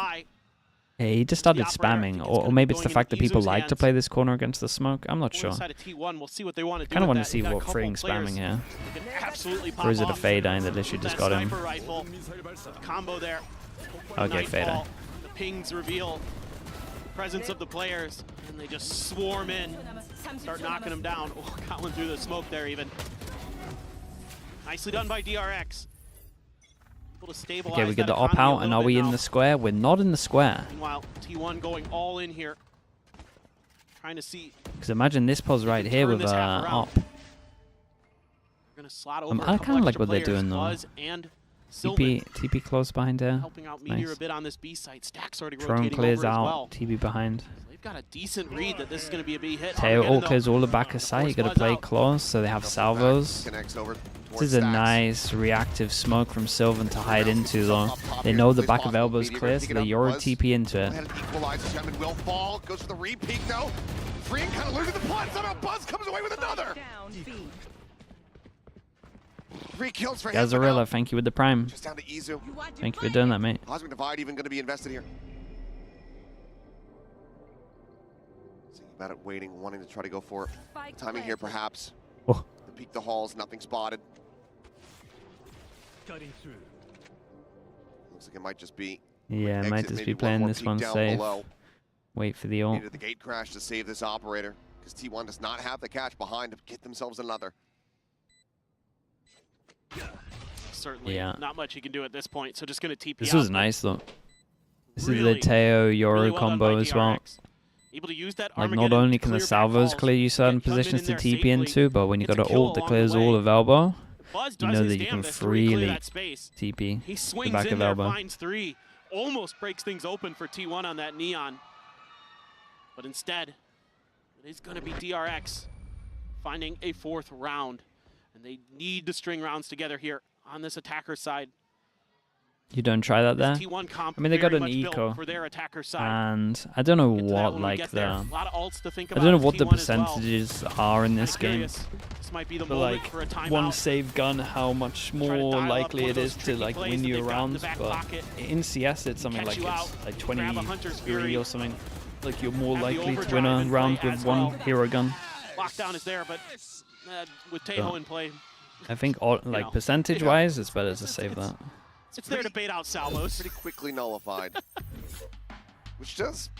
Yeah, he just started spamming, or maybe it's the fact that people like to play this corner against the smoke. I'm not sure. Kind of want to see what Freeing's spamming here. Or is it a fade eye that literally just got him? Combo there. Okay, fade eye. The pings reveal the presence of the players, and they just swarm in, start knocking them down. Oh, got one through the smoke there even. Nicely done by DRX. Okay, we get the op out, and are we in the square? We're not in the square. Meanwhile, T1 going all in here, trying to see. Because imagine this pose right here with op. I kind of like what they're doing though. TP close behind there. Helping out Meteor Nice. a bit on this B site. Stack's already Drone rotating clears over as out. well. TP behind. They've got a decent read that this is going to be a B hit. Teo ult clears all the back of sight. You got to play close, so they have salvos. This is a nice reactive smoke from Sylvan to hide into though. They know the back of elbow's clear, so they Yoru TP into it. Will fall, goes for the re-peek though. Freeing kind of losing the plot. Somehow Buzz comes away with another. 3 kills for him. Gazarilla, thank you with the prime. Just down to Izu. Thank you for doing that, mate. Cosmic Divide even going to be invested here. Thinking about it, waiting, wanting to try to go for it. Timing here, perhaps. Oh. The peek the halls, nothing spotted. Looks like it might just be. Yeah, might just be playing this one safe. Below. Wait for the ult. Needed the gate crash to save this operator, because T1 does not have the catch behind to get themselves another. Certainly not much he can do at this point, so just going to TP This out. was nice though. This is the Teo Yoru combo as well. Able to use that Like not only can the salvos clear you certain positions to TP into, but when you got an ult that clears all of elbow, you know that you can freely TP He the swings back in of there, elbow. finds 3, almost breaks things open for T1 on that Neon. But instead, it is going to be DRX finding a 4th round. And they need to string rounds together here on this attacker side. You don't try that there? I mean, they got an eco, and I don't know what like the I don't know what the percentages are in this game. But like one save gun, how much more likely it is to like win you rounds. But in CS, it's something like it's like 23 or something. Like you're more likely to win a round with one hero gun. Lockdown is there, but with Tejo in play, I think like percentage-wise, it's better to save that. It's there to bait out salvos. Pretty quickly nullified. Which does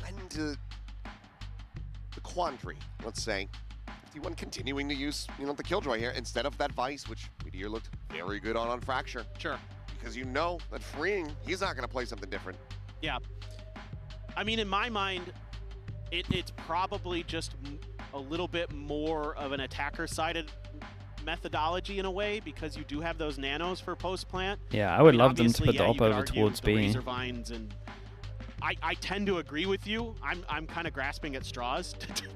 lend to the quandary, let's say. T1 continuing to use, the Killjoy here instead of that Vice, which Meteor looked very good on Fracture. Sure. Because you know that Freeing, he's not going to play something different. Yeah. I mean, in my mind, it's probably just a little bit more of an attacker-sided methodology in a way, because you do have those nanos for post-plant. Yeah, I would love them to put the op over towards B. And I tend to agree with you. I'm kind of grasping at straws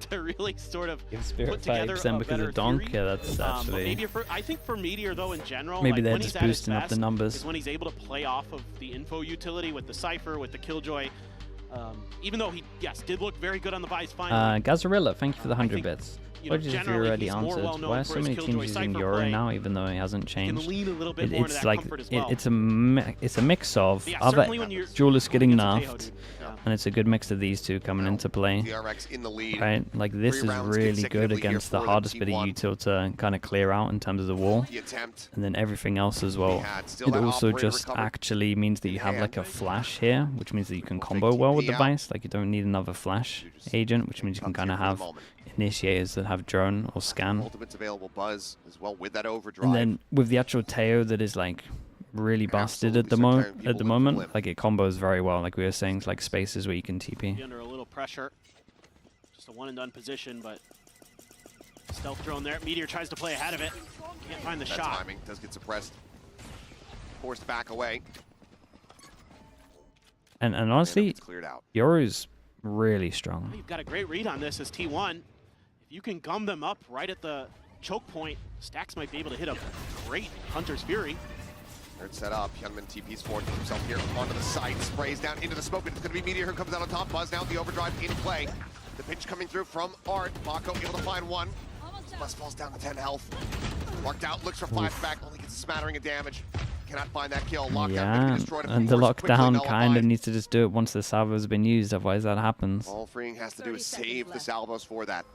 to really sort of put together a because better of Donk. theory. Yeah, that's actually. I think for Meteor though in general, Maybe like, they're when just he's at his boosting up the best numbers. is when he's able to play off of the info utility with the Cypher, with the Killjoy. Even though he, did look very good on the Vice finally. Gazarilla, thank you for the 100 bits. Apologies if you already answered. Why are so many teams using Yoru now, even though he hasn't changed? It's like it's a mix of other duelists getting nerfed, and it's a good mix of these two coming into play. DRX in the lead. Right, like this is really good against the hardest bit of util to kind of clear out in terms of the wall, and then everything else as well. It also just actually means that you have like a flash here, which means that you can combo well with the Vice. Like you don't need another flash agent, which means you can kind of have initiators that have drone or scan. Ultimate's available Buzz as well with that overdrive. And then with the actual Teo that is like really busted at the moment, like it combos very well. Like we were saying, like spaces where you can TP. Under a little pressure, just a one and done position, but stealth drone there. Meteor tries to play ahead of it, can't find the shot. Timing does get suppressed, forced back away. And honestly, Yoru's really strong. You've got a great read on this as T1. If you can gum them up right at the choke point, Stax might be able to hit a great Hunter's Fury. Third set up, Hyunmin TP's forward himself here onto the side, sprays down into the smoke, and it's going to be Meteor who comes out on top. Buzz now, the overdrive in play. The pitch coming through from Art. Mako able to find one. Buzz falls down to 10 health. Marked out, looks for flashback, only gets a smattering of damage. cannot find that kill. Lockdown Yeah, destroyed, and the course, quickly lockdown kind nullified. of needs to just do it once the salvo's been used, otherwise that happens. All Freeing has to do is save the salvos for that.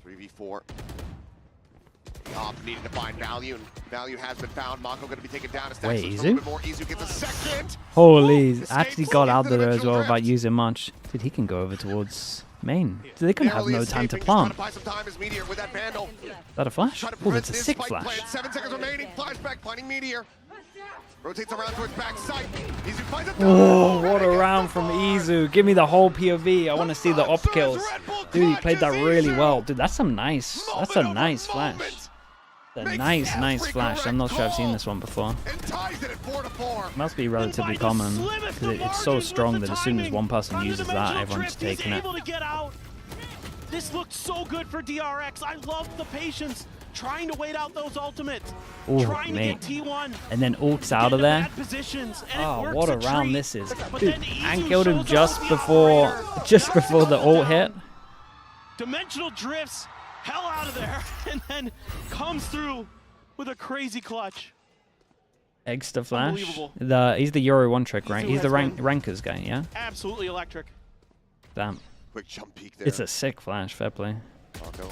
3v4. Needing to find value, and value has been found. Mako going to be taken down. Wait, a Izu? little bit more. Izu gets a second. Holy, actually got out there as well without using much. Dude, he can go over towards main. They couldn't have no time to plant. Buy some time as Meteor with that Vandal. Is that a flash? Oh, that's a sick flash. Plan. 7 seconds remaining. Flashback, finding Meteor. Rotates around towards backside. Izu finds a Oh, what a round from Izu. Give me the whole POV. I want to see the op kills. Dude, he played that really well. Dude, that's a nice flash. A nice flash. I'm not sure I've seen this one before. Must be relatively common because it's so strong that as soon as one person uses that, everyone's taking it. This looked so good for DRX. I loved the patience, trying to wait out those ultimates, Oh, trying mate. to get T1. And then ults out of there. Oh, what a round this is. Dude, and killed him just before the ult hit. Dimensional drifts hell out of there and then comes through with a crazy clutch. Eggs to flash. Unbelievable. He's the Euro 1 trick, right? He's the rankers guy, yeah? Absolutely electric. Damn. Quick jump peek there. It's a sick flash, fair play. Mako,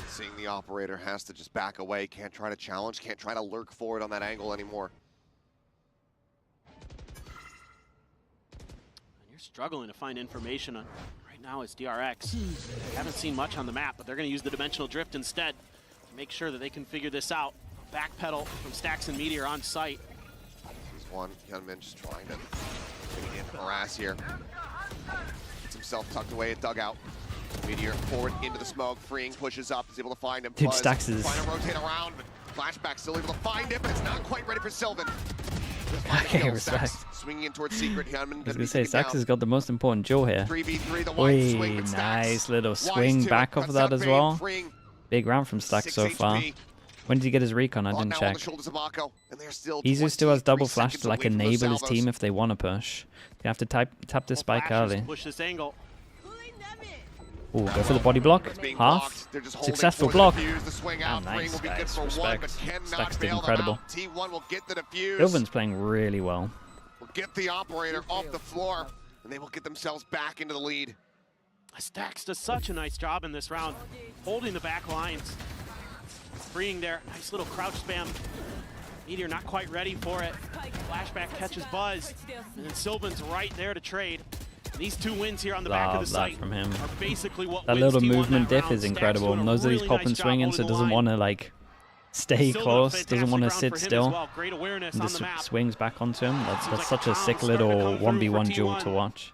seeing the operator, has to just back away. Can't try to challenge, can't try to lurk forward on that angle anymore. And you're struggling to find information on right now it's DRX. Haven't seen much on the map, but they're going to use the dimensional drift instead to make sure that they can figure this out. Backpedal from Stax and Meteor on site. He's one. Hyunmin just trying to bring in harass here. Gets himself tucked away at dugout. Meteor forward into the smoke. Freeing pushes up. Is able to find him. Dude, Buzz Stax is... trying to rotate around, but Flashback still able to find him, but it's not quite ready for Sylvan. Okay, respect. Swinging in towards Secret. Hyunmin I was going to say, Stax has got the most important duel here. 3v3, the wide swing, but Stax nice little wise swing to back it, off of cuts out that as Bane, well. Freeing Big round from Stax 6 so far. HP. When did he get his recon? I didn't Now on check. the shoulders of Mako, and they're still Izu still has double 23 flash to seconds like away from those enable his salvos. team if they want to push. You have to tap the spike early. Push this angle. Ooh, go for the body block. Half. Successful block. Oh, nice, guys. One, Respect. Stax did incredible. T1 will get the defuse. Sylvan's playing really well. Will get the operator off the floor, and they will get themselves back into the lead. Stax does such a nice job in this round, holding the back lines. Freeing there, nice little crouch spam. Meteor not quite ready for it. Flashback catches Buzz, and then Sylvan's right there to trade. And these two wins here on the back of the site from him. are basically what That wins little T1 movement that diff round. is Stax incredible. doing a Knows that he's really popping nice job swinging, holding so the doesn't line. want to like stay Still a close. Doesn't fantastic want to round sit for him as still. well. Great awareness And on just the map. swings back onto him. That's like such a a sick calm starting to little come through for 1v1 duel T1. to watch.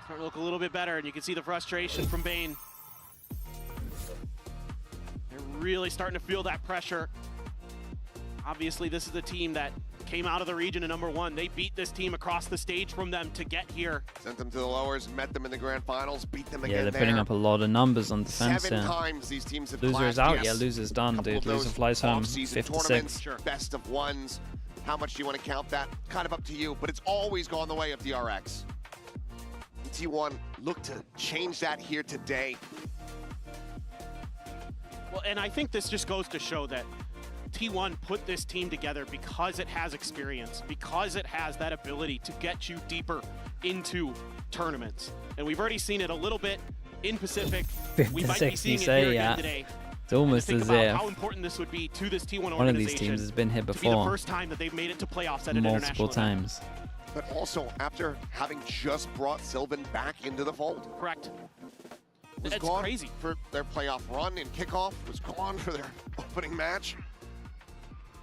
Starting to look a little bit better, and you can see the frustration from Bane. They're really starting to feel that pressure. Obviously, this is a team that came out of the region at #1. They beat this team across the stage from them to get here. Sent them to the lowers, met them in the grand finals, beat them again Yeah, they're there. putting up a lot of numbers on defense 7 here. times these teams have Loser is clashed, out. yes. Yeah, loser's done, Couple dude. of those Loser flies home. off-season 56. tournaments, best of ones. How much do you want to count that? Kind of up to you, but it's always gone the way of DRX. T1 look to change that here today. Well, and I think this just goes to show that T1 put this team together because it has experience, because it has that ability to get you deeper into tournaments. And we've already seen it a little bit in Pacific. We might be 56, seeing you it say, here yeah. again today. It's almost Think as about if how important this would be to this T1 one of these organization teams has been here to be the before. first time that they've made it to playoffs at an Multiple international event. times. But also after having just brought Sylvan back into the fold. Correct. Was It's gone crazy. for their playoff run in kickoff, was gone for their opening match.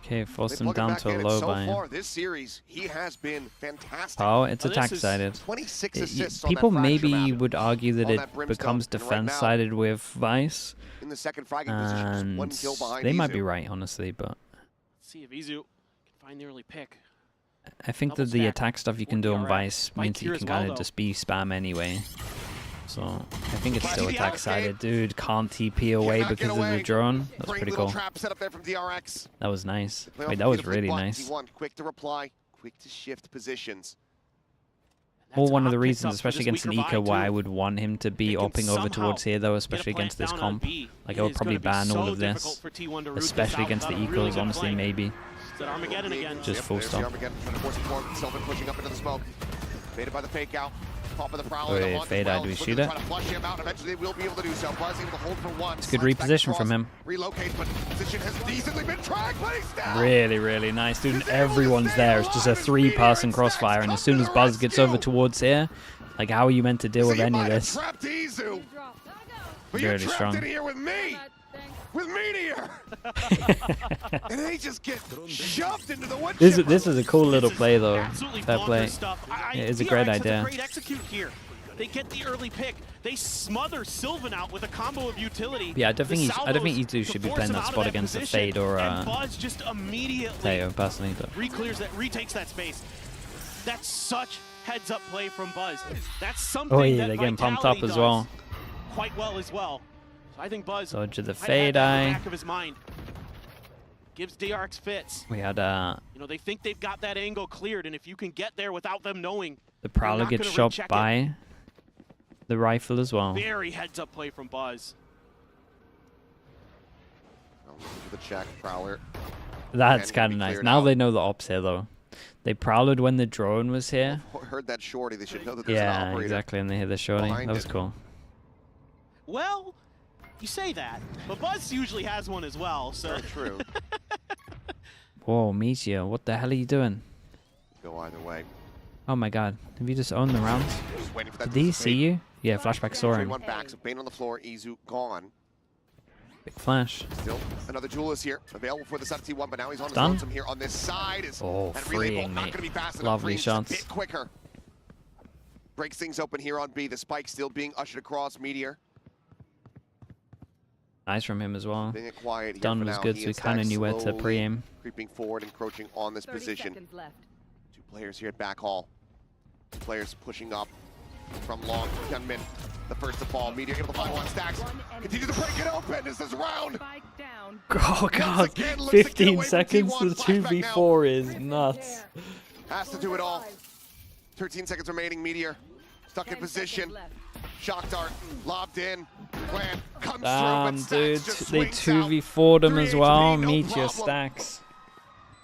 Okay, force They him plug him down back to a in, and low so by far this series, he has been fantastic. Oh, it's Now, this attack is sided. 26 assists on that People fracture maybe map. would argue that On it that Brimstone, becomes and right defense now, sided with Vice, in the second fragging position, just and one kill behind they might Izu. be right, honestly, but Let's see if Izu can find the early pick. I think Double that the stack attack stuff you can do on DRX. Vice Mike means that here you as can well, kind of though. just be spam anyway. So I think it's Flash still the attack outside. sided. Dude, can't TP away Cannot get because of away. the drone. That's Great pretty little cool. trap set up there from DRX. That was nice. Play Wait, off that was beautifully really blocked. nice. T1 quick to reply, quick to shift positions. Or one of the reasons, especially against an eco, why I would want him to be opping over towards here, though, especially against this comp. Like, I would probably ban all of this, especially against the ecos, honestly, maybe. Just full stop. Armageddon trying to force it forward. Sylvan pushing up into the smoke. Baited by the fake out. Pop of the Prowler. Wait, fade out, do we shoot it? Flush him out. Eventually they will be able to do so. Buzz able to hold for one. It's good reposition from him. Relocate, but position has decently been tracked, but he's down. Really, really nice, dude. Everyone's there. It's just a 3-person crossfire, and as soon as Buzz gets over towards here, like, how are you meant to deal with any of this? Really strong. Here with me. With Meteor! And they just get shoved into the wood. This is a cool little play, though. Fair play. It is a great idea. Great execute here. They get the early pick. They smother Sylvan out with a combo of utility. Yeah, I don't think E2 should be playing that spot against a Fade or Buzz just immediately Teo, personally. But retakes that space. That's such heads-up play from Buzz. That's something yeah, they're getting pumped up as well. Quite well as well. I think Buzz dodge of the Fade Eye. Back of his mind. Gives DRX fits. We had you know, they think they've got that angle cleared, and if you can get there without them knowing, the Prowler gets shot by the rifle as well. Very heads-up play from Buzz. The check, Prowler. That's kind of nice. Now they know the ops here, though. They prowled when the drone was here. Heard that shorty. They should know that there's an operator. Yeah, exactly, and they hear the shorty. That was cool. Well, you say that, but Buzz usually has one as well, so. Very true. Whoa, Meteor, what the hell are you doing? Go either way. Oh my god, have you just owned the rounds? Just waiting for that Did he see you? Yeah, flashback saw him. One back, so Bane on the floor, Izu gone. Big flash. Still, another Duelist here, available for the T1, but now he's on his Done. lonesome here on this side. Freeing, not mate. gonna be fast enough. Lovely Freeing's shots. A bit quicker. Breaks things open here on B. The spike still being ushered across. Meteor. Nice from him as well. Being quiet here Done for was now. good, He so we and kind of Stack knew where to slowly pre-aim. Creeping forward, encroaching on this position. 2 players here at back hall. 2 players pushing up from long. Gunman, the first to fall. Meteor able to find one. Stacks continue to break it open as this round. Oh god, 15 seconds to 2v4 is nuts. Has to do it all. 13 seconds remaining. Meteor stuck in position. Shock dart lobbed in. Plan comes Damn, through, dude, but Stacks just they swings 2v4'd him as well. no Meteor problem. Stacks.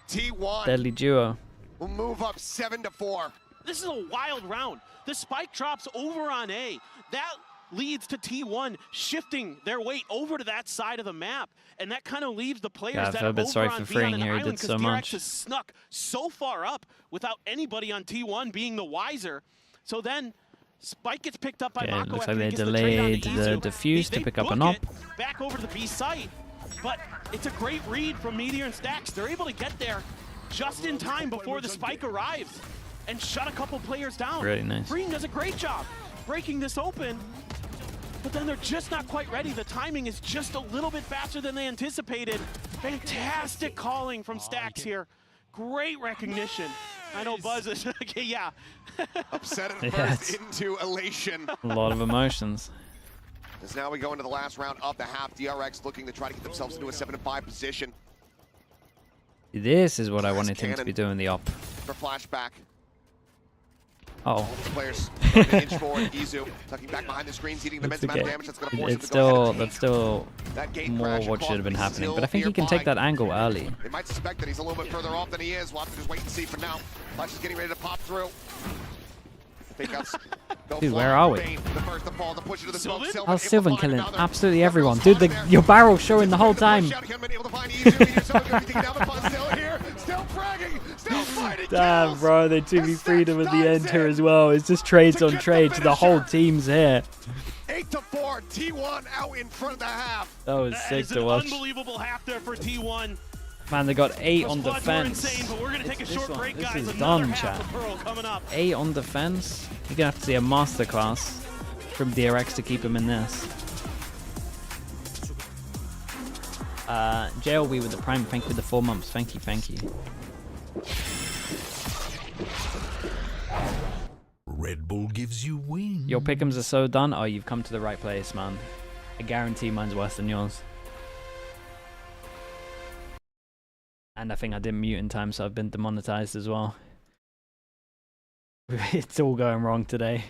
T1 Deadly duo. will move up 7-4. This is a wild round. The spike drops over on A. That leads to T1 shifting their weight over to that side of the map. And that kind of leaves the players Yeah, I that feel a are bit over sorry on for B Freeing on an here. He island, did so 'cause DRX much. has snuck so far up without anybody on T1 being the wiser. So then Spike gets picked up by Yeah, it Mako looks after like he they gets the trade on delayed the Izu. defuse They to pick up an book op. it back over to the B site. But it's a great read from Meteor and Stacks. They're able to get there just in time before the spike arrives and shut a couple players down. Really nice. Freeing does a great job breaking this open, but then they're just not quite ready. The timing is just a little bit faster than they anticipated. Fantastic calling from Stacks here. Great recognition. I know Buzz is, okay, yeah. Upset at Yeah, first into elation. A lot of emotions. As now we go into the last round of the half. DRX looking to try to get themselves into a 7-5 position. This is what I wanted him to Cannon be doing, the op. For flashback. Oh. Players starting to inch forward. Izu tucking back behind the screens, eating the immense amount of damage that's going to force him It's to go ahead. that's still more what should have been happening. But I think he can take that angle early. They might suspect that he's a little bit further off than he is. We'll have to just wait and see for now. Flash is getting ready to pop through. Fake outs. Dude, where are we? The first to fall, to push it to the smoke. How's Sylvan killing absolutely everyone? Dude, your barrel's showing the whole time. Damn, bro, they 2v3'd him at the end here as well. It's just trades on trades. The whole team's here. 8-4, T1 out in front of the half. That was sick to watch. Unbelievable half there for T1. Man, they got 8 on Those floods were defense. insane, but we're gonna take a short break, This guys. is Another done, half chat. of Pearl coming up. 8 on defense. You're gonna have to see a masterclass from DRX to keep him in this. JLB with the prime. Thank you for the 4 months. Thank you, thank you. Red Bull gives you wings. Your pick'ems are so done. Oh, you've come to the right place, man. I guarantee mine's worse than yours. And I think I didn't mute in time, so I've been demonetized as well. It's all going wrong today.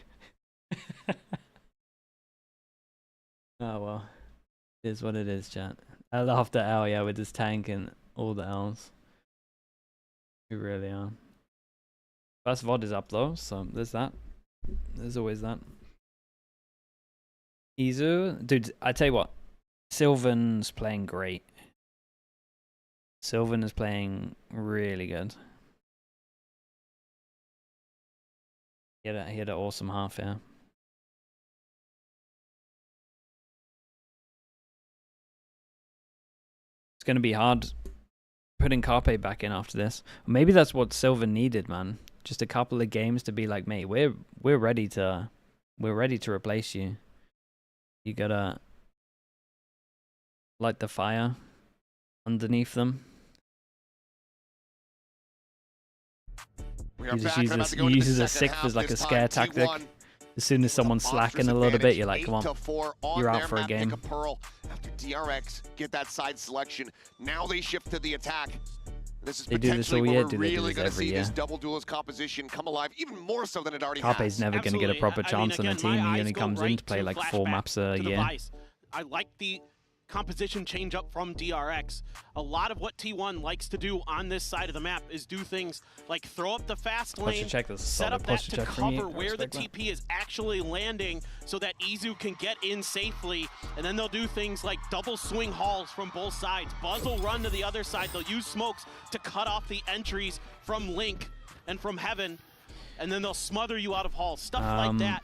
Oh well. It is what it is, chat. I laughed at L, yeah, with his tank and all the L's. We really are. First VOD is up though, so there's that. There's always that. Izu, dude, I tell you what, Sylvan's playing great. Sylvan is playing really good. He had an awesome half, yeah. It's going to be hard putting Carpe back in after this. Maybe that's what Sylvan needed, man. Just a couple of games to be like, mate, we're ready to replace you. You gotta light the fire underneath them. He just uses a sixth as like a scare tactic. As soon as someone's slacking a little bit, you're like, come on, you're out for a game. After DRX get that side selection, now they shift to the attack. This is they do this all year, do they do this every year? This double duelist composition come alive even more so than it already Carpe's never going to get a proper chance on a team. He only comes in to play like 4 maps a year. I like the composition change up from DRX. A lot of what T1 likes to do on this side of the map is do things like throw up the fast lane, set up that to cover where the TP is actually landing so that Izu can get in safely, and then they'll do things like double swing halls from both sides. Buzz will run to the other side. They'll use smokes to cut off the entries from Link and from Heaven, and then they'll smother you out of halls. Stuff like that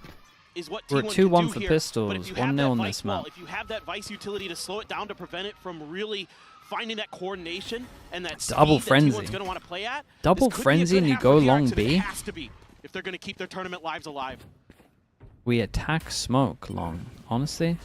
is what we're T1 at 2-1 for here. pistols, 1-0 on this map. If you have that Vice utility to slow it down to prevent it from really finding that coordination and that double frenzy. That T1's going to want to play at, double frenzy and you go long B. It has to be if they're going to keep their tournament lives alive. We attack smoke long. Honestly,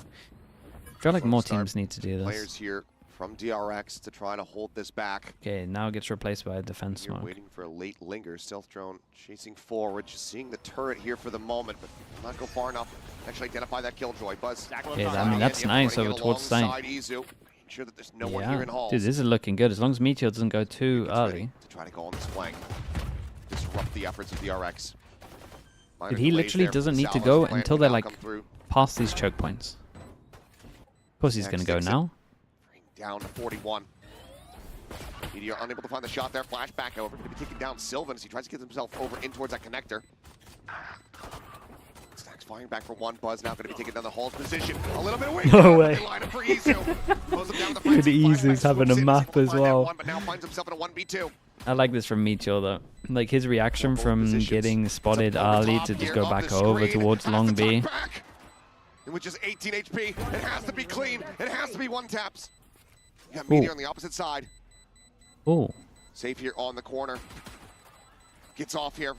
I feel like more teams need to do this. Players here from DRX to try to hold this back. Okay, now it gets replaced by a defense smoke. Waiting for a late linger. Stealth drone chasing forward, just seeing the turret here for the moment, but not go far enough. Actually identify that killjoy. Buzz. Yeah, I mean that's nice over towards Stein. Ensure that there's no one here in halls. Dude, this is looking good as long as Meteor doesn't go too early. To try to go on this flank, disrupt the efforts of DRX. Dude, he literally doesn't need to go until they're like past these choke points. Of course he's gonna go now. Down to 41. Meteor unable to find the shot there. Flashback, however, going to be taking down Sylvan as he tries to get himself over in towards that connector. Stacks firing back for one. Buzz now going to be taking down the Hall's position. A little bit away. No way. Could Izu's having a map as well. But now finds himself in a 1v2. I like this from Meteor though. Like his reaction from getting spotted early to just go back over towards long B. With just 18 HP, it has to be clean. It has to be one taps. You got Meteor on the opposite side. Oh. Safe here on the corner. Gets off here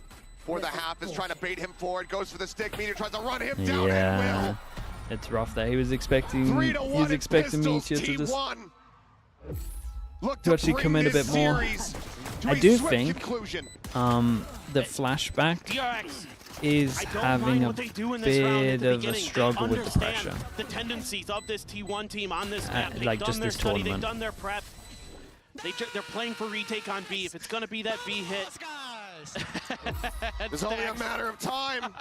for the half. Is trying to bait him forward. Goes for the stick. Meteor tries to run him down. Yeah. And it's rough there. He was expecting Meteor to just to actually come in a bit more. I do think the flashback is having a bit of a struggle with the pressure. The tendencies of this T1 team on this map. Like just this tournament. They've done their prep. They're playing for retake on B. If it's going to be that B hit. It's only a matter of time.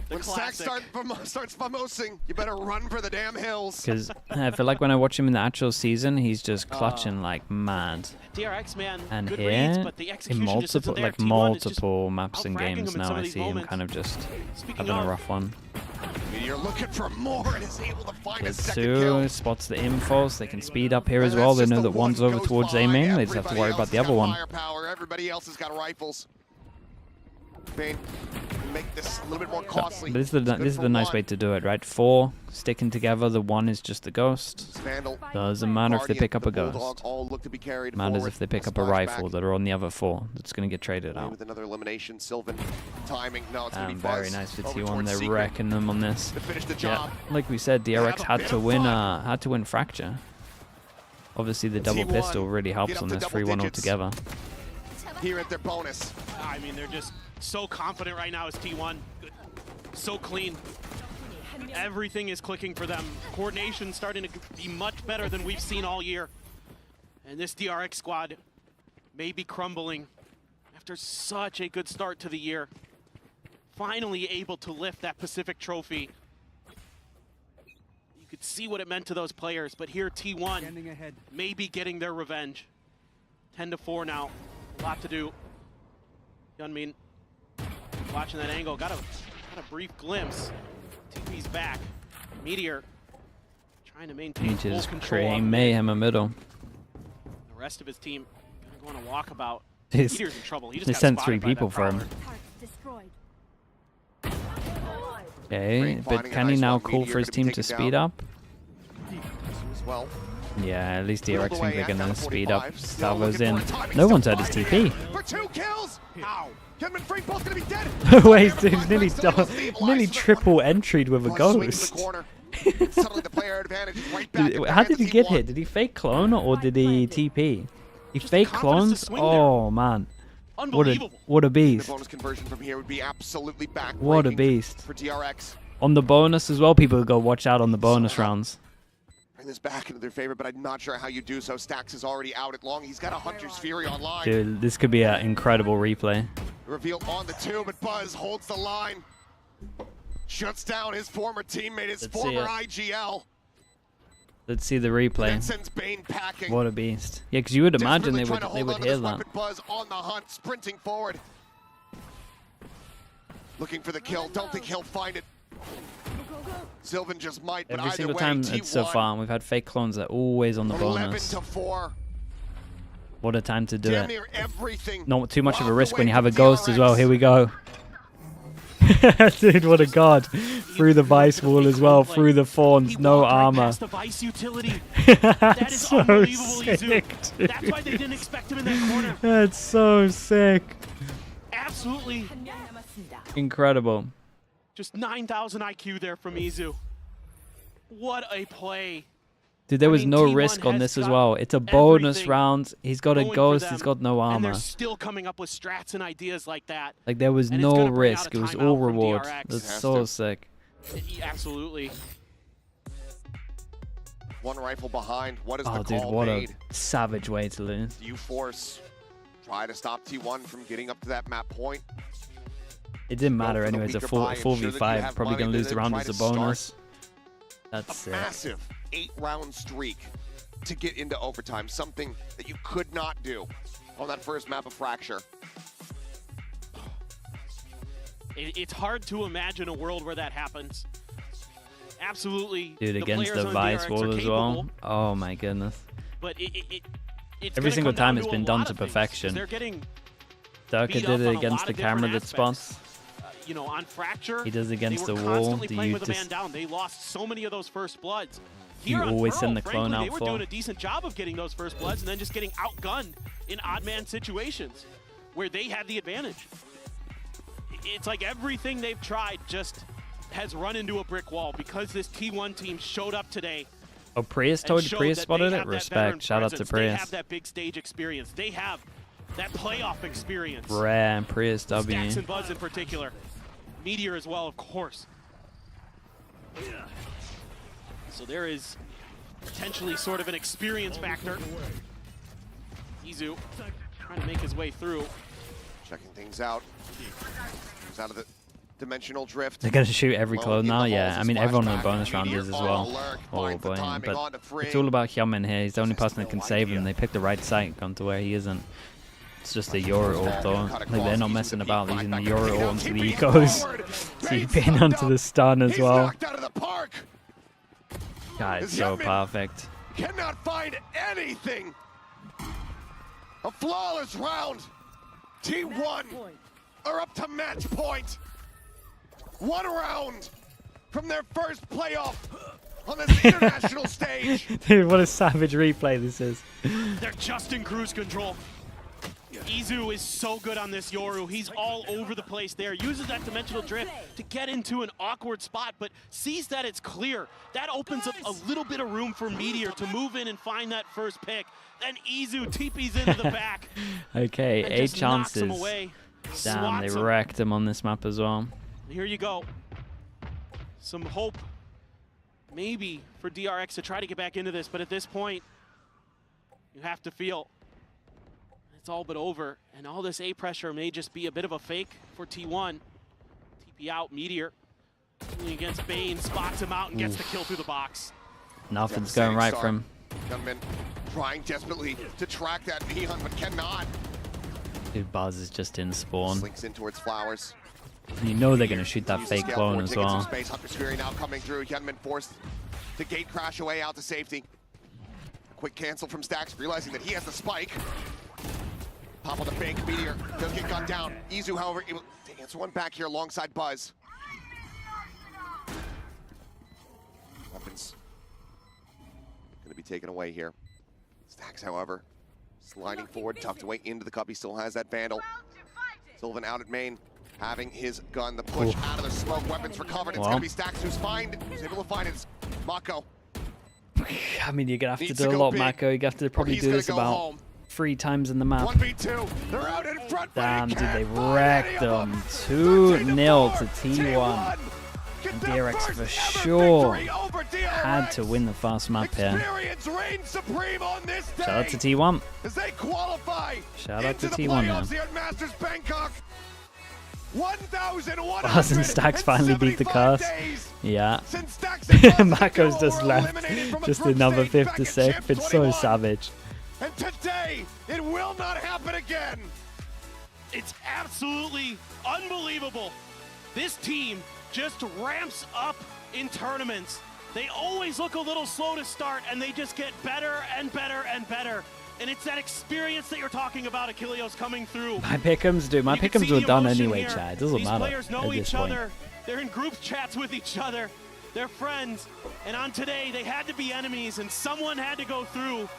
When Stack starts famosing, you better run for the damn hills. Because I feel like when I watch him in the actual season, he's just clutching like mad. DRX, man, and good here, reads, but the in multiple maps and games now, I see him kind of just having a rough one. You're looking for more and is able to find a second Sue kill. spots the infos. They can speed up here as well. They know that one's over towards A main. They just have to worry about the other one. Firepower. Everybody else has got rifles. Bane, make this a little bit more costly. But this is the nice way to do it, right? 4 sticking together. The 1 is just the ghost. Doesn't matter if they pick up a ghost. Matters if they pick up a rifle that are on the other 4. That's going to get traded out. With another elimination, Sylvan timing. No, it's going to be very nice for T1. They're wrecking them on this. Yeah, like we said, DRX had to win Fracture. Obviously, the double pistol really helps on this 3-1 altogether. Here at their bonus. I mean, they're just so confident right now as T1. So clean. Everything is clicking for them. Coordination starting to be much better than we've seen all year. And this DRX squad may be crumbling After such a good start to the year, finally able to lift that Pacific trophy. You could see what it meant to those players, but here T1 maybe getting their revenge. 10-4 now, a lot to do. Hyunmin watching that angle, got a brief glimpse. TP's back. Meteor trying to maintain full just control. creating mayhem in the middle. The rest of his team gonna go on a walkabout. He's- Meteor's in trouble. He just They got sent spotted 3 by people that for him. prowler. Okay, but can he now call for his team to speed up? As well. Yeah, at least DRX think they're gonna speed up. Salvo's in. No one's had his TP. For 2 kills! Ow! Hyunmin Free both gonna be dead! Wait, dude, nearly triple entried with a ghost. Suddenly the player advantage is right back. How did he get hit? Did he fake clone or did he TP? He fake clones? Oh man. What a The beast. bonus conversion from here would be absolutely backbreaking. What a beast. For DRX. On the bonus as well, people go watch out on the bonus rounds. Bring this back into their favor, but I'm not sure how you do so. Stax is already out at long. He's got a Hunter's Fury online. Dude, this could be an incredible replay. Reveal on the 2, but Buzz holds the line. Shuts down his former teammate, his Let's see former it. IGL. Let's see the replay. Then sends Bane packing. What a beast. Yeah, because you would imagine Desperately they trying to would hold on to hear this that. weapon. Buzz on the hunt, sprinting forward. Looking for the kill. Don't think he'll find it. Sylvan just might, but Every either single way, time it's so T1, far, we've had fake clones that are always on the 11 bonus. to 4. What a time to do Damn it. near everything. Not too much of a risk when you have a ghost as well. Here we go. Dude, what a god. Through the vice wall as well, through the fawns, no armor. The Vice utility. That is so unbelievable, sick, Izu. dude. That's why they didn't expect him in that corner. That's so sick. Absolutely. Incredible. Just 9,000 IQ there from Izu. What a play. Dude, there was no T1 risk on has this as got well. It's a bonus everything round. He's got a going for ghost. He's them, got no And armor. they're still coming up with strats and ideas like that. Like, there was And it's no gonna bring out risk. a It was timeout all from reward. DRX. That's Has so to. sick. Absolutely. One rifle behind. What is Oh, the dude, call what made? a savage way to lose. Do you force try to stop T1 from getting up to that map point? It didn't matter for the anyway. It's a weaker full buy, ensure that you 4v5. have Probably money going to to lose the then round try as a to start bonus. That's a massive 8-round streak to get into overtime, something that you could not do on that first map of Fracture. It's hard to imagine a world where that happens. Absolutely. Dude, the against players the on vice DRX wall are as capable, well. Oh my goodness. But it's Every gonna single come down time it's to been a done lot to of things, 'cause perfection. They're getting Durka beat did up it on a against lot the of camera different that spots. aspects. You know, on Fracture, He does against they were the wall. constantly Do playing you with a man just down. They lost so many of those first bloods. You Here on always Pearl, send the clone frankly, out they were for? doing a decent job of getting those first bloods and then just getting outgunned in odd man situations where they had the advantage. It's like everything they've tried just has run into a brick wall because this T1 team showed up today. Oh, Prius and told you showed Prius that spotted they it? have that veteran Respect. Shout out to presence. They Prius. have that big stage experience. They have that playoff experience. Rare and Prius W. Stax and Buzz in particular. Meteor as well, of course. So there is potentially sort of an experience factor. Izu trying to make his way through. Checking things out. Comes out of the dimensional drift. They're going to shoot every Low clone in now? the Yeah, halls I is mean, everyone in the flashback. bonus round Meteor is as on well. alert, Oh finds the boy, timing but onto Free. it's all about Hyunmin here. He's the only person that can save him. They picked the right site, gone to where he isn't. It's just a Euro ult though. Like, they're not messing about using the Euro ult onto the ecos. TPing onto the stun as well. Knocked out of the park. God, it's so perfect. Cannot find anything. A flawless round. T1 are up to match point. 1 round from their first playoff on this international stage. Dude, what a savage replay this is. They're just in cruise control. Izu is so good on this Yoru. He's all over the place there. Uses that dimensional drift to get into an awkward spot, but sees that it's clear. That opens up a little bit of room for Meteor to move in and find that first pick. Then Izu TP's into the back. Okay, and 8 just knocks him chances. away. Damn, they Swats him. wrecked him on this map as well. Here you go. Some hope, maybe, for DRX to try to get back into this, but at this point, you have to feel it's all but over. And all this A pressure may just be a bit of a fake for T1. TP out, Meteor. Against Bane, spots him out and gets the kill through the box. Nothing's going right for him. Gunman trying desperately to track that Neon, but cannot. Dude, Buzz is just in spawn. Slinks in towards Flowers. And you know they're going to shoot that fake clone as well. Space. Hunter's Fury now coming through. Hyunmin forced to gate crash away out to safety. Quick cancel from Stax, realizing that he has the spike. Pop on the fake. Meteor does get gunned down. Izu, however, able to answer one back here alongside Buzz. Weapons going to be taken away here. Stax, however, sliding forward. Tough to wait into the cup. He still has that Vandal. Sylvan out at main, having his gun. The push out of the smoke. Weapons recovered. It's going to be Stax who's able to find it. It's Mako. I mean, you're going to have to do a lot, Mako. You're going to have to probably do this about 3 times in the map. 1v2. They're out in front. Damn, dude, they wrecked them. 2-0 to T1. And DRX for sure had to win the first map here. Shout out to T1. Shout out to T1 now. Buzz and Stax finally beat the curse. Yeah. Mako's just left. Just another 5th to 6th. It's so savage. And today, it will not happen again. It's absolutely unbelievable. This team just ramps up in tournaments. They always look a little slow to start, and they just get better and better and better. And it's that experience that you're talking about, Achilleos, coming through. My pick'ems, dude. My pick'ems were done anyway, Chad. It doesn't These matter players know at this each point. other. They're in group chats with each other. They're friends. And on today, they had to be enemies, and someone had to go through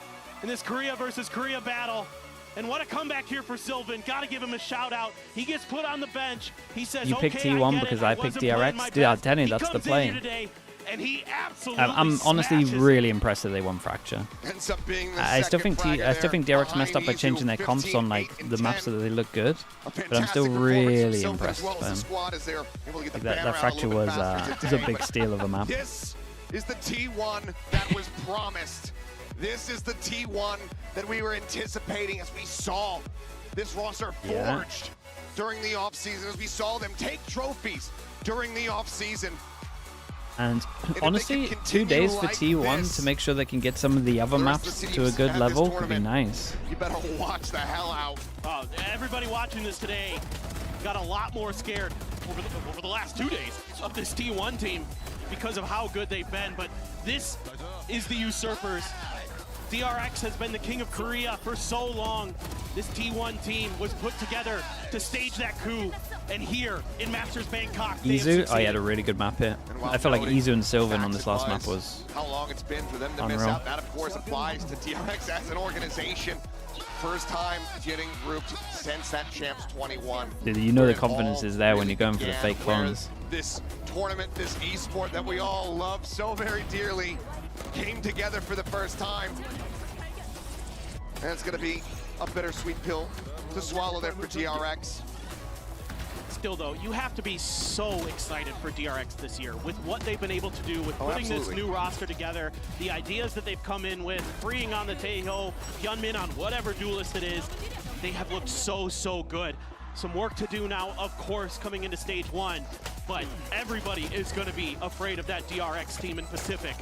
in this Korea versus Korea battle. And what a comeback here for Sylvan. Gotta give him a shout out. He gets put on the bench. He says, You picked T1 because I picked DRX? Dude, I'm telling you, that's the play. And he absolutely I'm honestly really impressed that they won Fracture. Ends up being the I still second think DRX messed up by changing their comps on like the maps so that they look good, but I'm still really impressed with them. Like that Fracture was a big steal of a map. This is the T1 that was promised. This is the T1 that we were anticipating as we saw this roster forged during the offseason, as we saw them take trophies during the offseason. And honestly, 2 days for T1 to make sure they can get some of the other maps to a good level could be nice. You better watch the hell out. Everybody watching this today got a lot more scared over the last 2 days of this T1 team because of how good they've been. But this is the Usurpers. DRX has been the king of Korea for so long. This T1 team was put together to stage that coup. And here in Masters Bangkok, Izu, he had a really good map here. I felt like Izu and Sylvan on this last map was how long it's been for them to unreal. miss out. That, of course, applies to DRX as an organization. First time getting grouped since that Champs 21. Dude, you know the confidence is there when you're going for the fake clones. This tournament, this esport that we all love so very dearly, came together for the first time. And it's going to be a bittersweet pill to swallow there for DRX. Still, though, you have to be so excited for DRX this year with what they've been able to do with putting this new roster together, the ideas that they've come in with, freeing on the Taeho, Hyunmin on whatever duelist it is. They have looked so, so good. Some work to do now, of course, coming into stage 1, but everybody is going to be afraid of that DRX team in Pacific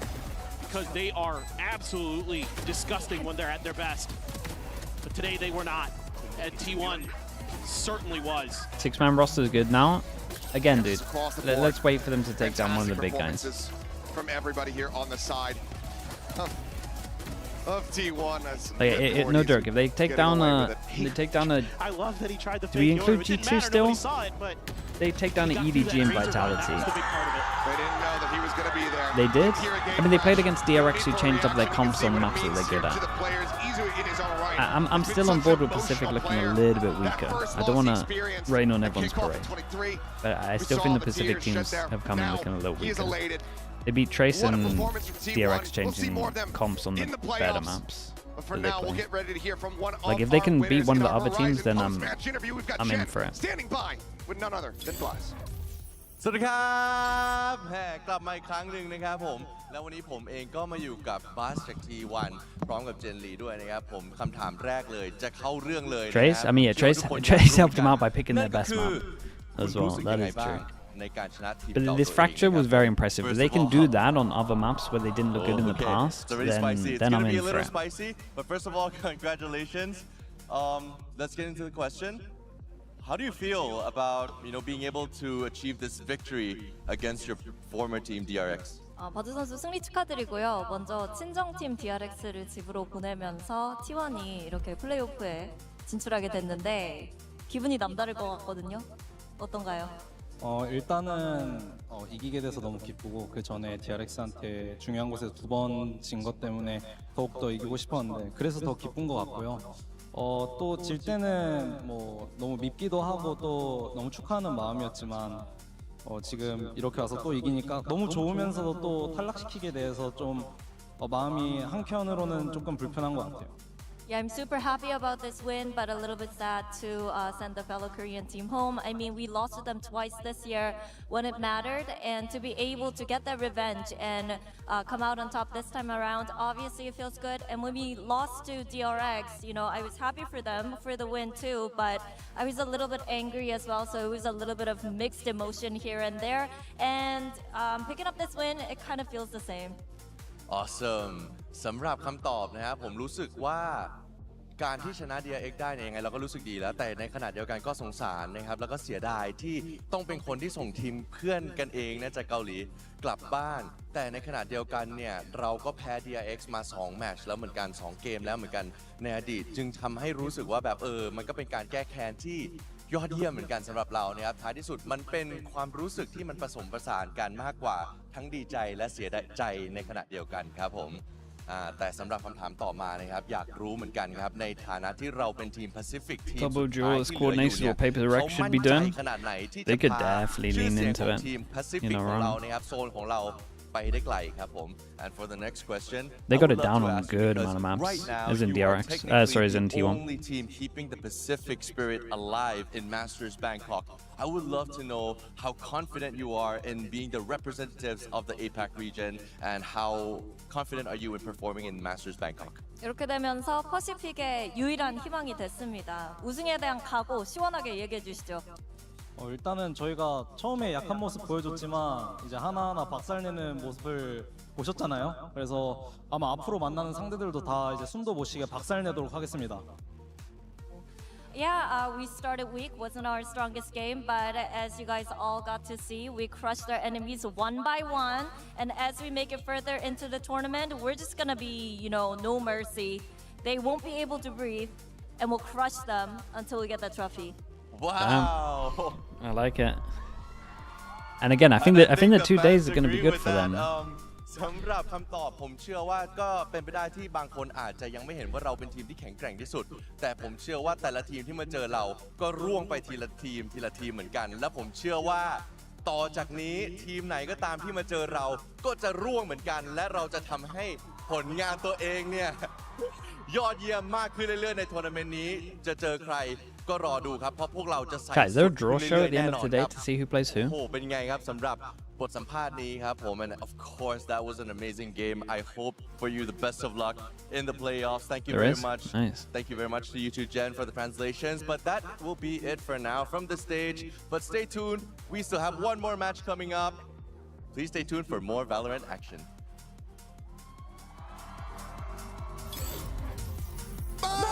because they are absolutely disgusting when they're at their best. But today they were not, and T1 certainly was. 6-man roster is good now. Again, dude, let's wait for them to take down one of the big guys. From everybody here on the side of T1. Like, no joke. If they take down a, I love that he tried the do we fake include Yoru. It didn't G2 matter, still? nobody saw it, but They take down an EDG and Vitality. They didn't know that he was going to be there. They did? I mean, they played against DRX who changed up their comps on maps that they're good at. I'm still on board with Pacific looking a little bit weaker. I don't want to rain on everyone's parade. But I still think the Pacific teams have come in looking a little weaker. They beat Trace and DRX changing comps on the better maps. For now, we'll get ready to hear from one like, of if they can our beat one of the winners other teams, then I'm post-match interview. We've got in Chet for it. Standing by with none other than Blaz. สวัสดีครับกลับมาอีกครั้งหนึ่งนะครับผม แล้ววันนี้ผมเองก็มาอยู่กับบัสจาก T1 พร้อมกับเจนลีด้วยนะครับผมคำถามแรกเลยจะเข้าเรื่องเลย Trace, I mean, yeah, Trace helped him out by picking their best map as well. That is true. But this fracture was very impressive. If they can do that on other maps where they didn't look good in the past, then I'm in for it. Spicy, but first of all, congratulations. Let's get into the question. How do you feel about being able to achieve this victory against your former team DRX? 버즈 선수 승리 축하드리고요. 먼저 친정팀 DRX를 집으로 보내면서 T1이 이렇게 플레이오프에 진출하게 됐는데 기분이 남다를 것 같거든요. 어떤가요? 일단은 이기게 돼서 너무 기쁘고 그 전에 DRX한테 중요한 곳에서 2번 진 것 때문에 더욱더 이기고 싶었는데 그래서 더 기쁜 것 같고요. 또 질 때는 뭐 너무 밉기도 하고 또 너무 축하하는 마음이었지만 지금 이렇게 와서 또 이기니까 너무 좋으면서도 또 탈락시키게 돼서 좀 마음이 한켠으로는 조금 불편한 것 같아요. Yeah, I'm super happy about this win, but a little bit sad to send the fellow Korean team home. I mean, we lost to them twice this year when it mattered, and to be able to get that revenge and come out on top this time around, obviously it feels good. And when we lost to DRX, I was happy for them for the win too, but I was a little bit angry as well, so it was a little bit of mixed emotion here and there. And picking up this win, it kind of feels the same. Awesome สำหรับคำตอบนะครับผมรู้สึกว่าการที่ชนะ DRX ได้เนี่ยยังไงเราก็รู้สึกดีแล้วแต่ในขณะเดียวกันก็สงสารนะครับแล้วก็เสียดายที่ต้องเป็นคนที่ส่งทีมเพื่อนกันเองนะจากเกาหลีกลับบ้านแต่ในขณะเดียวกันเนี่ยเราก็แพ้ DRX มา2แมตช์แล้วเหมือนกัน2เกมแล้วเหมือนกันในอดีตจึงทำให้รู้สึกว่าแบบมันก็เป็นการแก้แค้นที่ยอดเยี่ยมเหมือนกันสำหรับเราเนี่ยครับท้ายที่สุดมันเป็นความรู้สึกที่มันผสมผสานกันมากกว่าทั้งดีใจและเสียใจในขณะเดียวกันครับผมแต่สำหรับคำถามต่อมานะครับอยากรู้เหมือนกันครับในฐานะที่เราเป็นทีม Pacific Team Double duelist coordination or paper direct should be done. They could definitely lean into it. ทีม Pacific ของเรานะครับโซนของเราไปได้ไกลครับผม and for the next question they got it down on a good amount of maps as in DRX sorry as in T1 only team keeping the Pacific spirit alive in Masters Bangkok. I would love to know how confident you are in being the representatives of the APAC region and how confident are you in performing in Masters Bangkok. 이렇게 되면서 퍼시픽의 유일한 희망이 됐습니다. 우승에 대한 각오 시원하게 얘기해 주시죠. 일단은 저희가 처음에 약한 모습 보여줬지만 이제 하나하나 박살내는 모습을 보셨잖아요. 그래서 아마 앞으로 만나는 상대들도 다 이제 숨도 못 쉬게 박살내도록 하겠습니다. Yeah, we started weak, wasn't our strongest game, but as you guys all got to see, we crushed our enemies one by one. And as we make it further into the tournament, we're just gonna be, no mercy. They won't be able to breathe, and we'll crush them until we get the trophy. Wow! Damn. I like it. And again, I think the 2 days are going to be good for them. สำหรับคำตอบผมเชื่อว่าก็เป็นไปได้ที่บางคนอาจจะยังไม่เห็นว่าเราเป็นทีมที่แข็งแกร่งที่สุดแต่ผมเชื่อว่าแต่ละทีมที่มาเจอเราก็ร่วงไปทีละทีมเหมือนกันและผมเชื่อว่าต่อจากนี้ทีมไหนก็ตามที่มาเจอเราก็จะร่วงเหมือนกันและเราจะทำให้ผลงานตัวเองเนี่ยยอดเยี่ยมมากขึ้นเรื่อยๆในทัวร์นาเมนต์นี้จะเจอใครก็รอดูครับเพราะพวกเราจะใส่ Guys, is there a draw show at the end of the day to see who plays who? โอ้เป็นไงครับสำหรับบทสัมภาษณ์นี้ครับผม and of course that was an amazing game. I hope for you the best of luck in the playoffs. Thank you very much. Nice. Thank you very much to you two, Jen, for the translations. But that will be it for now from the stage. But stay tuned. We still have one more match coming up. Please stay tuned for more Valorant action.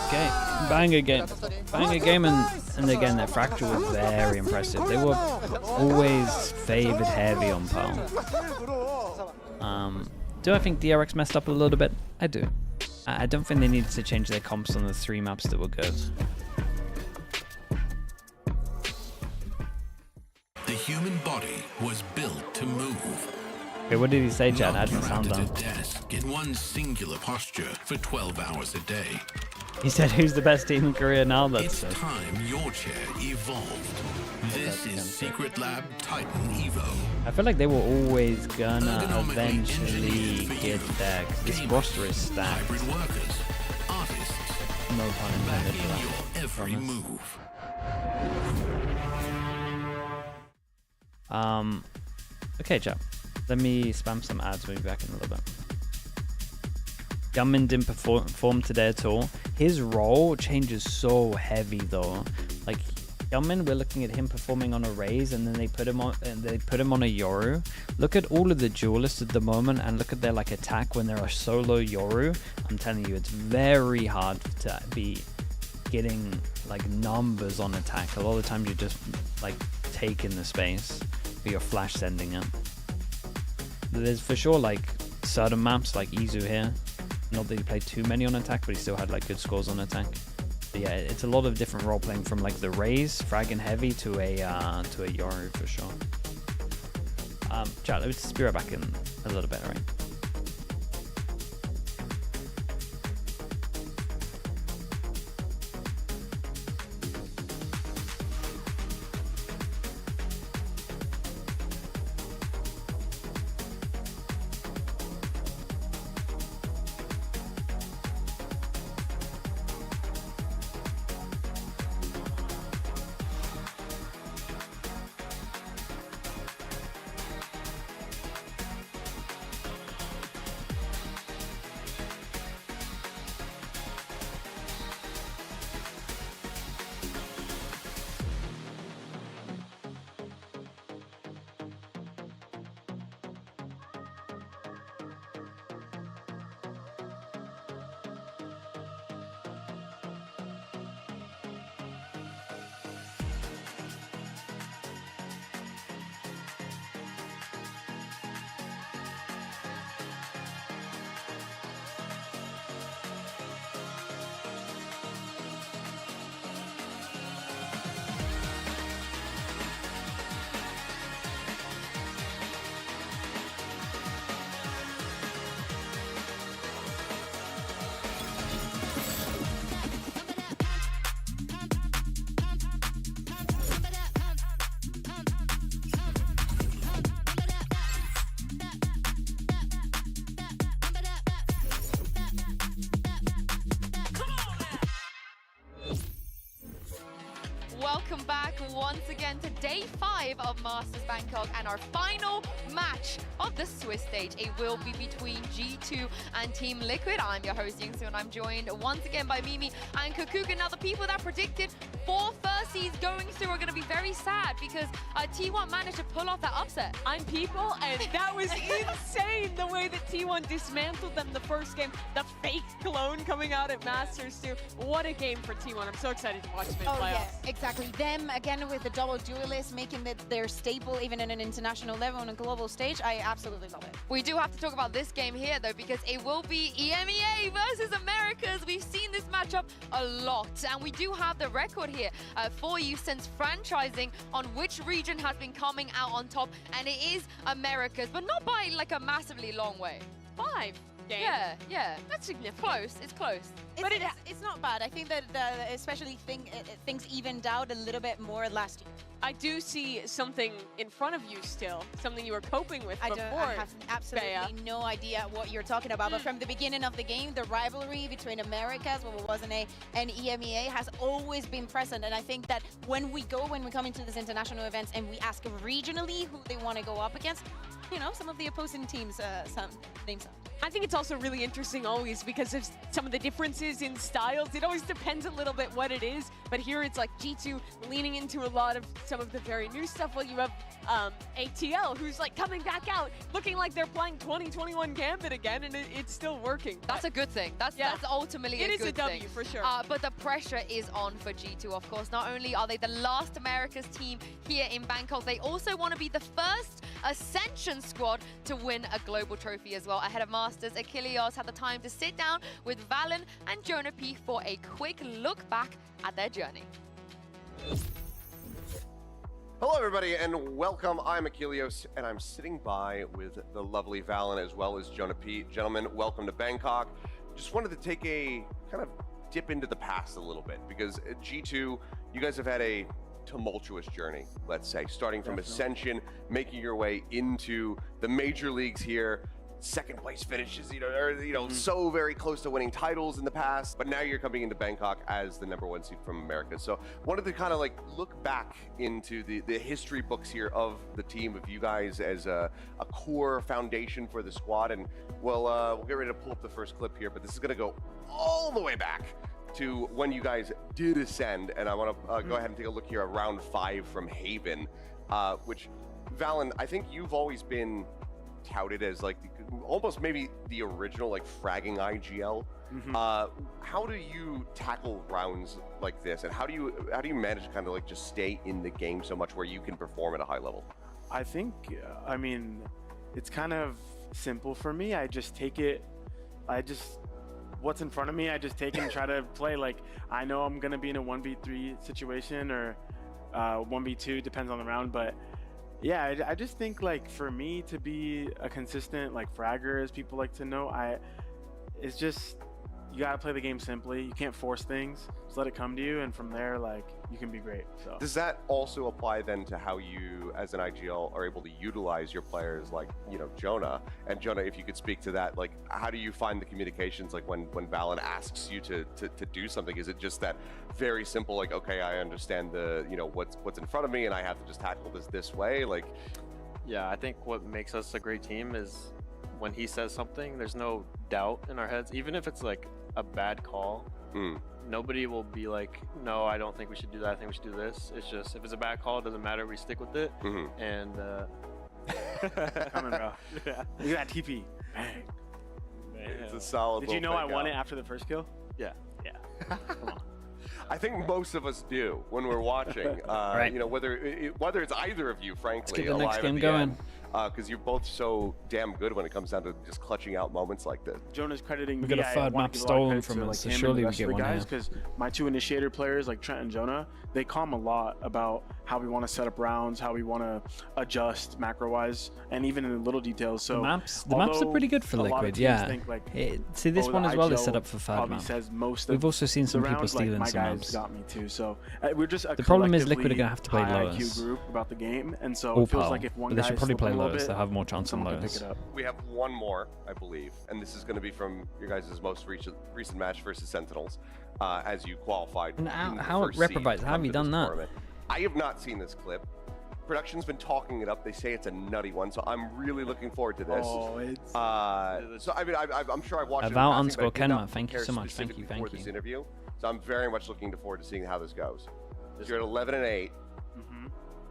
Okay, banger game, and again their fracture was very impressive. They were always favored heavy on Pearl. Do I think DRX messed up a little bit? I do. I don't think they needed to change their comps on the 3 maps that were good. The human body was built to move. Okay, what did he say, Chad? I didn't sound done. Desk in one singular posture for 12 hours a day. He said, "Who's the best team in Korea now?" It's time your chair evolved. This is Secret Lab Titan Evo. I feel like they were always gonna eventually get there. 'Cause this roster is stacked. Hybrid workers, artists, no pun intended for that. your every move. Okay, Chad. Let me spam some ads. We'll be back in a little bit. Gunman didn't perform today at all. His role changes so heavy though. Like Gunman, we're looking at him performing on a Raze, and then they put him on a Yoru. Look at all of the duelists at the moment, and look at their like attack when they're a solo Yoru. I'm telling you, it's very hard to be getting like numbers on attack. A lot of the time you're just like taking the space, but you're flash sending it. There's for sure like certain maps like Izu here. Not that he played too many on attack, but he still had like good scores on attack. But yeah, it's a lot of different role playing from like the Raze, fragging heavy to a Yoru for sure. Chat, let's be right back in a little bit, right? Welcome back once again to day 5 of Masters Bangkok, and our final match of the Swiss stage. It will be between G2 and Team Liquid. I'm your host Yingsu, and I'm joined once again by Mimi and Kukuka. Now the people that predicted 4 firsts going through are going to be very sad because T1 managed to pull off that upset. I'm people, and that was insane the way that T1 dismantled them the first game. The fake clone coming out at Masters too. What a game for T1. I'm so excited to watch them in playoffs. Yeah, exactly. Them again with the double duelist, making their staple even in an international level on a global stage. I absolutely love it. We do have to talk about this game here though, because it will be EMEA versus Americas. We've seen this matchup a lot, and we do have the record here for you since franchising on which region has been coming out on top, and it is Americas, but not by like a massively long way. 5 games. Yeah. That's significant. Close. It's close. But it's not bad. I think that especially things evened out a little bit more last year. I do see something in front of you still, something you were coping with before. I have absolutely no idea what you're talking about, but from the beginning of the game, the rivalry between Americas, what was an EMEA, has always been present, and I think that when we come into these international events and we ask regionally who they want to go up against, you know, some of the opposing teams, some names up. I think it's also really interesting always because of some of the differences in styles. It always depends a little bit what it is, but here it's like G2 leaning into a lot of some of the very new stuff, while you have ATL who's like coming back out looking like they're playing 2021 Gambit again, and it's still working. That's a good thing. That's ultimately a good thing. It is a W for sure. But the pressure is on for G2, of course. Not only are they the last Americas team here in Bangkok, they also want to be the first Ascension squad to win a global trophy as well. Ahead of Masters, Achilles had the time to sit down with Valen and Jonah P for a quick look back at their journey. Hello, everybody, and welcome. I'm Achilles, and I'm sitting by with the lovely Valen as well as Jonah P. Gentlemen, welcome to Bangkok. Just wanted to take a kind of dip into the past a little bit, because at G2, you guys have had a tumultuous journey, let's say, starting from Ascension, making your way into the major leagues here. second place finishes, or so very close to winning titles in the past, but now you're coming into Bangkok as the #1 seed from America. So wanted to kind of like look back into the history books here of the team, of you guys as a core foundation for the squad. And we'll get ready to pull up the first clip here, but this is going to go all the way back to when you guys did ascend. And I want to go ahead and take a look here at round 5 from Haven, which, Valen, I think you've always been touted as like almost maybe the original like fragging IGL. How do you tackle rounds like this, and how do you manage to kind of like just stay in the game so much where you can perform at a high level? I think, I mean, it's kind of simple for me. I just take it, what's in front of me, I just take it and try to play. Like, I know I'm going to be in a 1v3 situation or 1v2, depends on the round, but yeah, I just think like for me to be a consistent like fragger, as people like to know, it's just, you gotta play the game simply. You can't force things. Just let it come to you, and from there, like, you can be great. So does that also apply then to how you, as an IGL, are able to utilize your players, like Jonah? And Jonah, if you could speak to that, like, how do you find the communications, like when Valen asks you to do something? Is it just that very simple, like, okay, I understand the what's in front of me, and I have to just tackle this way? Like, Yeah, I think what makes us a great team is when he says something, there's no doubt in our heads, even if it's like a bad call. Nobody will be like, no, I don't think we should do that, I think we should do this. It's just, if it's a bad call, it doesn't matter, we stick with it. And coming, bro. Yeah. Look at that TP. Bang. It's a solid. Did you know I won it after the first kill? Yeah. Come on. I think most of us do when we're watching. Right. Whether it's either of you, frankly, Let's get the next alive game at the going. end, because you're both so damn good when it comes down to just clutching out moments like this. Jonah's crediting We me. got a third map stolen from us, so surely we get one here. Because my 2 initiator players, like Trent and Jonah, they calm a lot about how we want to set up rounds, how we want to adjust macro-wise, and even in the little details. So the maps are pretty good for Liquid, yeah. See, this one as well is set up for third map. We've also seen some people stealing some maps. Got me too. So we're just the problem is Liquid are gonna have to play high lowers. IQ group about the game, and so Or it feels Pearl. like if one But they guy should probably play slipping a little lowers. bit, They'll have more chance on someone can lowers. pick it up. We have one more, I believe, and this is going to be from your guys' most recent match versus Sentinels, as you qualified. And in the how first seed Reprobate, to how come have you to this done that? tournament. I have not seen this clip. Production's been talking it up. They say it's a nutty one, so I'm really looking forward to this. So I mean, I'm sure I've watched it. Val in passing, but I _ did not Kenma, thank you prepare so much. Thank you, specifically for thank this you. interview. So I'm very much looking forward to seeing how this goes. You're at 11 and 8.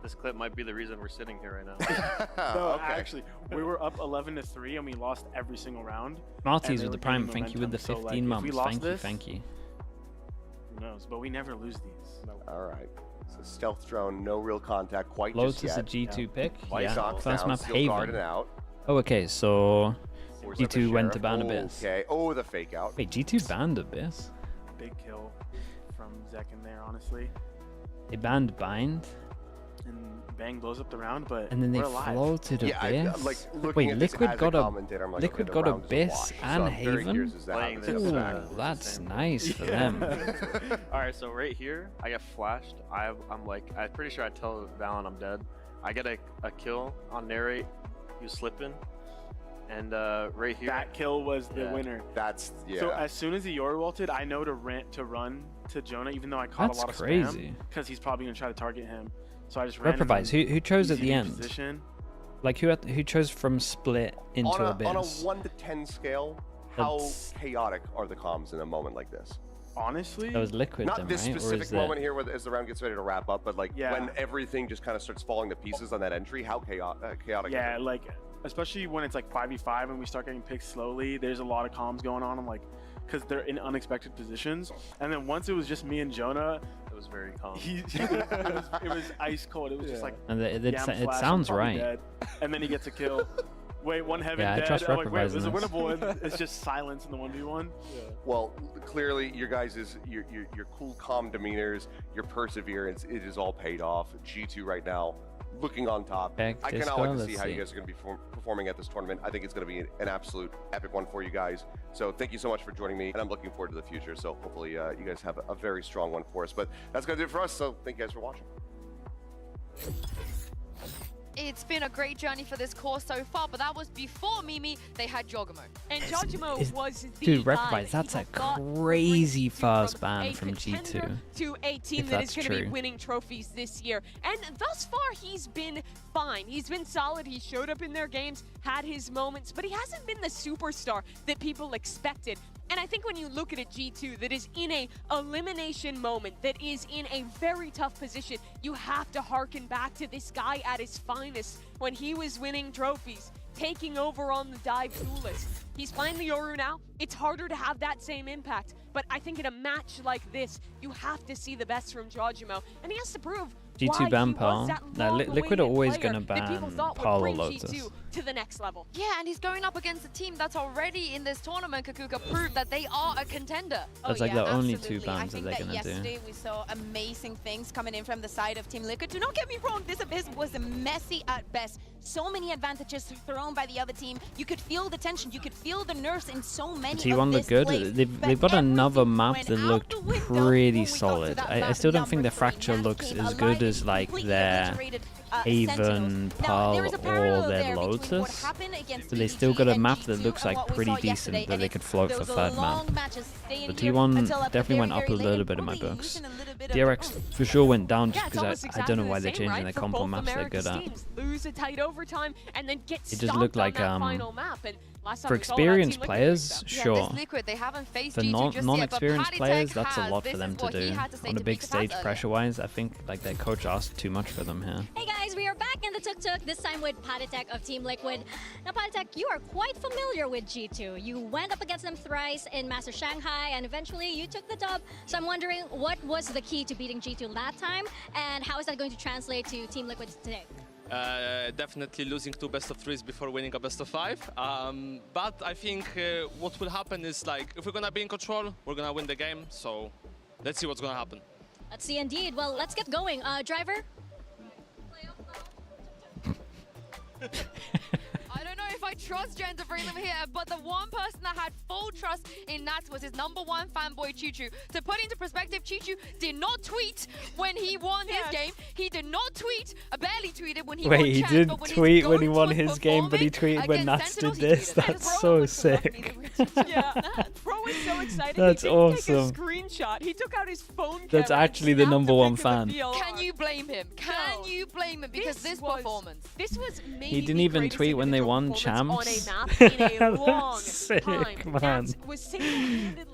this clip might be the reason we're sitting here right now. No, actually, we were up 11-3 and we lost every single round. Marty's And with they the were prime. gaining Thank you with the momentum. So, 15 like, if we months. lost Thank you, this, thank you. Who knows? But we never lose these. All right. So stealth drone, no real contact quite Lotus just is a yet. G2 pick. White Yeah. Sox First down, map still guarded Haven. out. Oh, okay. So Force up the G2 went to Sheriff. ban Abyss. Okay. Oh, the fake out. Wait, G2 banned Abyss? Big kill from Zek in there, honestly. They banned Bind, And Bang blows up the round, but and then they we're alive. floated Yeah, Abyss. like looking Wait, at this Liquid as a got a commentator, I'm like, Liquid okay, the got round is a Abyss wash. So and I'm very Haven. curious as to how Playing this this goes. back. Ooh, that's nice for them. All right, so right here, I get flashed. I'm pretty sure I tell Valen I'm dead. I get a kill on narrate. He was slipping, and right here. That kill was the winner. That's So as soon as he Yoru ulted, I know to run to Jonah, even though I caught That's a lot of crazy. spam, because he's probably gonna try to target him. So I just ran. Reprovides. Who chose at the end? Position. Like who chose from split into on a Abyss? 1 to 10 scale, how chaotic are the comms in a moment like this? Honestly, That was Liquid Not then, this right? Or specific is that... moment here as the round gets ready to wrap up, but like Yeah. when everything just kind of starts falling to pieces on that entry, how chaotic Yeah, is it? like especially when it's like 5v5 and we start getting picked slowly. There's a lot of comms going on. I'm like, because they're in unexpected positions. And then once it was just me and Jonah, it was very calm. It was ice cold. It was just like, And it yeah, I'm it flash, I'm sounds probably right. dead. And then he gets a kill. Wait, one heaven Yeah, I dead. trust I'm like, wait, Reprovise was in it this. winnable? And it's just silence in the 1v1. Well, clearly your guys' your cool, calm demeanors, your perseverance, it is all paid off. G2 right now, looking on top. Back I disco, cannot wait to let's see how you see. guys are going to be performing at this tournament. I think it's going to be an absolute epic one for you guys. So thank you so much for joining me, and I'm looking forward to the future. So hopefully you guys have a very strong one for us. But that's going to do it for us. So thank you guys for watching. It's been a great journey for this course so far, but that was before Mimi. They had Jogamo. And Jogamo was the Dude, guy recognize that's a crazy fast ban from G2. To a team that is going to be winning trophies this year. And thus far, he's been fine. He's been solid. He showed up in their games, had his moments, but he hasn't been the superstar that people expected. And I think when you look at a G2 that is in a elimination moment, that is in a very tough position, you have to harken back to this guy at his finest when he was winning trophies, taking over on the dive duelist. He's playing the Yoru now. It's harder to have that same impact, but I think in a match like this, you have to see the best from Jojimo, and he has to prove G2 ban Pearl. No, Liquid are always going to ban Pearl or Lotus. To the next level. Yeah, and he's going up against a team that's already in this tournament. Kakuka proved that they are a contender. That's like the only two bans that they're going to do. Yesterday we saw amazing things coming in from the side of Team Liquid. Do not get me wrong, this Abyss was messy at best. So many advantages thrown by the other team. You could feel the tension, you could feel the nerves in so many T1 looked good. They've got another map that looked pretty solid. I still don't think the Fracture looks as good as like their Haven, Pearl, or their Lotus. But they still got a map that looks like pretty decent that they could float for third map. The T1 definitely went up a little bit in my books. DRX for sure went down just because I don't know why they're changing their compo maps they're good at. It just looked like for experienced players, sure. For non-experienced players, that's a lot for them to do. On a big stage pressure-wise, I think like their coach asked too much for them here. Hey guys, we are back in the tuk-tuk, this time with Patatek of Team Liquid. Now Patatek, you are quite familiar with G2. You went up against them thrice in Master Shanghai, and eventually you took the dub. So I'm wondering, what was the key to beating G2 that time, and how is that going to translate to Team Liquid today? Definitely losing 2 best-of-3s before winning a best-of-5. But I think what will happen is, like, if we're gonna be in control, we're gonna win the game. So let's see what's gonna happen. Let's see indeed. Well, let's get going. Driver? I don't know if I trust Jen to bring them here, but the one person that had full trust in Nats was his #1 fanboy, Chichu. To put into perspective, Chichu did not tweet when he won his game. He did not tweet, barely tweeted when he won Wait, he did tweet when he won his game, but he tweeted when Nats did this? That's so sick. Yeah, Pro was so excited. That's he didn't take awesome. a screenshot. He took out his phone camera. That's actually the #1 fan. Can you blame him? Can you blame him? Because this performance. This was maybe He didn't even tweet when they won champs. That's sick, man.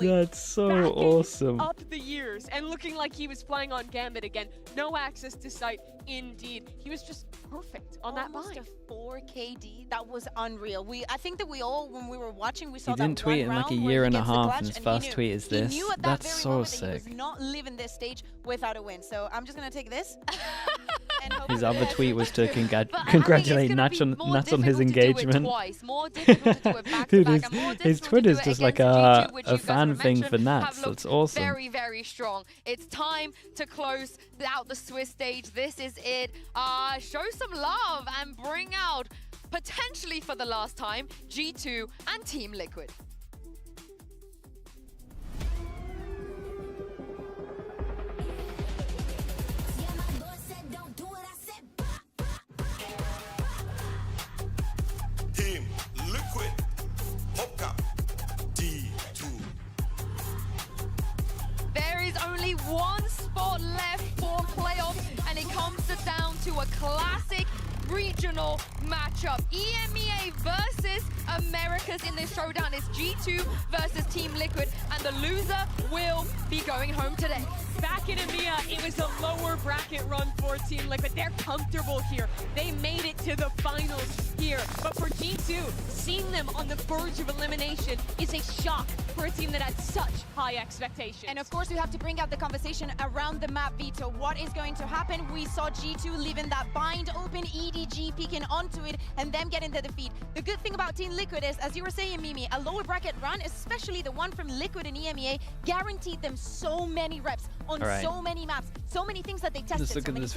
That's so awesome. Up the years and looking like he was playing on Gambit again. No access to sight, indeed. He was just perfect on that Almost bind. a 4 KD. That was unreal. I think that we all, when we were watching, we saw He didn't that tweet in one like a round where year he and a gets the half, clutch, and his and first he tweet is knew this. at that That's very so moment that sick. he was not leaving this stage without a win. So I'm just gonna take this. His other tweet was to congratulate Nats on his engagement. Dude, his Twitter's just like a fan thing for Nats. That's awesome. Very, very strong. It's time to close out the Swiss stage. This is it. Show some love and bring out, potentially for the last time, G2 and Team Liquid. Team Liquid, Hopka, D2. There is only one spot left for playoffs, and it comes down to a classic regional matchup. EMEA versus Americas in this showdown is G2 versus Team Liquid, and the loser will be going home today. Back in EMEA, it was a lower bracket run for Team Liquid. They're comfortable here. They made it to the finals here. But for G2, seeing them on the verge of elimination is a shock for a team that had such high expectations. And of course, we have to bring out the conversation around the map, Vito. What is going to happen? We saw G2 leaving that bind open, EDG peeking onto it, and them getting the defeat. The good thing about Team Liquid is, as you were saying, Mimi, a lower bracket run, especially the one from Liquid and EMEA, guaranteed them so many reps on so many maps, so many things that they tested. Just look at this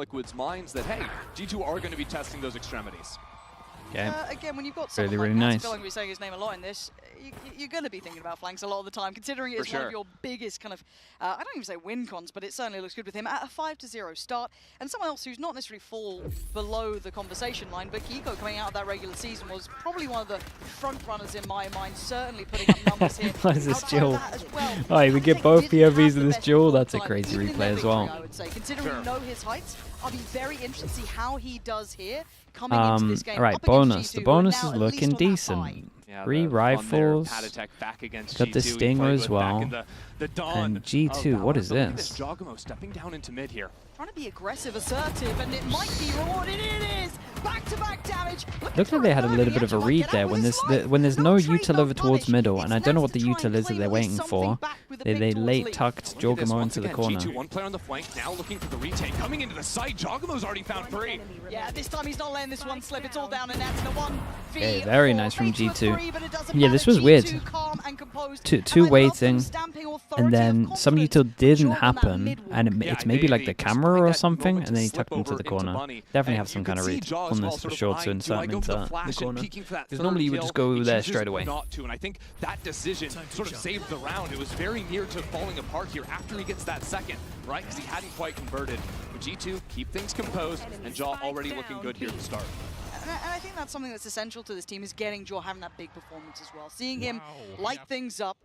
Liquid's minds that, hey, G2 are going to be testing those extremities. Okay. Again, when you've got someone really like nice. I feel like we're saying his name a lot in this, you're going to be thinking about flanks a lot of the time, considering it's one of your biggest kind of, I don't even say win cons, but it certainly looks good with him at a 5-0 start. And someone else who's not necessarily fall below the conversation line, but Kiko coming out of that regular season was probably one of the front runners in my mind, certainly putting up numbers here. What is this duel? Oh, we get both POVs in this duel. That's a crazy replay as well. I would say, considering we know his heights, I'll be very interested to see how he does here coming into this game. Alright, bonus. The bonus is looking decent. Yeah, 3 rifles. Back against Got G2. the Stinger as well. And G2, what is this? Jawgamo stepping down into mid here. Trying to be aggressive, assertive, and it might be rewarded. It is! Back-to-back damage! Looked like they had a little bit of a read there when there's no util over towards middle, and I don't know what the util is that they're waiting for. They late tucked Jawgamo into the corner. G2, one player on the flank, now looking for the retake. Coming into the site, Jawgamo's already found 3. Yeah, this time he's not letting this one slip. It's all down and Nats in a 1v4. Okay, very nice from G2. Yeah, this was weird. Two waiting, and then some util didn't happen, and it's maybe like the camera or something, and then he tucked into the corner. Definitely have some kind of read on this for sure to insert him into the corner. Because normally you would just go there straight away. And I think that decision sort of saved the round. It was very near to falling apart here after he gets that second, right? Because he hadn't quite converted. But G2 keep things composed, and Jaw already looking good here to start. And I think that's something that's essential to this team, is getting Jaw having that big performance as well. Seeing him light things up,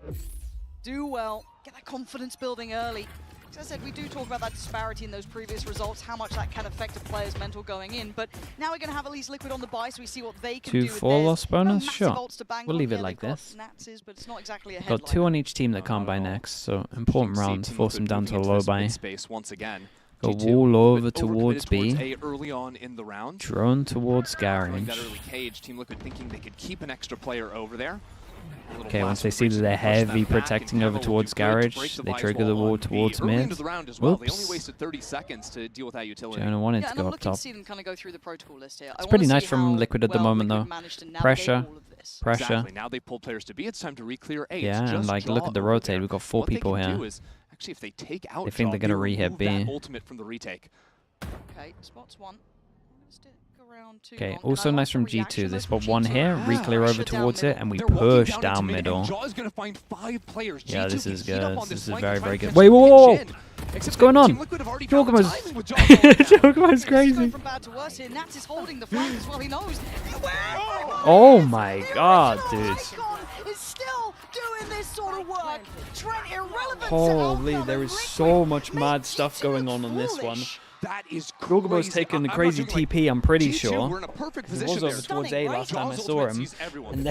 do well, get that confidence building early. As I said, we do talk about that disparity in those previous results, how much that can affect a player's mental going in, but now we're going to have at least Liquid on the buy, so we see what they can do with 2-4 loss bonus? no Sure. We'll leave it like this. Natses, but it's not exactly a Got 2 on each team that can't buy next, so important round to force them down to a low buy. Once again. Got wall over towards B. Early on in the round. Drone towards garage. That early cage, Team Liquid thinking they could keep an extra player over there. Okay, once they see that they're heavy protecting over towards garage, they trigger the wall towards mid. Whoops. They only wasted 30 seconds to deal with that utility. Jonah wanted to go up top. See them kind of go through the protocol list here. It's pretty nice from Liquid at the moment though. Pressure. Exactly. Now they pulled players to B. It's time to re-clear A. Yeah, and like look at the rotate. We've got 4 people here. Actually, if they take out they think they're gonna re-hit B. Ultimate from the retake. Okay, spots 1. Okay, also nice from G2. They spot 1 here, re-clear over towards it, and we push down middle. Yeah, this is good. This is very, very good. Wait, whoa! What's going on? Jawgamo's crazy. Oh my god, dude. Holy, there is so much mad stuff going on this one. Jawgamo's taken the crazy TP, I'm pretty sure. He was over towards A last time I saw him. And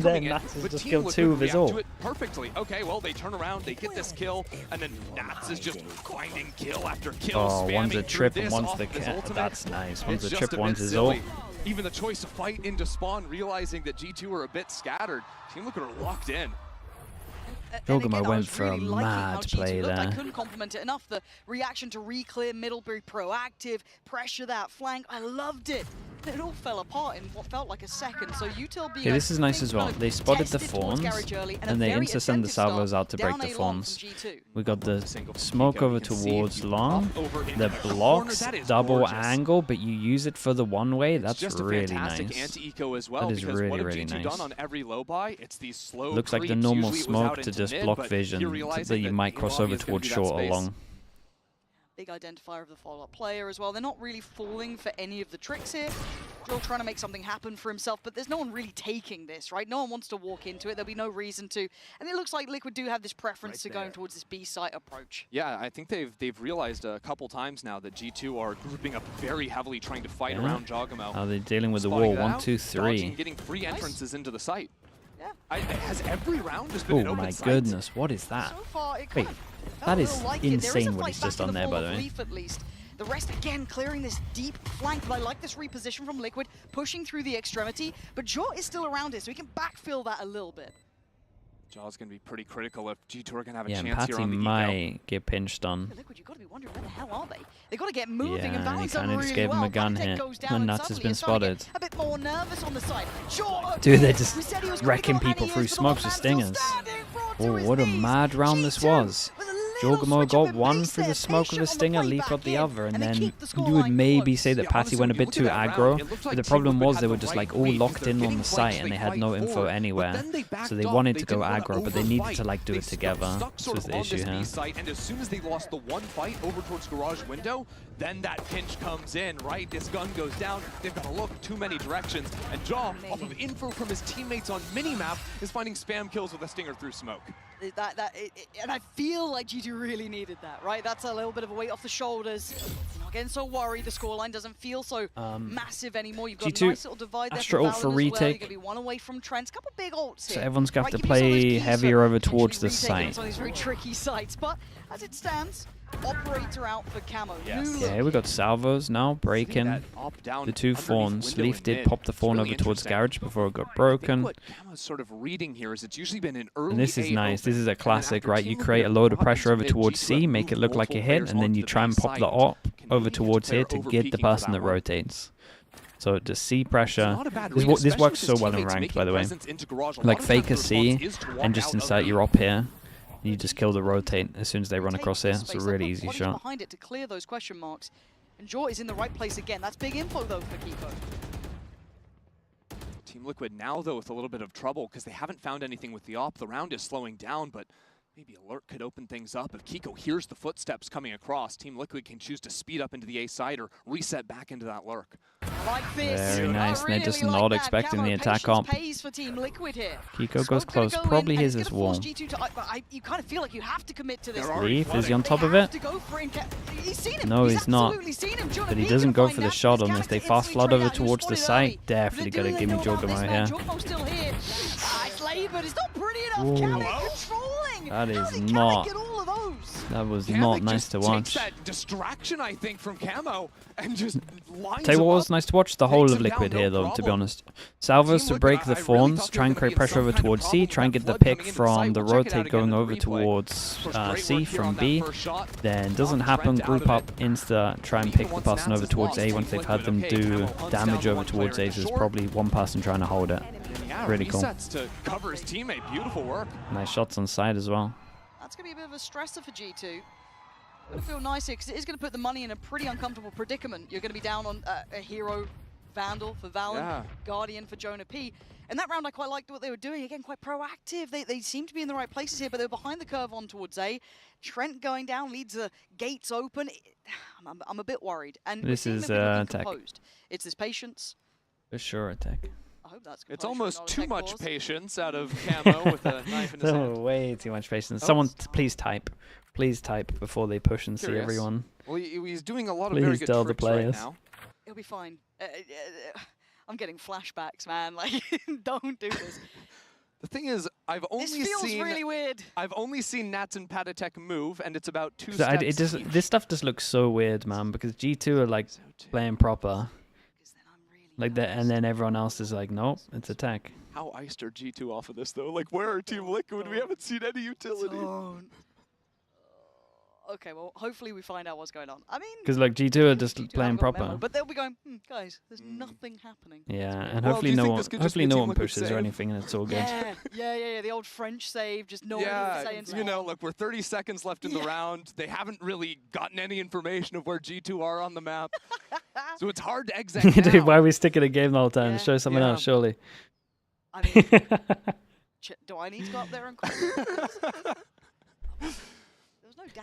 then Nats has just killed 2 of his ult. Perfectly. Okay, well, they turn around, they get this kill, and then Nats is just finding kill after kill. Oh, one's a trip and one's the cat. That's nice. One's a trip, one's his ult. Even the choice to fight into spawn, realizing that G2 are a bit scattered. Team Liquid are locked in. Jawgamo went for a mad play there. I couldn't compliment it enough. The reaction to re-clear Middlebury, proactive, pressure that flank. I loved it. It all fell apart in what felt like a second. So Util being this is nice as well. They spotted the fawns, and they insta-send the salvos out to break the fawns. We got the smoke over towards long. The blocks double angle, but you use it for the one-way. That's really nice. That is really, really nice. Looks like the normal smoke to just block vision that you might cross over towards short or long. Big identifier of the follow-up player as well. They're not really falling for any of the tricks here. Drill trying to make something happen for himself, but there's no one really taking this, right? No one wants to walk into it. There'll be no reason to. And it looks like Liquid do have this preference to going towards this B-site approach. Yeah, I think they've realized a couple times now that G2 are grouping up very heavily, trying to fight around Jawgamo. Are they dealing with the wall? 1, 2, 3. Getting free entrances into the site. Yeah. Has every round just been an open site? Oh my goodness, what is that? So far, Wait. That is insane what he's just done there, by the way. At least. The rest, again, clearing this deep flank. But I like this reposition from Liquid, pushing through the extremity. But Jaw is still around here, so he can backfill that a little bit. Jaw's going to be pretty critical if G2 are going to have a chance here on the eco. might get pinched on. Liquid, you've got to be wondering, where the hell are they? They've got to get moving and balance he kind of just gave him a gun here. And Nuts has been spotted. A bit more nervous on the side. Dude, they're just wrecking people through smokes with stingers. Oh, what a mad round this was. Jorgamo got one through the smoke of the Stinger, Lee got the other, and then you would maybe say that Patty went a bit too aggro, but the problem was they were just like all locked in on the site and they had no info anywhere, so they wanted to go aggro, but they needed to like do it together. This was the issue here. And as soon as they lost the one fight over towards garage window, then that pinch comes in, right? This gun goes down, they've got to look too many directions, and Jaw, off of info from his teammates on minimap, is finding spam kills with a Stinger through smoke. And I feel like G2 really needed that, right? That's a little bit of a weight off the shoulders. You're not getting so worried. The scoreline doesn't feel so massive anymore. You've got G2 a nice little divide there Astra ult for retake. Well. You're going to be one away from Trent. A couple big ults here. So everyone's going to have to play heavier over towards the site. Some of these very tricky sites, but as it stands, operator out for Camo. Yeah, we got salvos now breaking the two fawns. Leaf did pop the fawn over towards garage before it got broken. What Camo's sort of reading here is it's usually been an early And this is nice. This is a classic, right? You create a load of pressure over towards C, make it look like a hit, and then you try and pop the op over towards here to get the person that rotates. So just C pressure. This works so well in ranked, by the way. Like fake a C and just insert your op here. You just kill the rotate as soon as they run across here. It's a really easy shot. Behind it to clear those question marks. And Jaw is in the right place again. That's big info though for Kiko. Team Liquid now though with a little bit of trouble because they haven't found anything with the op. The round is slowing down, but maybe Alert could open things up. If Kiko hears the footsteps coming across, Team Liquid can choose to speed up into the A side or reset back into that lurk. Very nice. They're just not expecting the attack op. Kiko goes close. Probably his is wall. You kind of feel like you have to commit to this. Leaf, is he on top of it? No, he's not. But he doesn't go for the shot on this. They fast flood over towards the site. Definitely gotta give me Jorgamo here. That is not. That was not nice to watch. That distraction, I think, from Camo and just lines Tell you what them was up, nice to watch? The whole of takes him Liquid down, here, no though, to be problem. honest. Salvos to break the fawns, try and create pressure over towards C, try and get the pick from the rotate going over towards C from B. Then doesn't happen, group up, insta, try and pick the person over towards A once they've had them do damage over towards A. So there's probably one person trying to hold it. Really cool. Resets to cover his teammate. Beautiful work. Nice shots on side as well. That's going to be a bit of a stressor for G2. Going to feel nice here because it is going to put the money in a pretty uncomfortable predicament. You're going to be down on a hero Vandal for Valen, Guardian for Jonah P. And that round I quite liked what they were doing. Again, quite proactive. They seem to be in the right places here, but they're behind the curve on towards A. Trent going down leads the gates open. I'm a bit worried. And this is attack. It's this patience. For sure, attack. I hope that's it's almost too much patience out of Camo with a knife in his hand. Way too much patience. Someone please type. Please type before they push and see everyone. Well, he's doing a lot of please very good tell tricks the players. Right now. It'll be fine. I'm getting flashbacks, man. Like, don't do this. The thing is, I've only seen really weird. I've only seen Nats and Patatek move, and it's about 2 steps. This stuff just looks so weird, man. Because G2 are like playing proper. Like that, and then everyone else is like, nope, it's attack. How iced are G2 off of this though? Like, where are Team Liquid? We haven't seen any utility. Okay, well, hopefully we find out what's going on. I mean, because like G2 are just playing proper. But they'll be going, guys, there's nothing happening. Yeah, and hopefully no one pushes or anything, and it's all good. Yeah. The old French save, just no one saying something. You know, look, we're 30 seconds left in the round. They haven't really gotten any information of where G2 are on the map, so it's hard to exit. Dude, why are we sticking a game the whole time? Show someone else, surely. I mean, do I need to go up there and call?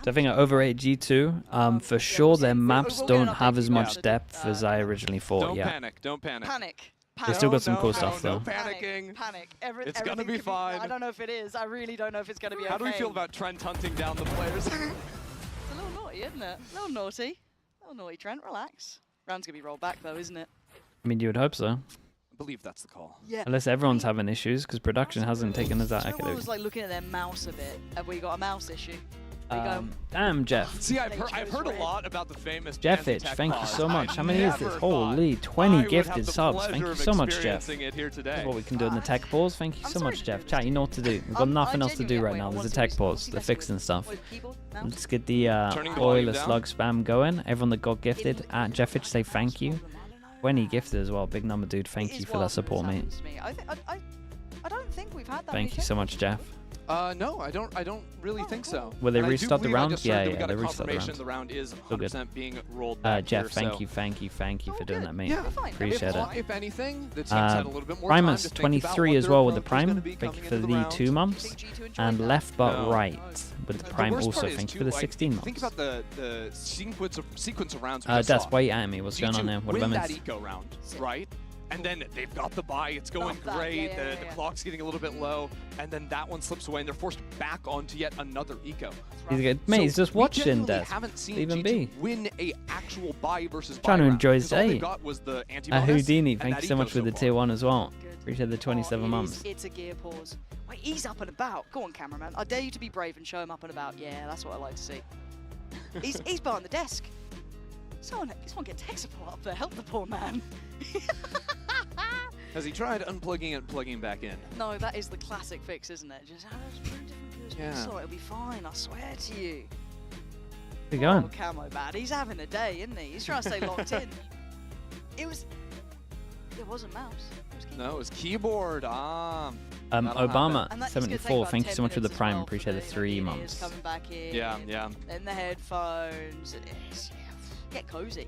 So I think I overrated G2. For sure, their maps don't have as much depth as I originally thought. Don't panic. They still got some cool stuff though. No panicking. Panic. It's gonna be fine. I don't know if it is. I really don't know if it's gonna be okay. How do we feel about Trent hunting down the players? It's a little naughty, isn't it? A little naughty. A little naughty, Trent. Relax. Round's gonna be rolled back though, isn't it? I mean, you would hope so. I believe that's the call. Yeah. Unless everyone's having issues, because production hasn't taken us out. Everyone was like looking at their mouse a bit. Have we got a mouse issue? Damn, Jeff. See, I've heard a lot about the famous Jeffitch, thank you so much. How many is this? Holy, 20 gifted subs. Thank you so much, Jeff. This is what we can do in the tech pause. Thank you so much, Jeff. Chat, you know what to do. We've got nothing else to do right now. There's a tech pause. They're fixing stuff. Let's get the oil slug spam going. Everyone that got gifted at Jeffitch, say thank you. 20 gifted as well. Big number, dude. Thank you for that support, mate. I don't think we've had that. Thank you so much, Jeff. No, I don't really think so. Will they And I do restart the believe I round? just heard that we Yeah, got they a restart the confirmation round. the round is So good. 100% being rolled back Jeff, here, thank so- you for doing that, mate. Yeah, Appreciate it. If anything, the team's had a little bit more time Primus to think 23 about as what well their with the approach is Prime. gonna be Thank you coming for into the round. 2 months. And left but No. right with the Prime worst also. part is Thank you too, for the like, 16 months. Think about the sequence of rounds we just Des, saw. why are you at me? What's going on G2 there? What win have I that missed? eco round, right? And then they've got the buy. It's going great. The clock's getting a little bit low, and then that one slips away, and they're forced back onto yet another eco. He's good. Mate, he's just we watching, genuinely Des. haven't seen Leave him G2 be. win a actual buy versus buy Trying to round, enjoy his 'cause all they day. got was the anti-bonus Houdini, and thank that you so eco much for the far. tier 1 as well. Appreciate the 27 Oh, months. It's a gear pause. Wait, he's up and about. Go on, cameraman. I dare you to be brave and show him up and about. Yeah, that's what I like to see. he's behind the desk. Someone get tech support up there. Help the poor man. Has he tried unplugging it and plugging back in? No, that is the classic fix, isn't it? Just Yeah. so it'll be fine. I swear to you. Where you going? Oh, Camo man, he's having a day, isn't he? He's trying to stay locked in. It wasn't mouse. It was keyboard. No, it was keyboard. That'll Obama And that- it's gonna take 74. about Thank you 10 so much for the minutes as Prime. well Appreciate the for 3 ears months. coming back in. Yeah. And the headphones. Get cozy.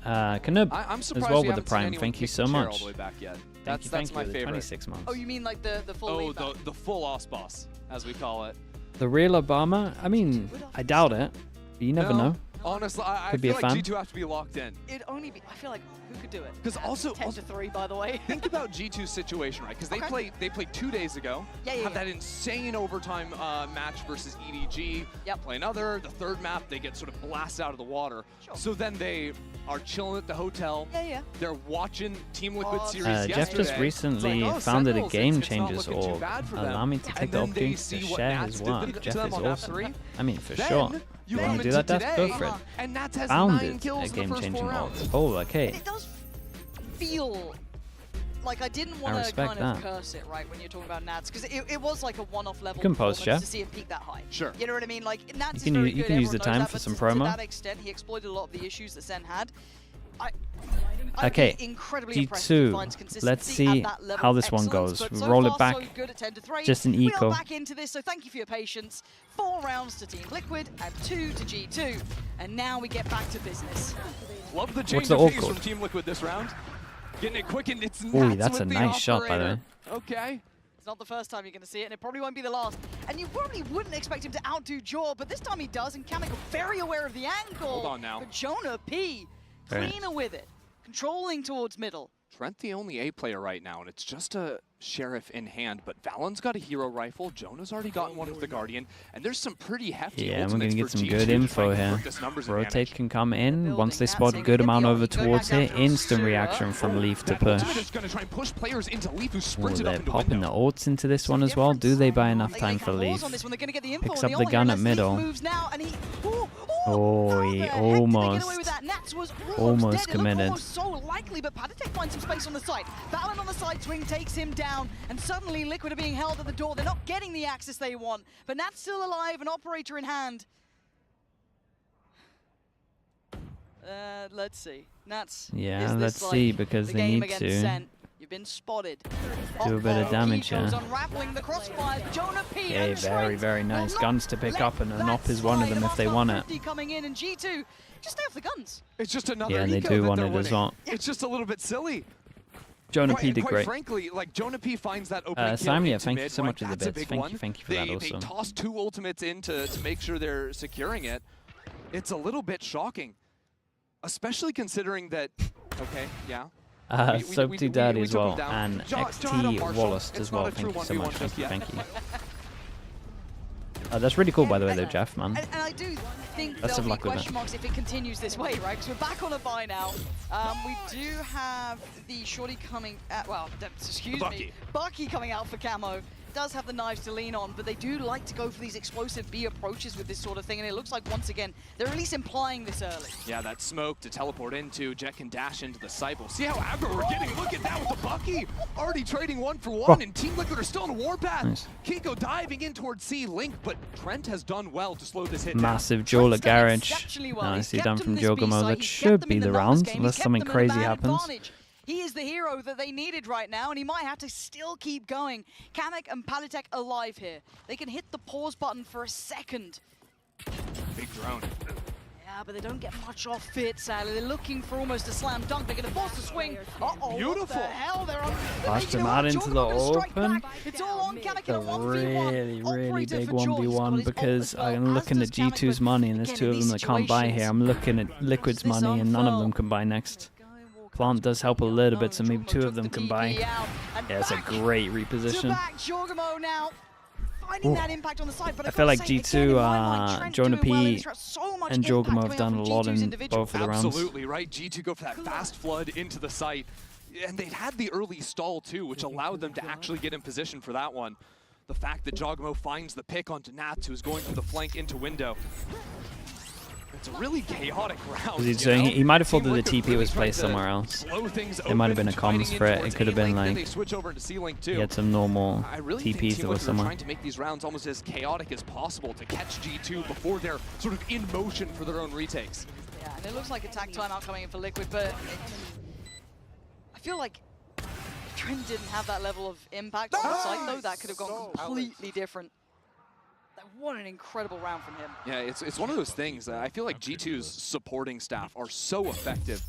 Canub I'm as surprised well we with the haven't seen Prime. anyone Thank you kick so the chair much. all the way back yet. Thank you, That's my the favorite. 26 months. Oh, you mean like the full Oh, lead back? the full OSBOS, as we call it. The real Obama? I mean, I doubt it. But you never know. Honestly, I Could be feel a like fan. G2 have to be locked in. It'd only be. I feel like who could do it? Because also 10-3, by the way. think about G2's situation, right? Because they played 2 days ago. Have that insane overtime match versus EDG. Play another. The third map, they get sort of blasted out of the water. So then they are chilling at the hotel. They're watching Team Liquid series yesterday. Jeff just recently It's like, founded a Sentinels, Game it's not Changers looking too org. bad for Allow them. me to take And the then they opportunity see to what share Nats his did to work. them Jeff is on map awesome. 3. I mean, for Then sure. you You want come to do into that, Jeff? Go today, for it. and Nats has 9 Founded kills a in the Game first Changing 4 org. rounds. Oh, okay. It does feel like I didn't want to respect kind of that. curse it, right, when you're talking about Nats, because it was like a one-off level can post, performance Jeff. to see him peak that high. Sure. You know what I mean? Like, Nats You can is very use- you good, can use the everyone knows time that, for but some to promo. that extent, he exploited a lot of the issues that Sen had. Okay, incredibly impressed if he finds G2. consistency Let's at see that level how of this one excellence, goes. but so Roll far, it back. so good at 10-3. Just an We eco. are back into this, so thank you for your patience. 4 rounds to Team Liquid and 2 to G2, and now we get back to business. Love the What's change the of ult pace code? from Team Liquid this round. Getting it quick and it's Ooh, Nats that's with a the nice shot, by the way. operator. Okay. It's not the first time you're going to see it, and it probably won't be the last. And you probably wouldn't expect him to outdo Jaw, but this time he does, and Kamiko very aware of the angle. Hold on now. But Jonah P, Very cleaner with it, controlling towards middle. Trent the only A player right now, and it's just a Sheriff in hand, but Valon's got a hero rifle, Jonah's already gotten one with the Guardian, and there's some pretty hefty Yeah, we're ultimates going to get for some G2 good to info try and here. convert this numbers Rotate advantage. can come in. Once they spot a good amount over towards here, instant reaction from Leaf to That push. ultimate is going to try and push players into Leaf, who Ooh, sprinted they're up into popping window. the ults into this one as well. Do they buy enough time for Leaf? On this one, they're going to get the info Picks on up the ult gun here, at and as Leaf middle. moves now, and he, Oh, he almost almost committed. Almost so likely, but Patatek finds some space on the side. Valon on the side swing takes him down, and suddenly Liquid are being held at the door. They're not getting the access they want, but Nat's still alive, an operator in hand. Let's see. Nats. Yeah, is this let's like see, because the they game need against to Sen? You've been spotted. do a bit of damage Goes here. unraveling the crossfires. Jonah P Okay, and very, Trent very nice. will Guns to pick up, and an op is one of them if they want it. 50 coming in, and G2 just stay off the guns. It's just another Yeah, and they eco do that want they're it as winning. well. It's just a little bit silly. Jonah P did Quite great. frankly, like Jonah P finds that opening kill Samia, into thank you mid, so right? much for the That's a bits. big Thank you for they, that also. They toss 2 ultimates in to make sure they're securing it. It's a little bit shocking, especially considering that, okay, yeah. Soapty Daddy as took him well, down. and John XT Marshall, Wallace it's as not well. a true Thank you so 1v1 much. just Thank you. yet. That's really cool, by the way, though, Jeff, man. And I do think Best of there'll be luck with question it. marks if it continues this way, right? Because we're back on a bye now. We do have the shorty coming, excuse me, Bucky coming out for camo. Does have the knives to lean on, but they do like to go for these explosive B approaches with this sort of thing, and it looks like, once again, they're at least implying this early. Yeah, that smoke to teleport into. Jet can dash into the cycle. See how aggro we're getting? Look at that with the Bucky. Already trading 1 for 1, and Team Liquid are still on a warpath. Nice. Kiko diving in towards C Link, but Trent has done well to slow this hit down. Massive duel at Garage. exceptionally well. Nicely He's done kept from them this Jogomo. B-side, That he's kept should them be in the the numbers round, game, unless he's kept something them in crazy man happens. advantage. He is the hero that they needed right now, and he might have to still keep going. Kamek and Palitek alive here. They can hit the pause button for a second. Big drone. Yeah, but they don't get much off it, sadly. They're looking for almost a slam dunk. They're going to force the swing. Uh-oh, Beautiful. What the hell? They're on. Flashed him out into the open. It's all on Kamek A in a 1v1. really big 1v1 because I'm looking at G2's money and there's two of them that can't buy here. I'm looking at Liquid's money and none of them can buy next. Plant does help a little bit, so maybe two of them can buy. Yeah, it's a great reposition. I feel like G2, Jonah P and Jorgamo have done a lot in both of the rounds. Absolutely, right? G2 go for that fast flood into the site. And they had the early stall, too, which allowed them to actually get in position for that one. The fact that Jorgamo finds the pick onto Nats, who's going from the flank into window. It's a really chaotic round. He might have thought that the TP was placed somewhere else. It might have been a comms for it. It could have been like he had some normal TPs that were somewhere. Trying to make these rounds almost as chaotic as possible to catch G2 before they're sort of in motion for their own retakes. Yeah, and it looks like attack timeout coming in for Liquid, but I feel like if Trent didn't have that level of impact on the site, though, that could have gone completely different. What an incredible round from him. Yeah, it's one of those things. I feel like G2's supporting staff are so effective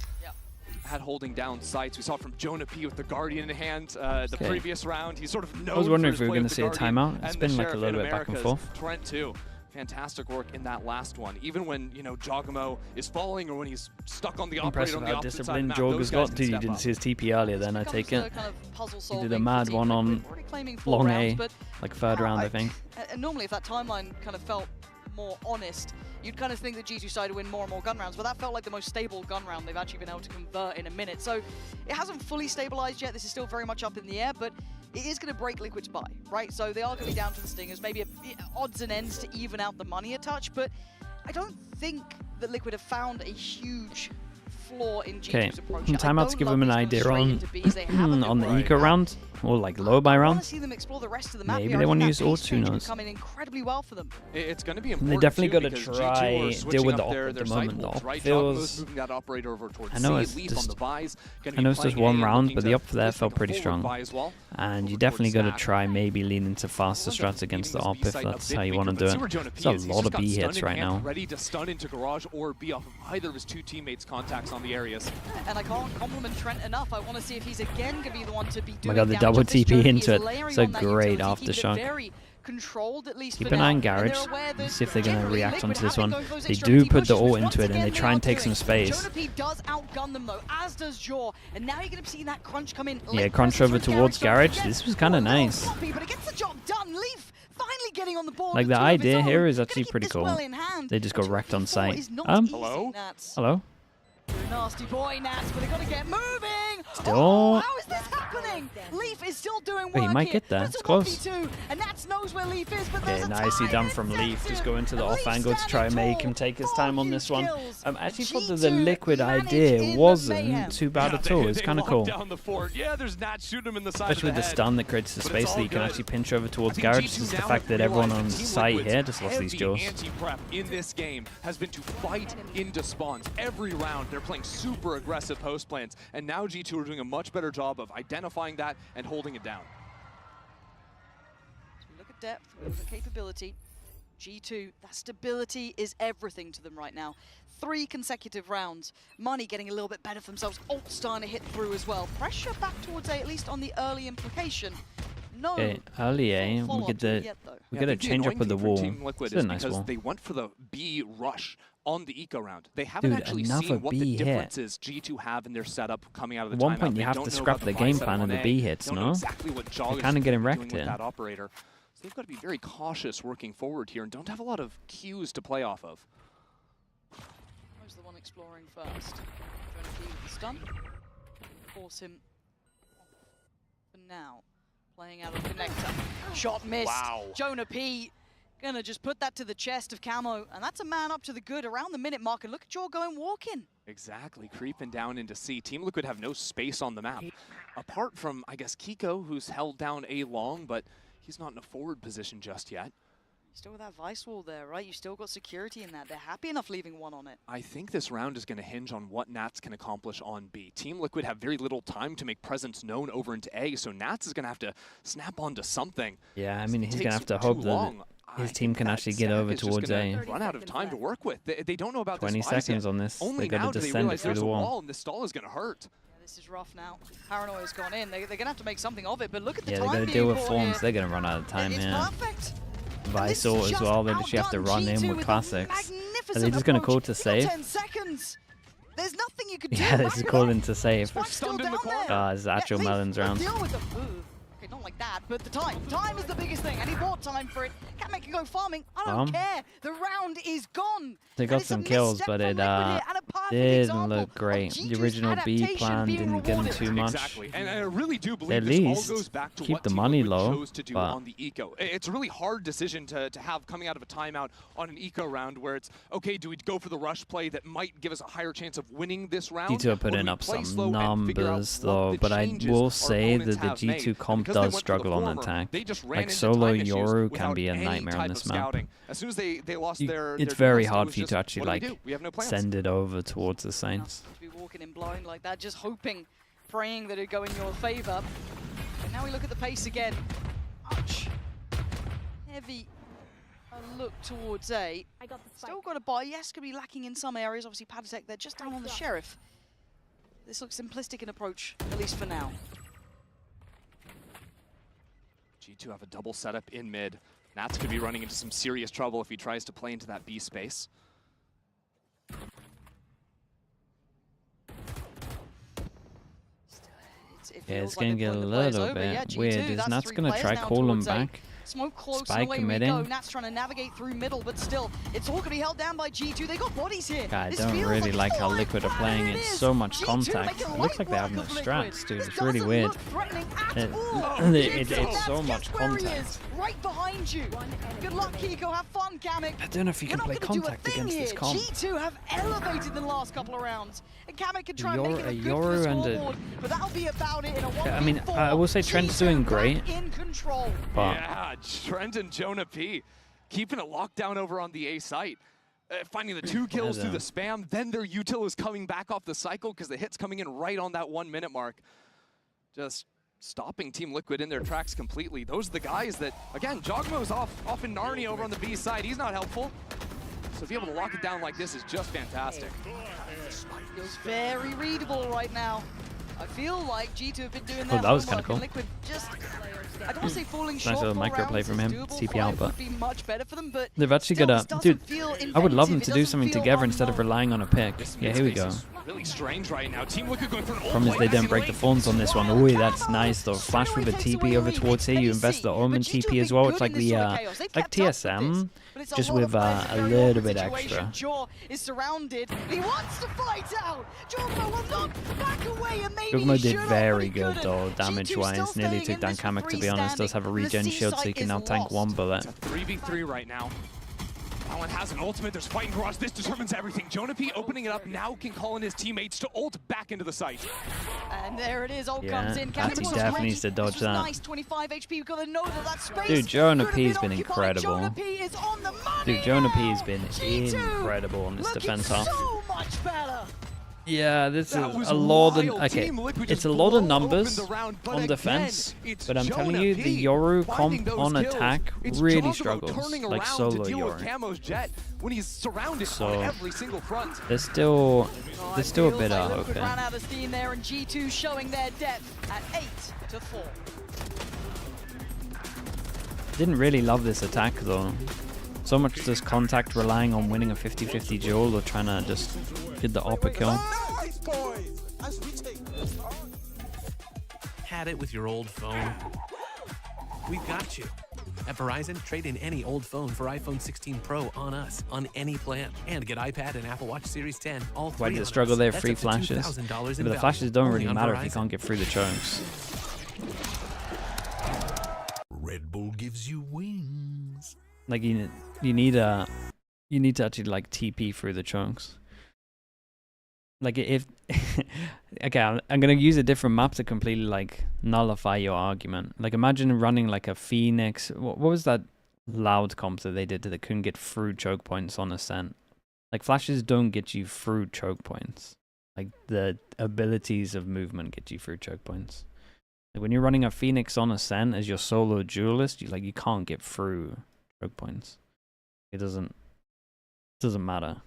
at holding down sites. We saw it from Jonah P with the Guardian in hand the previous round. He's sort of known. I was wondering if for we were his going to see a timeout. It's been like a little bit back and forth. Trent too. Fantastic work in that last one. Even when, you know, Jorgamo is falling or when he's stuck on the operator on the opposite side of the map, Jorg's got. Dude, you didn't see his TP earlier then, I take it. He did a mad one on long A, like third round, I think. And normally if that timeline kind of felt more honest, you'd kind of think that G2 side would win more and more gun rounds, but that felt like the most stable gun round they've actually been able to convert in a minute. So it hasn't fully stabilized yet. This is still very much up in the air, but it is going to break Liquid's buy, right? So they are going to be down to the Stingers, maybe odds and ends to even out the money a touch, but I don't think that Liquid have found a huge flaw in G2's approach. Timeouts give them an idea on the eco round, or like low buy round. Maybe they want to use Autunos. It's going to be important. They definitely got to try deal with the op at the moment. The op feels. I know it's just one round, but the op there felt pretty strong. And you definitely got to try maybe lean into faster strats against the op if that's how you want to do it. There's a lot of B hits right now. Ready to stun into garage or be off of either of his two teammates' contacts on the areas. And I can't compliment Trent enough. I want to see if he's again going to be the one to be doing. Oh my god, the double TP into it. It's a great aftershock. Keep an eye on Garage. Let's see if they're going to react onto this one. They do put the ult into it and they try and take some space. Yeah, crunch over towards Garage. This was kind of nice. Like the idea here is actually pretty cool. They just got wrecked on site. Hello? Hello? Nasty boy, Nats, but they got to get moving. Still. Oh, how is this happening? Leaf is still doing work. Wait, he might get there. It's close. And Nats knows where Leaf is, but okay, nicely done from Leaf. Just go into the off angle to try and make him take his time on this one. I actually thought that the Liquid idea wasn't too bad at all. It's kind of cool. Yeah, there's Nats shooting him in the side especially with the stun that creates the space that you can actually pinch over towards Garage. Is the fact that everyone on site here just lost these jaws. Anti-prep in this game has been to fight into spawns. Every round, they're playing super aggressive post plans, and now G2 are doing a much better job of identifying that and holding it down. So we look at depth, we look at capability. G2, that stability is everything to them right now. 3 consecutive rounds. Money getting a little bit better for themselves. Ult starting to hit through as well. Pressure back towards A, at least on the early implication. No. Okay, early A, we get a change up with the wall. It's a nice wall. They went for the B rush on the eco round. They haven't actually seen what the differences G2 have in their setup coming out of the timeout. At one point, you have to scrap the game plan and the B hits, no? Exactly what They're kind of getting wrecked here. That operator. So they've got to be very cautious working forward here and don't have a lot of cues to play off of. Who's the one exploring first? Trying to keep the stun. Force him for now. Playing out of connector. Shot missed. Wow. Jonah P gonna just put that to the chest of Camo, and that's a man up to the good around the minute mark. And look at Joe going walking. Exactly, creeping down into C. Team Liquid have no space on the map. Apart from, I guess, Kiko, who's held down A long, but he's not in a forward position just yet. Still with that Vice Wall there, right? You still got security in that. They're happy enough leaving one on it. I think this round is going to hinge on what Nats can accomplish on B. Team Liquid have very little time to make presence known over into A, so Nats is going to have to snap onto something. Yeah, I mean, he's going to have to hope that his team can actually get over towards A. Run out of time to work with. They don't know about 20 this seconds yet. on this. Only They now got to do they descend it realize through there's the a wall. and this stall is going to hurt. This is rough now. Paranoia's gone in. They're going to have to make something of it, but look at the Yeah, time they're going to being deal with brought forms. here. They're going to run out of time It's here. perfect. Visor as well. They just have to run in with classics. Are they just going to call to save? 10 seconds. There's nothing you can do. Yeah, this is calling to save. Still down there. It's actual Melons round. Deal with the okay, not like that, but the time. Time is the biggest thing, and he bought time for it. Kamek can go farming. I don't care. The round is gone. They got some kills, but it didn't look great. The original B plan didn't get them too much. Exactly, and I really do At believe this all least goes back to keep what the Team money Liquid low, chose to do but on the eco. It's a really hard decision to have coming out of a timeout on an eco round where it's, okay, do we go for the rush play that might give us a higher chance of winning this round? G2 are putting up some numbers though, but I will say that the G2 comp does struggle on attack. Like solo Yoru can be a nightmare on this map. As soon as they lost It's very hard for you to actually like send it over towards the Saints. To be walking in blind like that, just hoping, praying that it'd go in your favor. And now we look at the pace again. Much heavy a look towards A. Still got a buy. Yes, could be lacking in some areas. Obviously, Padisek, they're just down on the Sheriff. This looks simplistic in approach, at least for now. G2 have a double setup in mid. Nats could be running into some serious trouble if he tries to play into that B space. Yeah, it's going to get a little bit weird. Is Nats going to try call him back? Smoke close, Spike away committing. we go. Nats trying to navigate through middle, but still, it's all going to be held down by G2. They got bodies here. God, I This don't feels really like a how live Liquid are playing. It's so much contact. It looks like they have no strats, dude. It's really weird. It's so much contact. Right behind you. Good luck, Kiko. Have fun, Kamek. I don't know if you can play contact against this comp. G2 have elevated in the last couple of rounds. And Kamek can try and make it a good Yoru and scoreboard, but that'll be about it in a 1v4. I mean, I will say Trent's doing great. In control. But Yeah, Trent and Jonah P keeping a lockdown over on the A site. Finding the 2 kills through the spam, then their util is coming back off the cycle because the hit's coming in right on that 1 minute mark. Just stopping Team Liquid in their tracks completely. Those are the guys that, again, Jogmo's off in Narnia over on the B side. He's not helpful. So to be able to lock it down like this is just fantastic. Feels very readable right now. I feel like G2 have been doing Oh, their that was kinda homework, cool. and Liquid just, I don't want to say falling Nice short. little 4 micro play rounds from is him. doable. TP 5 out, but would be much better for them, but they've actually still, got this a dude. doesn't feel I would love them inventive. to It do doesn't something feel together instead of unknown. relying on a pick. Yeah, here we go. Really strange right now. Team Liquid going for an Problem is they didn't break the phones on this one. Ooh, that's nice though. Flash with a TP over towards here. You invest the Omen TP as well. It's like the like TSM, just with a little bit extra. Jaw is surrounded. He wants to fight out. Jogmo will not back away, and maybe Jogmo he did should have, very but he good couldn't. though, damage-wise. Nearly took down Kamek, to be honest. Does have a regen shield, so he can now tank 1 bullet. 3v3 right now. Allen has an ultimate, there's fighting garage, this determines everything. Jonah P opening it up now can call in his teammates to ult back into the site. And there it is, ult Yeah, comes in. Anti Kamek Def was needs to dodge This was that. nice, 25 HP, we've got to know that space Dude, Jonah could have P has been been occupied. incredible. Jonah P is on the money. Dude, Jonah P has been incredible on this Looking defense half. so much better. Yeah, this is a lot of okay. It's a lot of numbers on defense, but I'm telling you, the Yoru comp on attack really struggles, like solo Yoru. When he's surrounded So on every single front. there's still a bit of hope Liquid here. ran out of steam there, and G2 showing their depth at 8-4. Didn't really love this attack though. So much does contact relying on winning a 50-50 duel or trying to just get the upper kill. Had it with your old phone? We've got you. At Verizon, trade in any old phone for iPhone 16 Pro on us, on any plan, and get iPad and Apple Watch Series 10, all three Why did on it struggle us. there? That's Free up to flashes. $2,000 But in the value. flashes don't Only really on matter if you Verizon. can't get through the chokes. Red Bull gives you wings. Like you need to actually like TP through the chunks. Like if okay, I'm gonna use a different map to completely like nullify your argument. Like imagine running like a Phoenix. What was that loud comp that they did that couldn't get through choke points on Ascent. Like, flashes don't get you through choke points. Like, the abilities of movement get you through choke points. Like, when you're running a Phoenix on Ascent as your solo duelist, you can't get through choke points. It doesn't matter.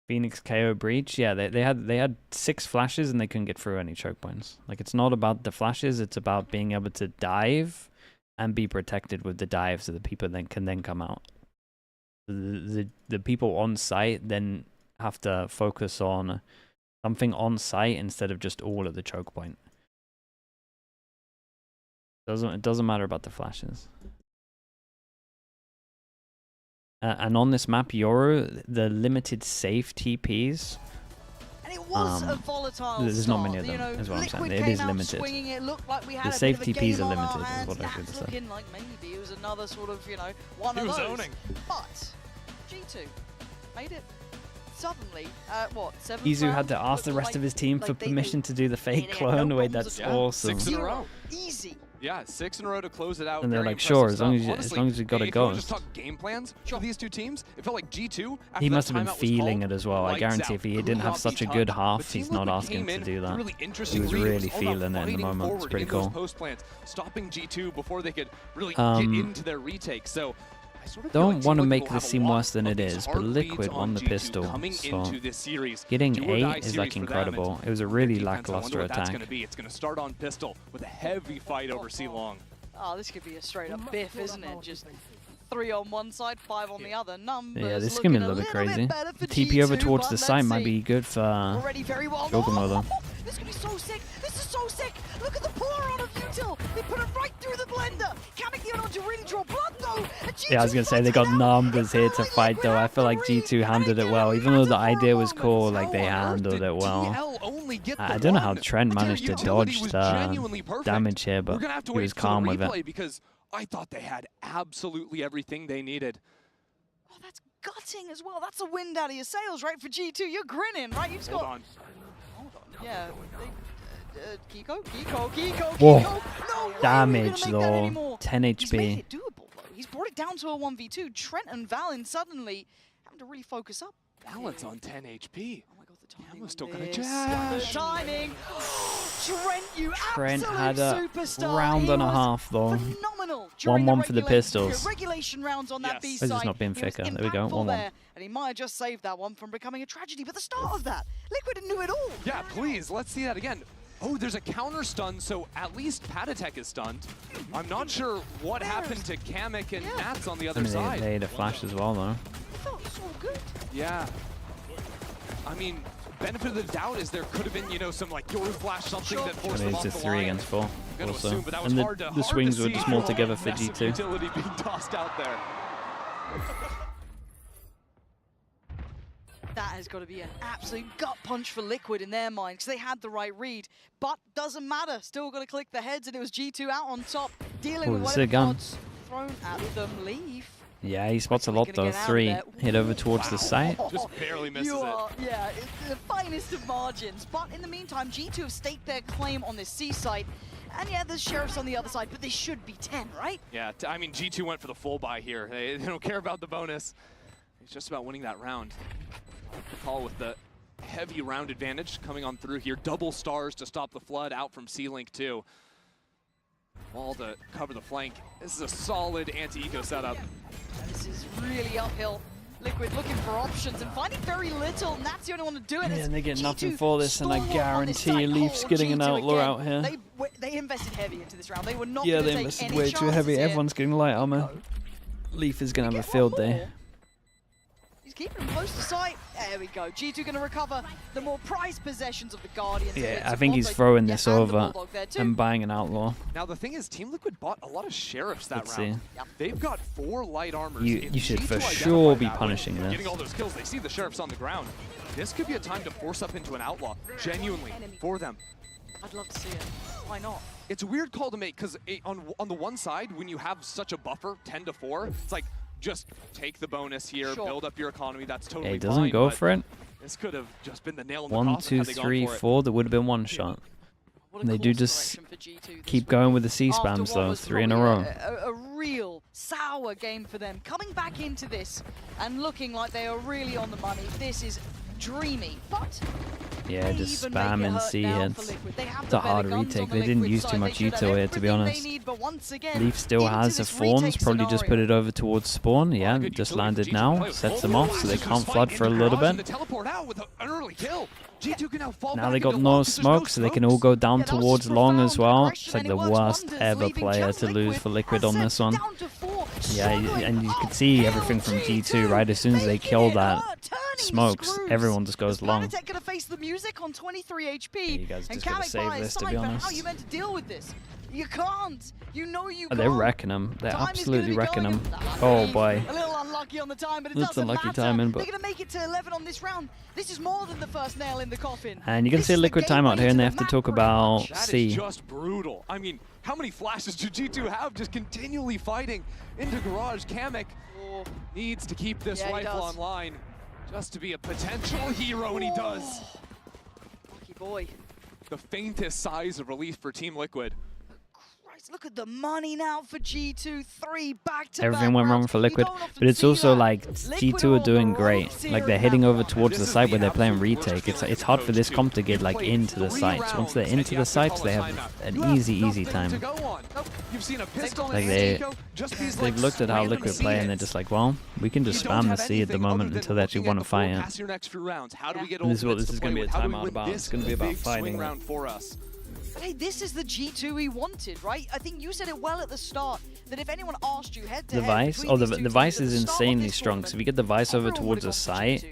Phoenix KO Breach, yeah, they had 6 flashes and they couldn't get through any choke points. Like, it's not about the flashes, it's about being able to dive and be protected with the dive so the people can then come out. The people on site then have to focus on something on site instead of just all at the choke point. It doesn't matter about the flashes. And on this map, Yoru, the limited safe TPs. And it was a volatile there's not many of them, you know, is what I'm saying. Liquid It is came out limited. swinging, it looked like we had The a safe bit of a TPs game are on our limited, is hands. what I should That's say. looking like maybe it was another sort of, you know, one He of was those. owning. But G2 made it suddenly. What? 7th Izu round? had to ask the rest of his team for permission to do the fake clone. Wait, that's awesome. 6 in a row. Easy. Yeah, 6 in a row to close it out. And they're Very like, sure, as impressive long as stuff. you Honestly, got a if you wanna ghost. just talk game plans for these two teams, it felt like G2. He must have been timeout was feeling called, it as well. I lights guarantee out, if he could didn't have not such be a good touched. half, But Team he's not Liquid asking came to in do that. really He interesting was read. really It was all about feeling it in the fighting moment. It's forward pretty in those cool. post plants, stopping G2 before they could really Um, get into their retake. So I sort of Don't feel like want to Team make Liquid will this have a seem lot worse than of it these is, but hard Liquid leads won the G2 pistol, coming so into this series. getting Do or die 8 is series like for them, incredible. and It was a from really their defense, I lackluster wonder what that's attack. going to be. It's going to start on pistol with a heavy fight over C-Long. Oh, this could be a straight up biff, isn't it? Just 3 on one side, 5 on the other. Numbers Yeah, this is gonna be a little bit crazy. TP over towards the side might be good for Already very well. Shogumo though. This could be so sick. This is so sick. Look at the pour on of Util. They put it right through the blender. Kamek to really draw blood though. Yeah, I was gonna say they got numbers here to fight though. I feel like G2 handled it well, even though the idea was cool. Like they handled it well. I don't know how Trent managed to dodge the damage here, but he was calm with it. Because I thought they had absolutely everything they needed. Oh, that's gutting as well. That's a wind out of your sails, right? For G2, you're grinning, right? You've just got. Hold on. Yeah. Kiko. Whoa. No way Damage we're gonna make that though. anymore. 10 He's made HP. it doable though. He's brought it down to a 1v2. Trent and Valen suddenly having to really focus up. Balance on 10 HP. Oh my god, the timing. Ammo's still gonna The jash. timing. Trent, you Trent absolute had a superstar. round He and a was half though. phenomenal during 1-1 for the pistols. regulation rounds on that B This is side. not being He was thicker. There we go. impactful 1-1. there, and he might have just saved that one from becoming a tragedy. But the start of that, Liquid knew it all. Yeah, please, let's see that again. Oh, there's a counter stun, so at least Patatek is stunned. I'm not sure what happened to Kamek and Nats on the other side. They had a flash as well though. It felt so good. Yeah. I mean, benefit of the doubt is there could have been, you know, some like Yoru flash something that forced them It's off a the 3 line. against 4 I'm gonna also. assume, but that was And hard to the swings were see. just more together for Massive G2. utility being tossed out there. That has got to be an absolute gut punch for Liquid in their mind, because they had the right read. But doesn't matter, still got to click the heads, and it was G2 out on top, dealing with this is whatever a gun. cards thrown at them. Leave. Yeah, he spots a lot though. 3 hit over towards the site. Just barely misses You are, it. yeah, it's the finest of margins. But in the meantime, G2 have staked their claim on this C site. And yeah, there's Sheriffs on the other side, but they should be 10, right? Yeah, I mean, G2 went for the full buy here. They don't care about the bonus. It's just about winning that round. Call with the heavy round advantage coming on through here. Double stars to stop the flood out from C-Link too. Wall to cover the flank. This is a solid anti-eco setup. This is really uphill. Liquid looking for options and finding very little, and that's the only one to do it. Yeah, and they get G2 nothing for this, and I stalwart on this guarantee side. Leaf's Oh, getting an G2 outlaw again. out here. They invested heavy into this round. They were not Yeah, going to they take invested any way too chances heavy. here. Everyone's getting light armor. Leaf is going to have a field day. He's keeping him close to sight. There we go. G2 going to recover the more prized possessions of the Guardians. Yeah, I think he's throwing this over and buying an outlaw. Now the thing is, Team Liquid bought a lot of Sheriffs that Let's round. see. They've got 4 light armors. You should G2 for identified sure be that way. punishing this. Getting all those kills, they see the Sheriffs on the ground. This could be a time to force up into an outlaw, genuinely, for them. I'd love to see it. Why not? It's a weird call to make, because on the one side, when you have such a buffer, 10-4, it's like, just take the bonus here, build up your economy, that's totally Yeah, he doesn't fine, go but for it. This could have just been the nail in the 1, coffin 2, had they gone 3, for it. 4. That would have been one shot. They do just keep going with the C spams though, 3 in a row. A real sour game for them. Coming back into this and looking like they are really on the money. This is dreamy, but yeah, just spamming C hits. It's a hard retake. They didn't use too much util here, to be honest. Leaf still has the Fawns, probably just put it over towards spawn. Yeah, just landed now. Sets them off so they can't flood for a little bit. Now they got no smoke, so they can all go down towards long as well. It's like the worst ever player to lose for Liquid on this one. Yeah, and you can see everything from G2, right? As soon as they kill that smokes, everyone just goes long. Gonna face the music on 23 HP. You guys just gotta save this, to be honest. How you meant to deal with this? You can't. You know you can't. They're wrecking them. They're absolutely wrecking them. Oh boy. A little unlucky on the time, but it That's doesn't unlucky matter. timing, but They're gonna make it to 11 on this round. This is more than the first nail in the coffin. And you can see a Liquid timeout here, and they have to talk about C. That is just brutal. I mean, how many flashes do G2 have just continually fighting into Garage? Kamek needs to keep this rifle online just to be a potential hero, and he does. Lucky boy. The faintest size of relief for Team Liquid. Look at the money now for G2, 3 back-to-back. Everything went wrong for Liquid, but it's also like G2 are doing great. Like they're heading over towards the site where they're playing retake. It's hard for this comp to get like into the sites. Once they're into the sites, they have an easy time. Like they've looked at how Liquid play and they're just like, well, we can just spam the C at the moment until they actually want to fight it. And this is what this is going to be a timeout about. It's going to be about fighting. Hey, this is the G2 we wanted, right? I think you said it well at the start, that if anyone asked you head-to-head... The Vice? Oh, the Vice is insanely strong. So if you get the Vice over towards the site,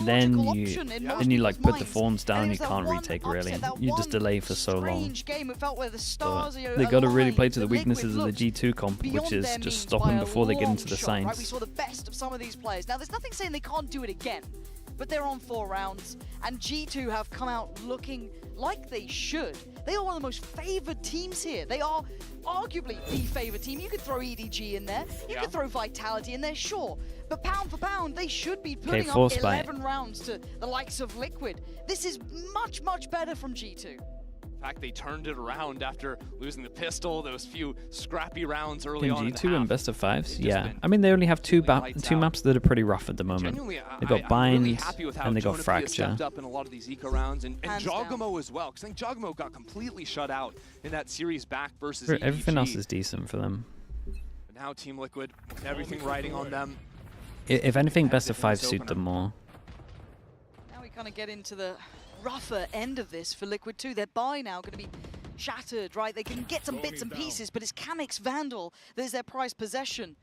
then you like put the Fawns down, you can't retake really. You just delay for so long. They got to really play to the weaknesses of the G2 comp, which is just stopping before they get into the sites. We saw the best of some of these players. Now, there's nothing saying they can't do it again, but they're on 4 rounds, and G2 have come out looking like they should. They are one of the most favored teams here. They are arguably the favored team. You could throw EDG in there. You could throw Vitality in there, sure. But pound for pound, they should be putting up 11 rounds to the likes of Liquid. This is much, much better from G2. In fact, they turned it around after losing the pistol, those few scrappy rounds early on. Can G2 in best of 5s? Yeah. I mean, they only have two maps that are pretty rough at the moment. They got Bind and they got Fracture. Stepped up in a lot of these eco rounds, and Jogamo as well, because I think Jogamo got completely shut out in that series back versus EDG. Everything else is decent for them. But now Team Liquid, everything riding on them. If anything, best of 5 suit them more. Now we kind of get into the rougher end of this for Liquid 2. Their buy now going to be shattered, right? They can get some bits and pieces, but it's Kamek's Vandal that is their prized possession.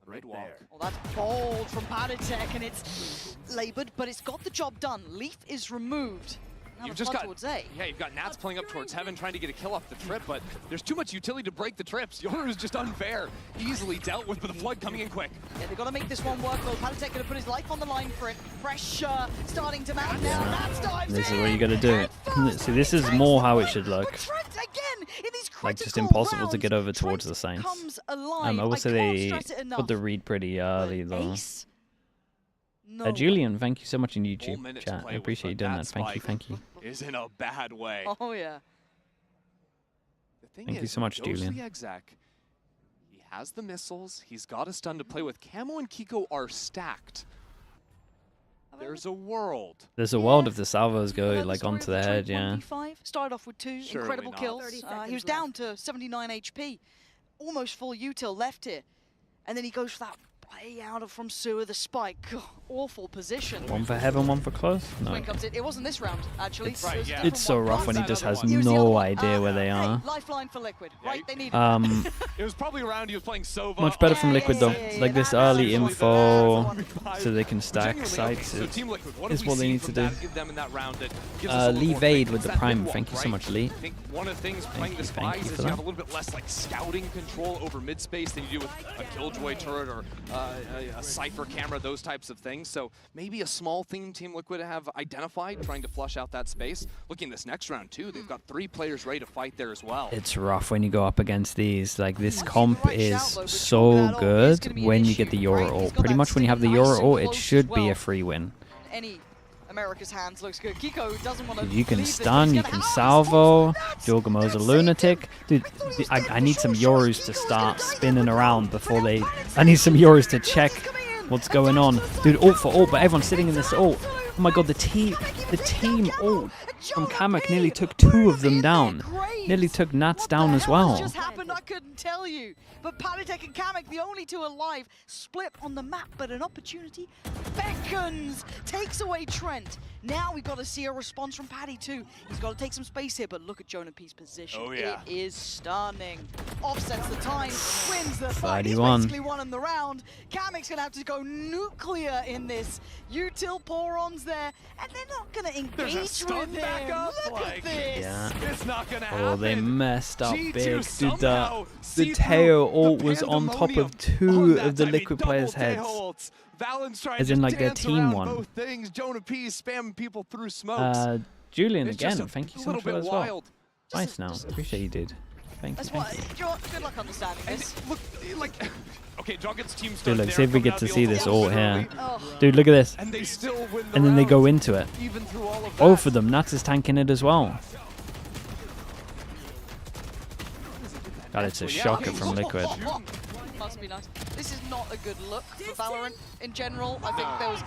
Right walk. Well, that's bold from Padatech, and it's labored, but it's got the job done. Leaf is removed. You've just got, you've got Nats playing up towards Heaven, trying to get a kill off the trip, but there's too much utility to break the trips. Yoru is just unfair. Easily dealt with the Flood coming in quick. Yeah, they've got to make this one work, though. Padatech going to put his life on the line for it. Pressure starting to mount now. Nats dives This is what you got to do. See, this is more how it should look. Like, just impossible to get over towards the signs. I will say they put the read pretty early, though. Julian, thank you so much in YouTube chat. I appreciate you doing that. Thank you. Is in a bad way. Oh yeah. Thank you so much, Julian. He has the missiles. He's got a stun to play with. Camo and Kiko are stacked. There's a world. There's a world if the salvos go like onto the head, yeah. Started off with 2 incredible kills. He was down to 79 HP, almost full util left here, and then he goes for that play out of from Sewer, the spike. Awful position. One for Heaven, one for close? No. It wasn't this round, actually. It's so rough when he just has no idea where they are. Lifeline for Liquid, right? They need it was probably around he was playing Sova. Much better from Liquid though. Like this early info so they can stack sites is what they need to do. Lee Vade with the Prime. Thank you so much, Lee. I think one of the things playing the Spies is you have a little bit less like scouting control over mid-space than you do with a Killjoy turret or a Cypher camera, those types of things. So maybe a small theme Team Liquid have identified, trying to flush out that space. Looking this next round too, they've got 3 players ready to fight there as well. It's rough when you go up against these. Like this comp is so good when you get the Yoru ult. Pretty much when you have the Yoru ult, it should be a free win. America's hands looks good. Kiko doesn't want to. You can stun, you can salvo. Jorgamo's a lunatic. Dude, I need some Yorus to start spinning around before they... I need some Yorus to check what's going on. Dude, ult for ult, but everyone's sitting in this ult. Oh my god, the team ult from Kamek nearly took 2 of them down. Nearly took Nats down as well. What just happened, I couldn't tell you. But Palitek and Kamek, the only 2 alive, split on the map, but an opportunity beckons, takes away Trent. Now we've got to see a response from Paddy too. He's got to take some space here, but look at Jonah P's position. Oh, yeah. It is stunning. Offsets the time, wins the fight. 31. He's basically won the round. Kamek's going to have to go nuclear in this. Util Poron's there, and they're not going to engage with him. Look at this. Yeah. It's not gonna happen. Oh, they messed up G2 big. Dude, somehow the Teo ult was on top of 2 of the Liquid players' heads. As in, like, their team one. Both things. Jonah P is spamming people through smokes. Julian, It's again, just thank you a so much for little that bit as well. wild. Nice now. Appreciate you, dude. Thank you. Thank you. Good luck understanding this. Look, like, okay, Jugget's team Dude, started look, there, see if we coming get out to the see ult this early, ult here. Oh. Dude, look at this. And they still win the And then they round, go into it. even through all of Both that. of them. Nats is tanking it as well. God, it's a shocker from Liquid. Must be nice. This is not a good look for Valorant in general. I think there was,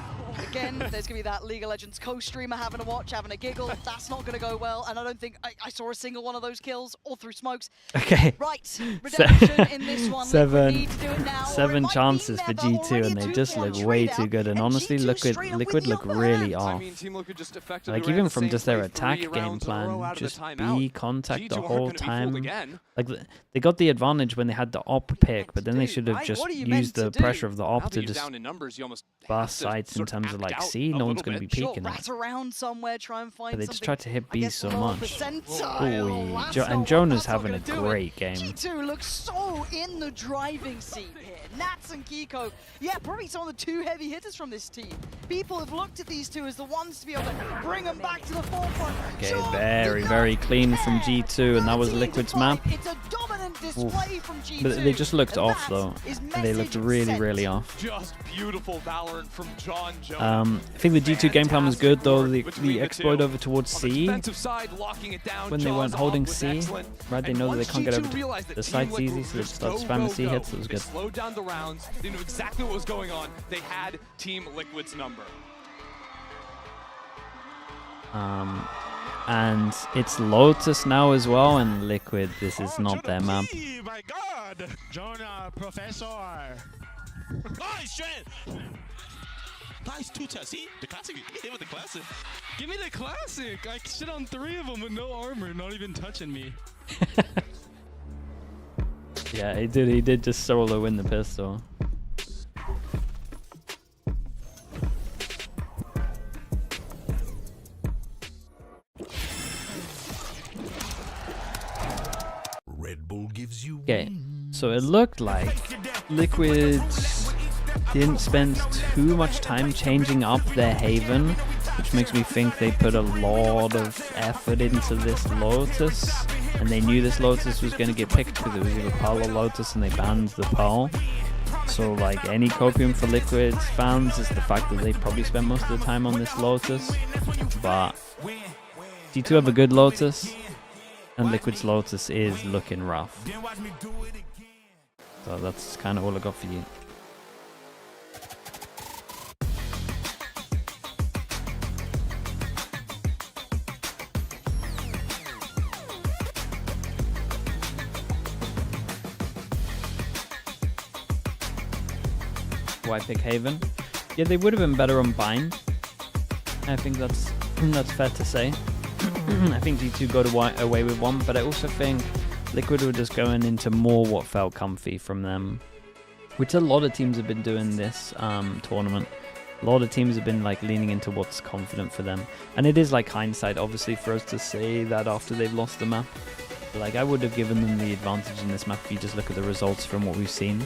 again, there's going to be that League of Legends co-streamer having a watch, having a giggle. That's not going to go well, and I don't think I saw a single one of those kills, all through smokes. Okay. Right, redemption in this one. Liquid need to do it now, or it 7 might chances be for never. G2, Already and a they just 2-1 look way trade too out, good. And honestly, G2 Liquid straight up with the look upper really hand. off. I mean, Team Liquid just effectively Like, ran even the from same just their play attack 3 game rounds in a row plan, out of the just timeout. be contact G2 the aren't whole gonna be fooled time. again. Like, they got the advantage when they had the op pick, but then they should have Right, just what are you meant used the to do? pressure of the Now op that to you're just down in numbers, you almost bust have to sites in sort of terms of act like out C. a No one's little going to be bit. Sure, peeking it. Rat around somewhere, try and find But they just something, tried to hit I B guess, so lower much. percentile. Ooh, That's and not Jonah's that's not having a gonna do it. great game. G2 looks so in the driving seat here. Nats and Kiko, yeah, probably some of the 2 heavy hitters from this team. People have looked at these 2 as the ones to be able to bring them back to the forefront. Okay, very clean from G2, and that was Liquid's map. It's a dominant display from G2. But they just looked and off though. And they looked really off. Just beautiful Valorant from John Jones. I think the G2 game plan was good though. The exploit over towards C Side, locking it down, when they weren't Jaws holding off was C, excellent. right? They And know that they once can't get G2 over to realized that the Team side's Liquid easy, so they were just start go, spamming go, C go. hits. That was They good. slowed down the rounds. They knew exactly what was going on. They had Team Liquid's number. And it's Lotus now as well, and Liquid, this is not their map. My God, Jonah, Professor. Nice, Trent. Nice 2-test. See, the classic. Give me hit with the classic. Give me the classic. I shit on 3 of them with no armor, not even touching me. Yeah, he did just solo win the pistol. Red Bull gives you Okay, so it looked like Liquid didn't spend too much time changing up their Haven, which makes me think they put a lot of effort into this Lotus, and they knew this Lotus was going to get picked because it was either Pearl or Lotus, and they banned the Pearl. So like any copium for Liquid fans is the fact that they probably spent most of the time on this Lotus, but G2 have a good Lotus, and Liquid's Lotus is looking rough. So that's kind of all I got for you. Why pick Haven? Yeah, they would have been better on Bind. I think that's fair to say. I think G2 got away with one, but I also think Liquid were just going into more what felt comfy from them, which a lot of teams have been doing this tournament. A lot of teams have been like leaning into what's confident for them, and it is like hindsight, obviously, for us to say that after they've lost the map. Like I would have given them the advantage in this map if you just look at the results from what we've seen.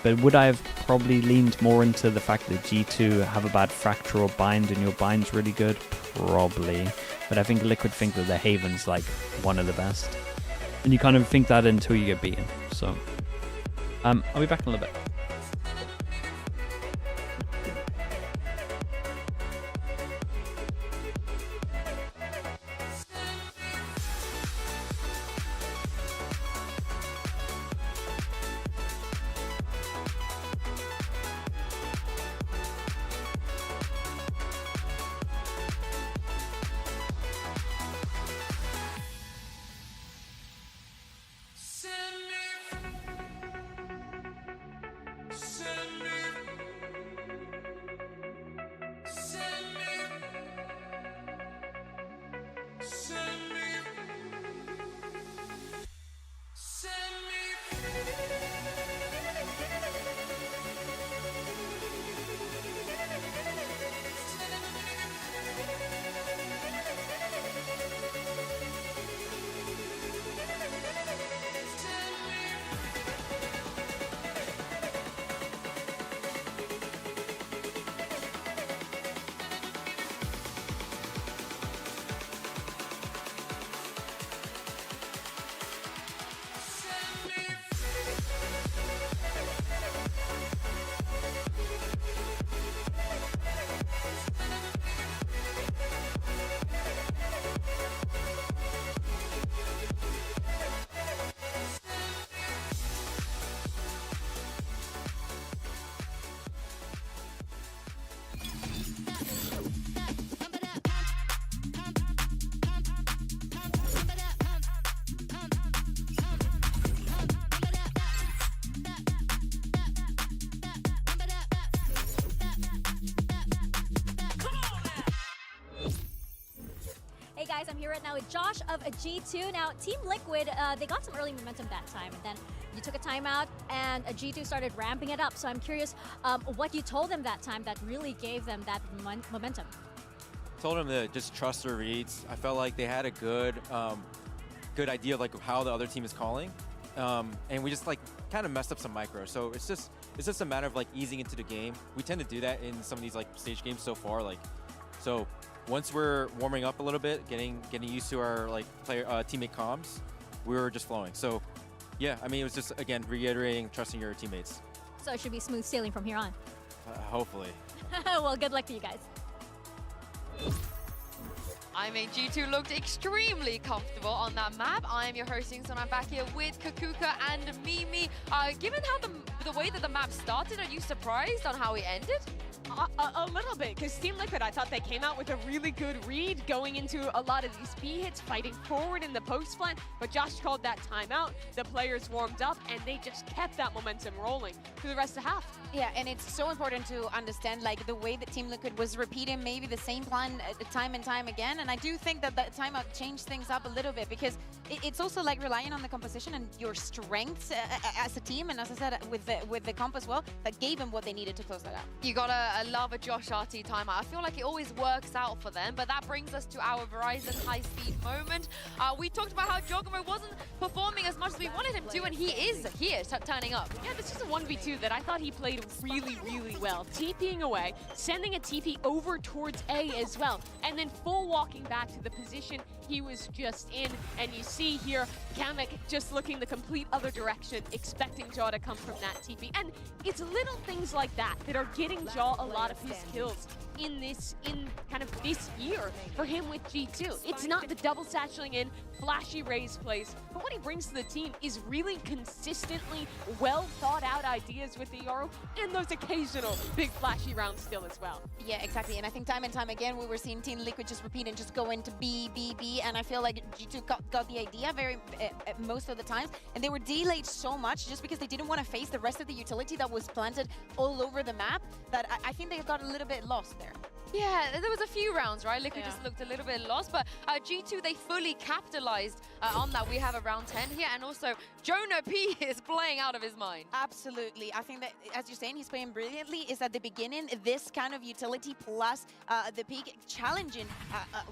But would I have probably leaned more into the fact that G2 have a bad fracture or bind and your bind's really good? Probably. But I think Liquid think that their Haven's like one of the best. And you kind of think that until you get beaten. So, I'll be back in a little bit. here right now with Josh of G2. Now, Team Liquid, they got some early momentum that time, and then you took a timeout, and G2 started ramping it up. So I'm curious what you told them that time that really gave them that momentum. Told them to just trust their reads. I felt like they had a good idea of like how the other team is calling, and we just like kind of messed up some micro. So it's just a matter of like easing into the game. We tend to do that in some of these like stage games so far. So once we're warming up a little bit, getting used to our like teammate comms, we were just flowing. So yeah, I mean it was just again reiterating trusting your teammates. So it should be smooth sailing from here on. Hopefully. Well, good luck to you guys. I mean, G2 looked extremely comfortable on that map. I am your hosting, so I'm back here with Kakuka and Mimi. Given how the way that the map started, are you surprised on how it ended? A little bit, because Team Liquid, I thought they came out with a really good read going into a lot of these B hits, fighting forward in the post flank, but Josh called that timeout. The players warmed up, and they just kept that momentum rolling through the rest of the half. Yeah, and it's so important to understand like the way that Team Liquid was repeating maybe the same plan time and time again, and I do think that that timeout changed things up a little bit, because it's also like relying on the composition and your strengths as a team, and as I said, with the comp as well, that gave them what they needed to close that out. You gotta love a Josh RT timeout. I feel like it always works out for them, but that brings us to our Verizon high-speed moment. We talked about how Jogamo wasn't performing as much as we wanted him to, and he is here turning up. Yeah, this is a 1v2 that I thought he played really, really well. TPing away, sending a TP over towards A as well, and then full walking back to the position he was just in. And you see here, Kamek just looking the complete other direction, expecting Jaw to come from that TP. And it's little things like that that are getting Jaw a lot of his kills in kind of this year for him with G2. It's not the double satcheling in, flashy raise plays, but what he brings to the team is really consistently well thought out ideas with the Yoru and those occasional big flashy rounds still as well. Yeah, exactly. And I think time and time again we were seeing Team Liquid just repeat and just go into B, and I feel like G2 got the idea most of the times, and they were delayed so much just because they didn't want to face the rest of the utility that was planted all over the map, that I think they got a little bit lost there. Yeah, there was a few rounds, right? Liquid just looked a little bit lost, but G2, they fully capitalized on that. We have a round 10 here, and also Jonah P is playing out of his mind. Absolutely. I think that, as you're saying, he's playing brilliantly. Is at the beginning, this kind of utility plus the peak challenging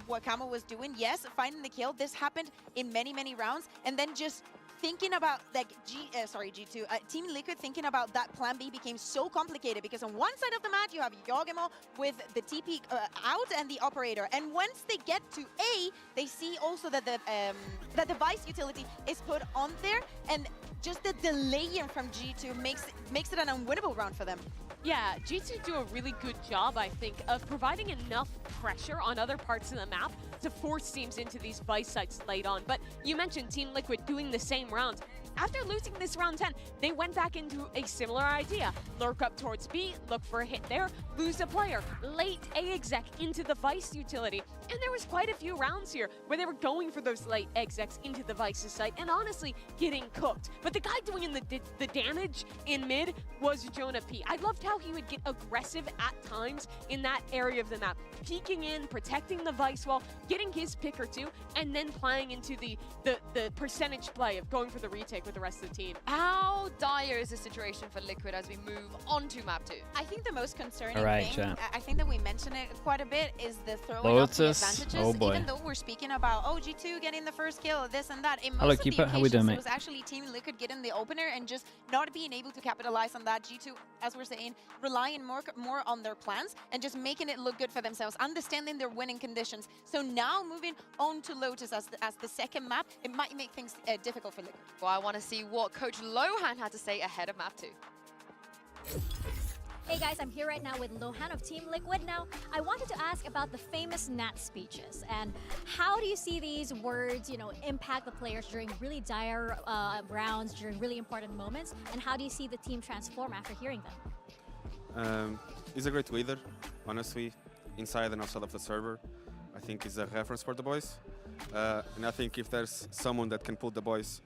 what Kamo was doing. Yes, finding the kill. This happened in many, many rounds, and then just thinking about like G2, Team Liquid thinking about that plan B became so complicated, because on one side of the map you have Yogemo with the TP out and the operator, and once they get to A, they see also that the device utility is put on there, and just the delaying from G2 makes it an unwinnable round for them. Yeah, G2 do a really good job, I think, of providing enough pressure on other parts of the map to force teams into these Vice sites late on. But you mentioned Team Liquid doing the same rounds. After losing this round 10, they went back into a similar idea. Lurk up towards B, look for a hit there, lose a player, late A exec into the Vice utility. And there was quite a few rounds here where they were going for those late execs into the Vice's site and honestly getting cooked. But the guy doing the damage in mid was Jonah P. I loved how he would get aggressive at times in that area of the map, peeking in, protecting the Vice wall, getting his pick or two, and then playing into the percentage play of going for the retake with the rest of the team. How dire is the situation for Liquid as we move on to map 2? I think the most concerning Alright, thing, chat. I think that we mentioned it quite a bit, is the throwing Lotus. off the advantages. Oh boy. Even though we're speaking about G2 getting the first kill, this and that, in most Hello, of Keeper. the How we doing, occasions, mate? it was actually Team Liquid getting the opener and just not being able to capitalize on that. G2, as we're saying, relying more on their plans and just making it look good for themselves, understanding their winning conditions. So now moving on to Lotus as the second map, it might make things difficult for Liquid. Well, I want to see what Coach Lohan had to say ahead of map 2. Hey guys, I'm here right now with Lohan of Team Liquid. Now, I wanted to ask about the famous Nat speeches, and how do you see these words, impact the players during really dire rounds, during really important moments, and how do you see the team transform after hearing them? It's a great leader, honestly, inside and outside of the server. I think it's a reference for the boys, and I think if there's someone that can pull the boys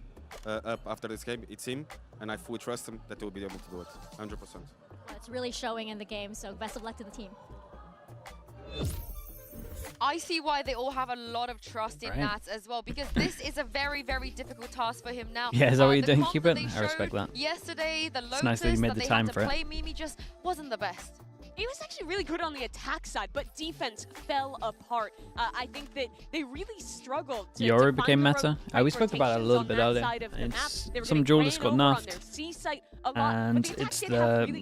up after this game, it's him, and I fully trust him that he will be able to do it, 100%. Well, it's really showing in the game, so best of luck to the team. I see why they all have a lot of trust in Nats as well, because this is a very, very difficult task for him now. Yeah, is that what you're doing, Cupid? I respect that. Yesterday, the Lotus nice that you made that the they time had for to it. play Mimi just wasn't the best. He was actually really good on the attack side, but defense fell apart. I think that they really struggled to Yoru find became the meta. We spoke about it a little bit earlier. Some duelists got nerfed, and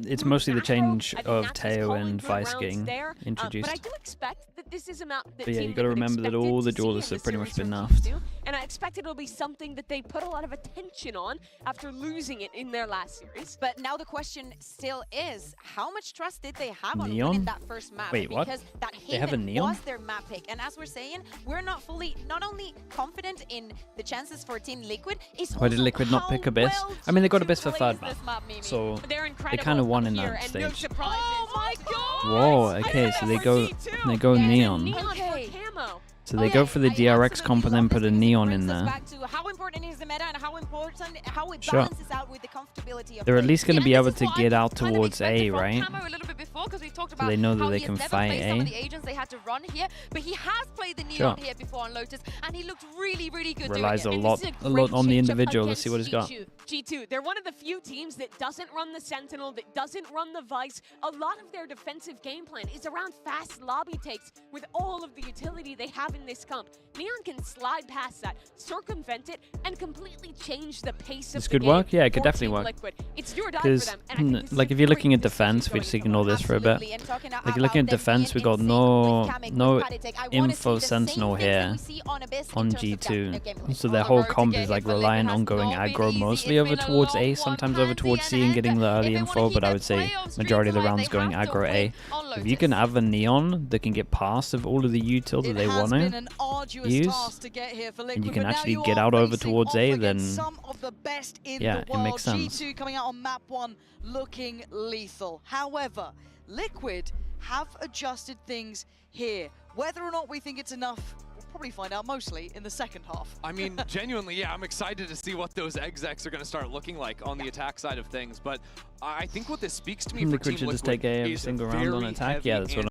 it's mostly the change of Teo and Vice getting introduced. But I do expect that this is a map that But yeah, you got to remember that all the duelists have pretty much been nerfed. And I expect it'll be something that they put a lot of attention on after losing it in their last series. But now the question still is, how much trust did they have on Neon? winning that first map? Wait, what? Because that They have a Haven Neon? was their map pick. And as we're saying, we're not only confident in the chances for Team Liquid, it's Why did also Liquid not how pick Abyss? well I mean, they got G2 Abyss for plays third map, this map, Mimi. so They're they incredible kind of won in here, that and no stage. surprises. Oh my god! Whoa, okay, so they go neon. Okay. Camo. So they go for the DRX comp and then put a neon in there. Back to how important is the meta and how important how it Sure. balances out with the comfortability of They're at play. least going to be able to get out towards A, right? Camo a little bit before, because we talked So about they know that how they he can has never fight played some of A. the agents they had to run here, but he has played the Neon Sure. here before on Lotus, and he looked really, really good Relies a doing it. lot on the individual. Let's see what he's got. G2, they're one of the few teams that doesn't run the Sentinel, that doesn't run the Vice. A lot of their defensive game plan is around fast lobby takes with all of the utility they have in this comp. Neon can slide past that, circumvent it, and completely change the pace This of the could game work? Yeah, it could for definitely Team work. Liquid. It's your die for Because, them, and I think this is like, a if you're great looking at decision defense, we going just into ignore this for a bit. Absolutely, and talking Like, you're about looking at them defense, we being got in sync no with Kamek, no with Patty. I wanna info see the sentinel same things that here we see on Abyss in on terms of G2. gameplay. So their whole comp is like reliant on going aggro, mostly over towards A, sometimes over towards C and getting the early info, but I would say majority of the rounds going aggro A. If you can have a neon that can get past of all of the util that they want to use, and you can actually get out over towards A, then some of the best in yeah, the world. it makes sense. G2 coming out on map 1 looking lethal. However, Liquid have adjusted things here. Whether or not we think it's enough, we'll probably find out mostly in the second half. I mean, genuinely, yeah, I'm excited to see what those execs are going to start looking like on the attack side of things. But I think what this speaks to me for Liquid Team should just Liquid take A every is single round on very attack. Yeah, heavy that's what